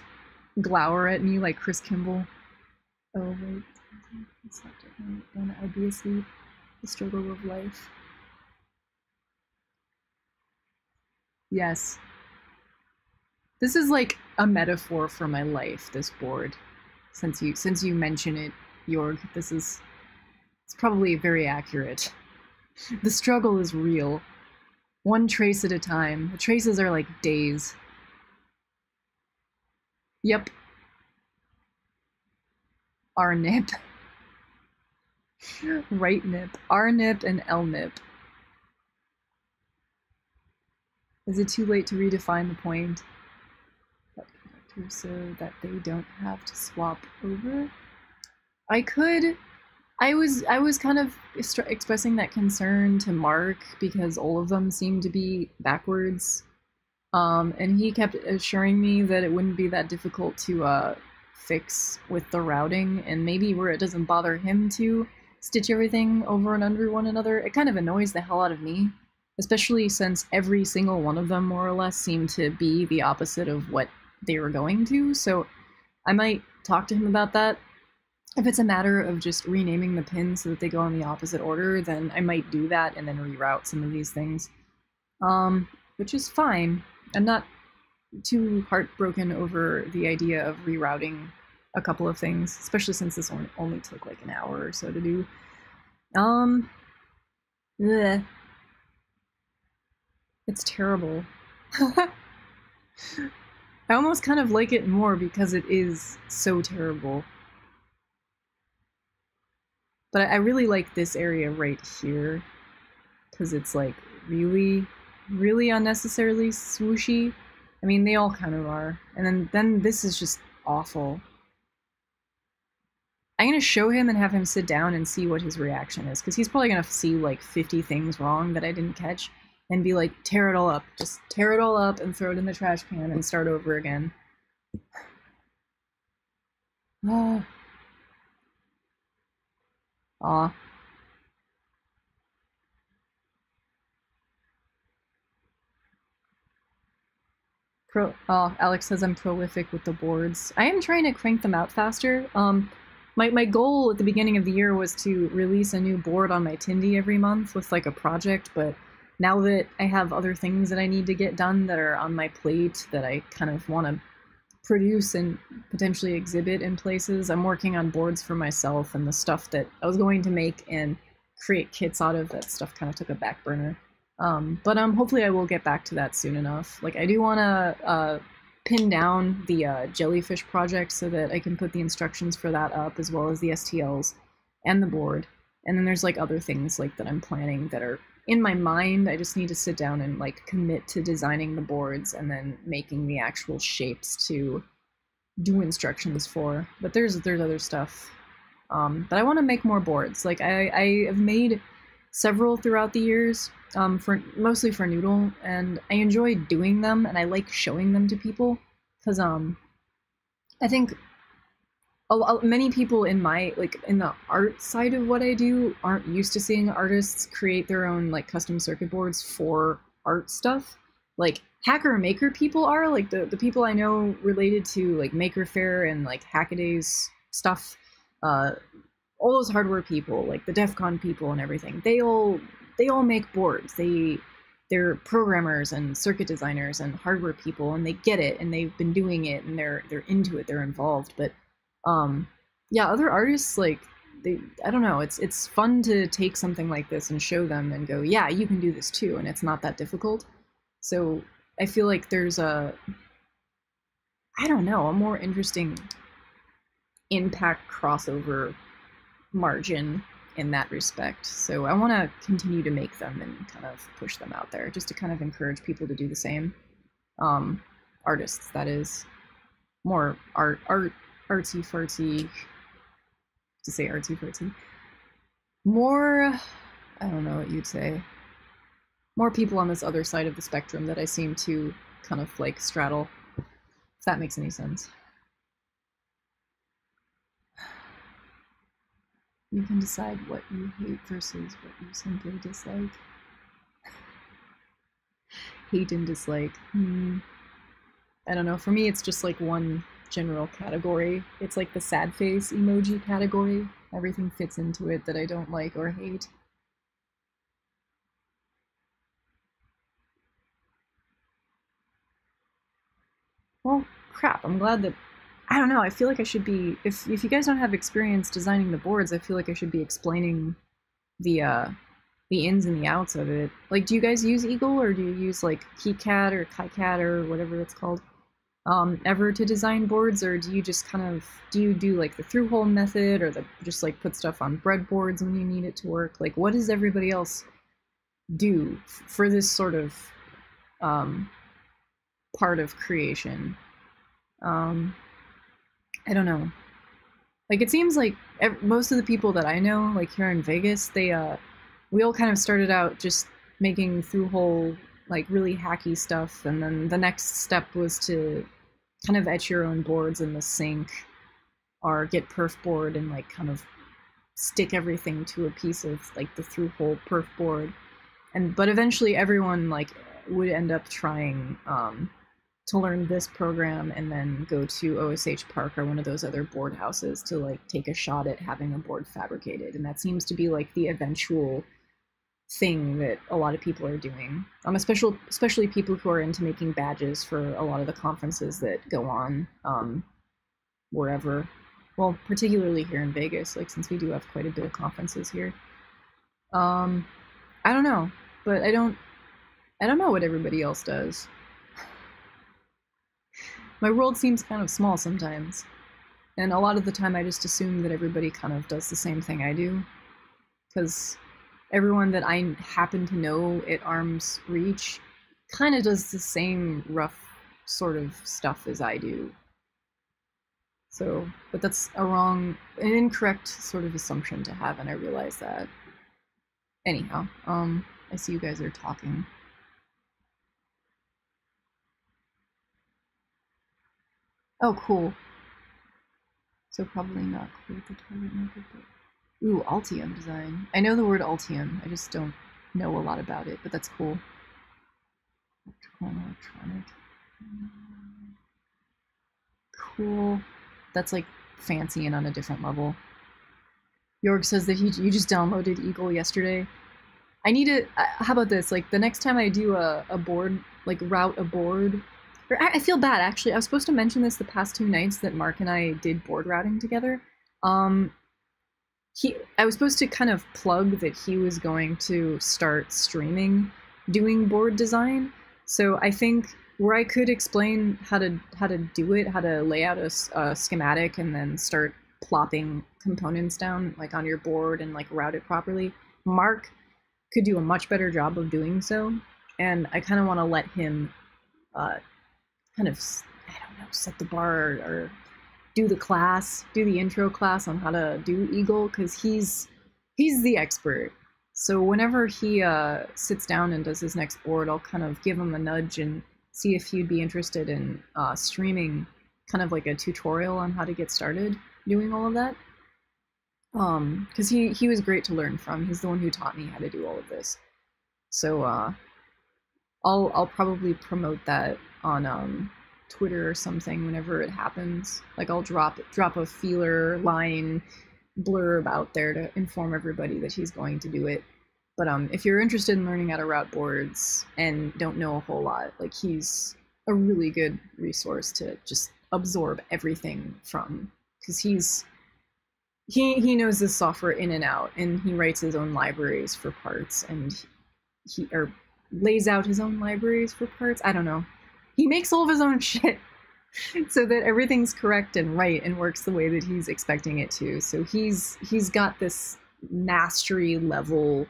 glower at me like Chris Kimball. Oh, wait. Then I'd be asleep. The struggle of life. Yes. This is like a metaphor for my life, this board. Since you mention it, Jorg, it's probably very accurate. The struggle is real. One trace at a time. The traces are like days. Yep. R nip. Right nip. R nip and L nip. Is it too late to redefine the point? So that they don't have to swap over? I could. I was kind of expressing that concern to Mark because all of them seem to be backwards. And he kept assuring me that it wouldn't be that difficult to fix with the routing, and maybe where it doesn't bother him to stitch everything over and under one another. It kind of annoys the hell out of me, especially since every single one of them more or less seemed to be the opposite of what they were going to, so I might talk to him about that. If it's a matter of just renaming the pins so that they go in the opposite order, then I might do that and then reroute some of these things. which is fine. I'm not too heartbroken over the idea of rerouting a couple of things, especially since this only took like an hour or so to do. Bleh. It's terrible. I almost kind of like it more because it is so terrible. But I really like this area right here, because it's like really, really unnecessarily swooshy. I mean, they all kind of are. And then this is just awful. I'm gonna show him and have him sit down and see what his reaction is, because he's probably gonna see like 50 things wrong that I didn't catch, and be like, tear it all up. Just tear it all up and throw it in the trash can and start over again. Oh. Aw. Alex says I'm prolific with the boards. I am trying to crank them out faster. My goal at the beginning of the year was to release a new board on my Tindy every month with like a project, but now that I have other things that I need to get done that are on my plate that I kind of want to produce and potentially exhibit in places, I'm working on boards for myself, and the stuff that I was going to make and create kits out of, that stuff kind of took a back burner. But hopefully I will get back to that soon enough. Like, I do want to pin down the jellyfish project so that I can put the instructions for that up, as well as the STLs and the board. And then there's like other things like that I'm planning that are in my mind. I just need to sit down and like commit to designing the boards and then making the actual shapes to do instructions for. But there's other stuff. But I want to make more boards. Like, I have made several throughout the years, mostly for Noodle, and I enjoy doing them, and I like showing them to people, because I think many people in my, like, in the art side of what I do aren't used to seeing artists create their own like custom circuit boards for art stuff. Like, hacker maker people are, like, the people I know related to like Maker Faire and like Hackaday's stuff, all those hardware people, like the DEF CON people and everything, they all make boards. They're programmers and circuit designers and hardware people, and they get it, and they've been doing it, and they're into it, they're involved. But yeah, other artists, like, I don't know, it's fun to take something like this and show them and go, yeah, you can do this too, and it's not that difficult. So I feel like there's I don't know, a more interesting impact crossover margin in that respect. So I want to continue to make them and kind of push them out there, just to kind of encourage people to do the same. Artists, that is. More artsy fartsy, to say artsy fartsy. More, I don't know what you'd say. More people on this other side of the spectrum that I seem to kind of like straddle, if that makes any sense. You can decide what you hate versus what you simply dislike. Hate and dislike. I don't know. For me, it's just like one general category. It's like the sad face emoji category. Everything fits into it that I don't like or hate. Well, crap. I'm glad that, I don't know, I feel like I should be, if you guys don't have experience designing the boards, I feel like I should be explaining the ins and the outs of it. Like, do you guys use Eagle, or do you use like KiCad or KiCad or whatever it's called ever to design boards, or do you just kind of, do you do like the through-hole method, or just like put stuff on breadboards when you need it to work? Like, what does everybody else do for this sort of part of creation? I don't know. Like, it seems like most of the people that I know, like here in Vegas, we all kind of started out just making through-hole, like, really hacky stuff, and then the next step was to kind of etch your own boards in the sink, or get perf board and like kind of stick everything to a piece of like the through-hole perf board. But eventually everyone like would end up trying to learn this program and then go to OSH Park or one of those other board houses to like take a shot at having a board fabricated. And that seems to be like the eventual thing that a lot of people are doing. Especially people who are into making badges for a lot of the conferences that go on wherever. Well, particularly here in Vegas, like since we do have quite a bit of conferences here. I don't know, but I don't know what everybody else does. My world seems kind of small sometimes, and a lot of the time I just assume that everybody kind of does the same thing I do, because everyone that I happen to know at arm's reach kind of does the same rough sort of stuff as I do. So, but that's an incorrect sort of assumption to have, and I realize that. Anyhow, I see you guys are talking. Oh, cool. So probably not clear the target market, but... Ooh, Altium design. I know the word Altium, I just don't know a lot about it, but that's cool. Electronic. Cool. That's like fancy and on a different level. Jorg says that you just downloaded Eagle yesterday. I need to... how about this? Like, the next time I do a board, like route a board... Or I feel bad, actually. I was supposed to mention this the past 2 nights that Mark and I did board routing together. I was supposed to kind of plug that he was going to start streaming doing board design. So I think where I could explain how to do it, how to lay out a schematic and then start plopping components down like on your board and like route it properly, Mark could do a much better job of doing so. And I kind of want to let him kind of, I don't know, set the bar or do the intro class on how to do Eagle, because he's the expert. So whenever he sits down and does his next board, I'll kind of give him a nudge and see if he'd be interested in streaming kind of like a tutorial on how to get started doing all of that. Because he was great to learn from. He's the one who taught me how to do all of this. So I'll probably promote that on Twitter or something whenever it happens. Like I'll drop a feeler line blurb out there to inform everybody that he's going to do it. But if you're interested in learning how to route boards and don't know a whole lot, like he's a really good resource to just absorb everything from, because he knows this software in and out, and he writes his own libraries for parts, and he lays out his own libraries for parts. I don't know. He makes all of his own shit so that everything's correct and right and works the way that he's expecting it to. So he's got this mastery level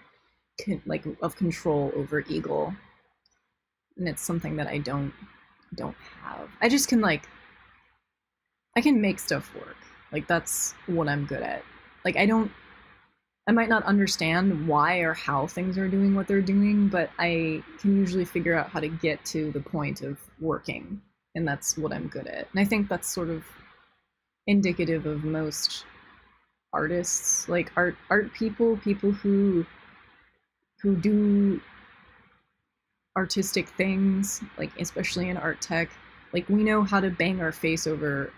like of control over Eagle, and it's something that I don't have. I just can I can make stuff work. Like that's what I'm good at. Like I might not understand why or how things are doing what they're doing, but I can usually figure out how to get to the point of working, and that's what I'm good at. And I think that's sort of indicative of most artists, like art people who do artistic things, like especially in art tech. Like we know how to bang our face over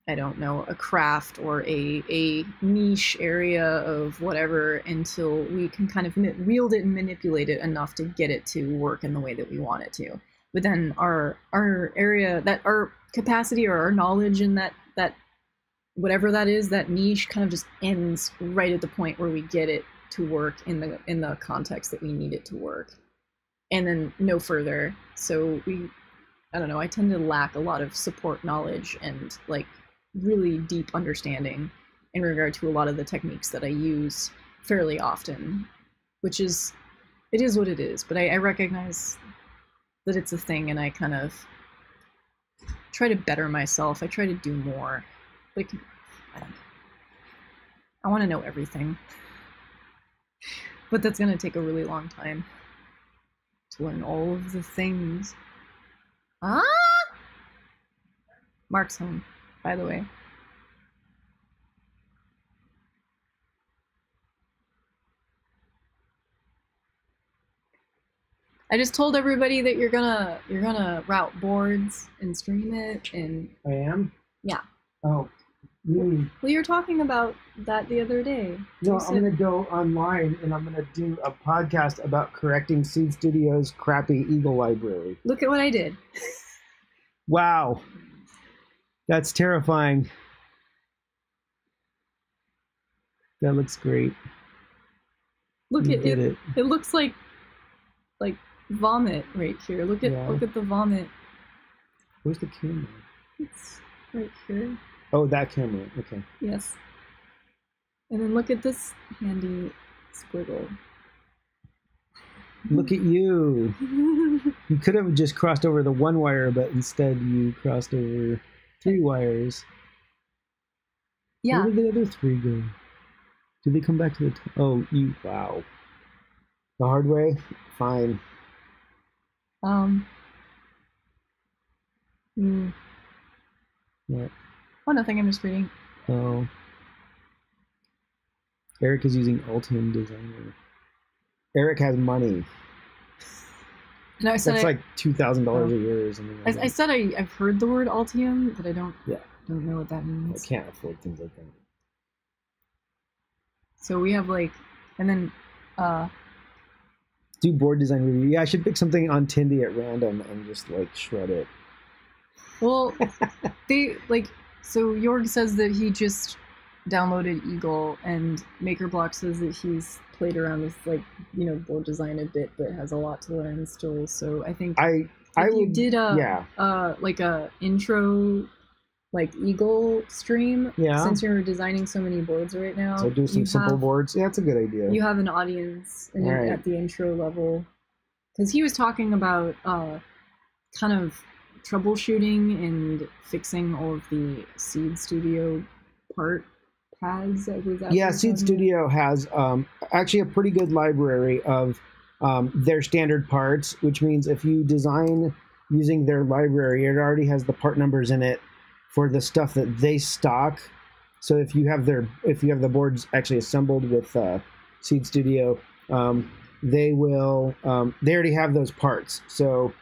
I don't know, a craft or a niche area of whatever until we can kind of wield it and manipulate it enough to get it to work in the way that we want it to. But then our area, that our capacity or our knowledge in that whatever that is, that niche kind of just ends right at the point where we get it to work in the context that we need it to work, and then no further. So I don't know, I tend to lack a lot of support knowledge and like really deep understanding in regard to a lot of the techniques that I use fairly often, which is, it is what it is, but I recognize that it's a thing, and I kind of try to better myself. I try to do more. Like, I don't know. I want to know everything. But that's going to take a really long time to learn all of the things. Ah! Mark's home, by the way. I just told everybody that you're gonna route boards and stream it, and I am? yeah. Oh. Mm. Well, you were talking about that the other day. No, You I'm said- going to go online and I'm going to do a podcast about correcting Seed Studios' crappy Eagle library. Look at what I did. Wow. That's terrifying. That looks great. Look You at did it. it. It looks like vomit right here. Look at the vomit. Where's the camera? It's right here. Oh, that camera. Okay. Yes. And then look at this handy squiggle. Look at you. You could have just crossed over the one wire, but instead you crossed over 3 wires. Yeah. Where did the other 3 go? Did they come back to the... Oh, you... Wow. The hard way? Fine. Yeah. Oh, nothing. I'm just reading. Oh. Eric is using Altium Designer. Eric has money. No, I said That's like $2,000 a year or something like that. I said I've heard the word Altium, but I don't know what that I means. can't afford things like that. So we have like, and then do board design review. Yeah, I should pick something on Tindy at random and just like shred it. well, they like, so Jorg says that he just downloaded Eagle, and MakerBlock says that he's played around with like, you know, board design a bit, but has a lot to learn still. So I think I you did like a intro like Eagle stream, since you're designing so many boards right now. So do some simple boards. Yeah, that's a good idea. You have an audience at the intro level, because he was talking about kind of troubleshooting and fixing all of the Seed Studio part pads. Yeah, Seed Studio has actually a pretty good library of their standard parts, which means if you design using their library, it already has the part numbers in it for the stuff that they stock. So if you have the boards actually assembled with Seed Studio, they already have those parts. So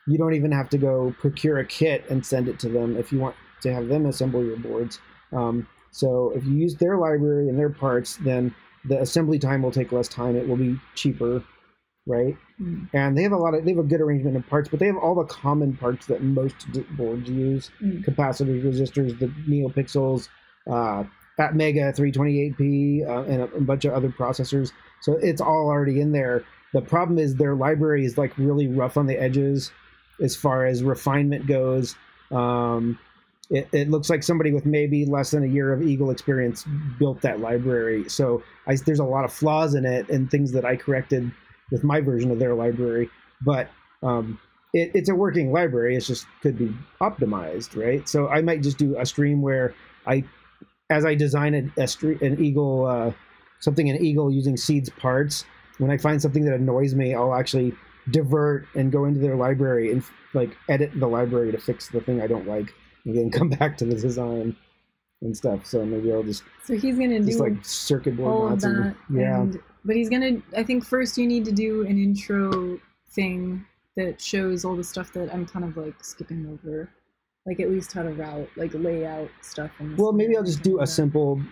you don't even have to go procure a kit and send it to them if you want to have them assemble your boards. So if you use their library and their parts, then the assembly time will take less time. It will be cheaper, right? Mm. And they have a good arrangement of parts, but they have all the common parts that most boards use: capacitors, resistors, the NeoPixels, Atmega 328p, and a bunch of other processors. So it's all already in there. The problem is their library is like really rough on the edges as far as refinement goes. It looks like somebody with maybe less than a year of Eagle experience built that library. So there's a lot of flaws in it and things that I corrected with my version of their library. But it's a working library. It's just could be optimized, right? So I might just do a stream where as I design an Eagle, something in Eagle using Seed's parts, when I find something that annoys me, I'll actually divert and go into their library and like edit the library to fix the thing I don't like, and then come back to the design and stuff. So maybe I'll just he's gonna do like circuit board all of that. But he's gonna. I think first you need to do an intro thing that shows all the stuff that I'm kind of like skipping over, like at least how to route, like layout stuff. Well, maybe I'll just do a simple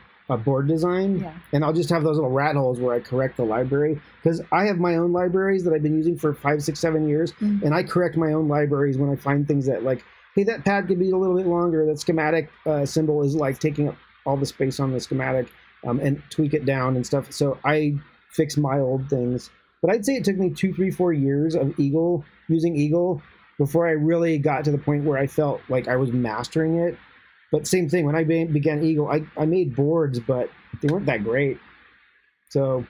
board design, and I'll just have those little rat holes where I correct the library, because I have my own libraries that I've been using for 5, 6, 7 years, and I correct my own libraries when I find things that like, hey, that pad could be a little bit longer. That schematic symbol is like taking up all the space on the schematic, and tweak it down and stuff. So I fix my old things. But I'd say it took me 2, 3, 4 years of using Eagle before I really got to the point where I felt like I was mastering it. But same thing, when I began Eagle, I made boards, but they weren't that great. So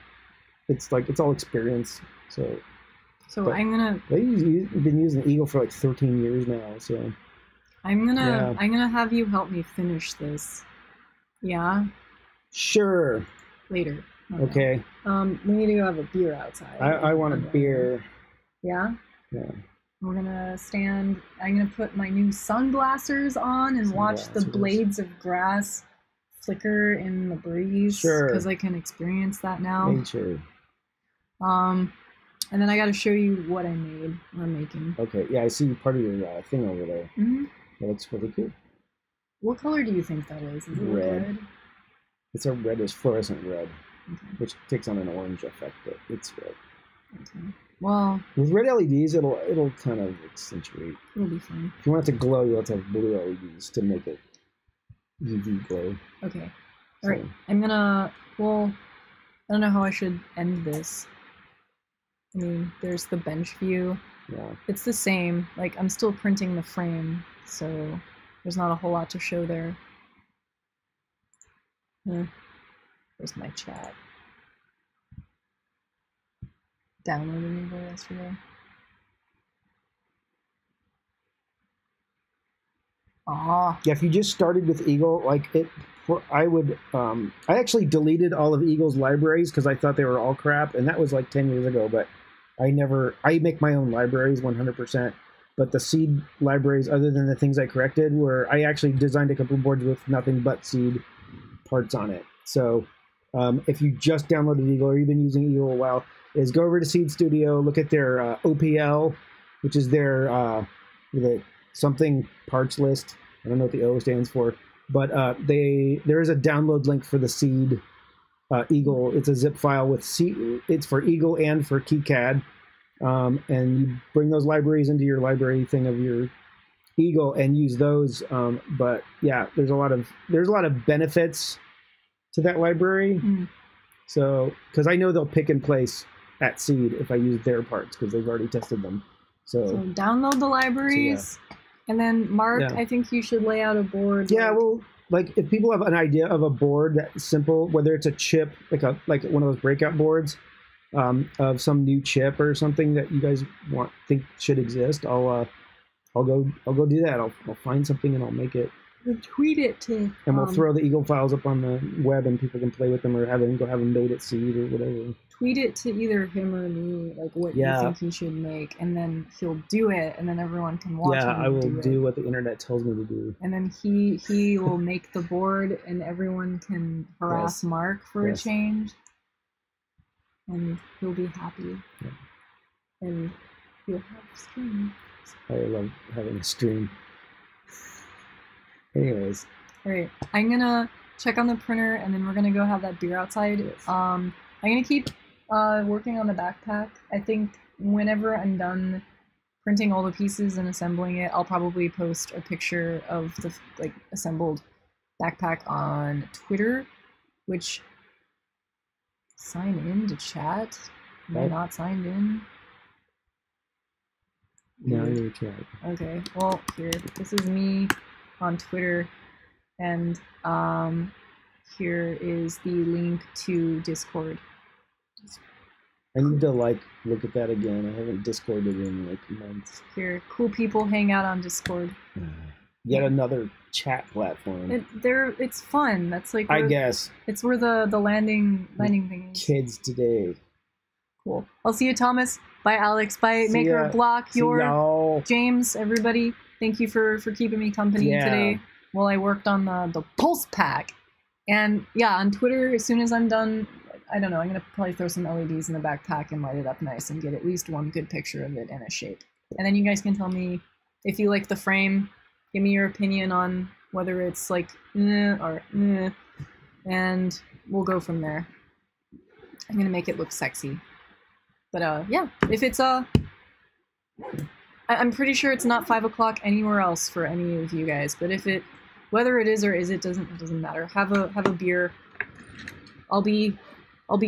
it's all experience. So I'm gonna. I've been using Eagle for like 13 years now. So I'm gonna have you help me finish this. Yeah. Sure. Later. Okay. We need to go have a beer outside. I want a beer. Yeah. Yeah. We're gonna stand. I'm gonna put my new sunglassers on and watch the blades of grass flicker in the breeze. Sure. Because I can experience that now. Nature. And then I got to show you what I made. Or making. Okay. Yeah, I see part of your thing over there. Mm-hmm. That looks really cool. What color do you think that is? Is it like Red. red? It's a reddish fluorescent red, Okay. which takes on an orange effect, but it's red. Okay. Well, With red LEDs, it'll kind of accentuate. it'll be fine. If you want it to glow, you'll have to have blue LEDs to make it UV glow. Okay. So, Alright. I'm gonna, well, I don't know how I should end this. I mean, there's the bench view. yeah. It's the same. Like, I'm still printing the frame, so there's not a whole lot to show there. There's my chat. Downloaded Eagle yesterday. Ah. Yeah, if you just started with Eagle, like it, I would. I actually deleted all of Eagle's libraries because I thought they were all crap, and that was like 10 years ago. But I never. I make my own libraries 100%. But the seed libraries, other than the things I corrected, were I actually designed a couple boards with nothing but seed parts on it. So if you just downloaded Eagle or you've been using Eagle a while, is go over to Seed Studio, look at their OPL, which is their the something parts list. I don't know what the O stands for, but there is a download link for the Seed Eagle. It's a zip file with seed. It's for Eagle and for KiCad, and you bring those libraries into your library thing of your Eagle and use those. But yeah, there's a lot of benefits to that library. So because I know they'll pick and place at Seed if I use their parts because they've already tested them. So download the libraries, and then Mark, I think you should lay out a board. Yeah, well, like if people have an idea of a board that's simple, whether it's a chip, like one of those breakout boards, of some new chip or something that you guys think should exist, I'll go do that. I'll find something and I'll make it. Tweet it to. And we'll throw the Eagle files up on the web and people can play with them or have them made at Seed or whatever. Tweet it to either him or me, like what you think he should make, and then he'll do it, and then everyone can watch him. Yeah, I will do what the internet tells me to do. And then he will make the board, and everyone can harass Mark for a change, and he'll be happy. Yeah. And you'll have a stream. I love having a stream. Anyways. Alright, I'm gonna check on the printer and then we're gonna go have that beer outside. Yes. I'm gonna keep working on the backpack. I think whenever I'm done printing all the pieces and assembling it, I'll probably post a picture of the assembled backpack on Twitter, which sign in to chat. Am I not signed in? No, you're chat. Okay, well, here, this is me on Twitter, and here is the link to Discord. I need to look at that again. I haven't Discorded in months. Here, cool people hang out on Discord. Yet another chat platform. It's fun. That's like I guess it's where the landing thing is. Kids today. Cool. I'll see you, Thomas. Bye, Alex. Bye, Maker Block. Your James. Everybody. Thank you for keeping me company today while I worked on the Pulse Pack. And yeah, on Twitter, as soon as I'm done, I don't know, I'm going to probably throw some LEDs in the backpack and light it up nice and get at least one good picture of it in a shape. And then you guys can tell me if you like the frame, give me your opinion on whether it's like or and we'll go from there. I'm going to make it look sexy. But yeah, if it's I'm pretty sure it's not 5 o'clock anywhere else for any of you guys, but whether it is or it doesn't matter. Have a beer. I'll be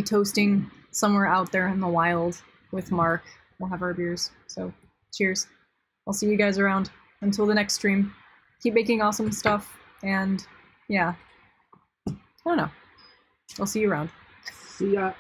toasting somewhere out there in the wild with Mark. We'll have our beers. So cheers. I'll see you guys around until the next stream. Keep making awesome stuff, and yeah, I don't know. I'll see you around. See ya.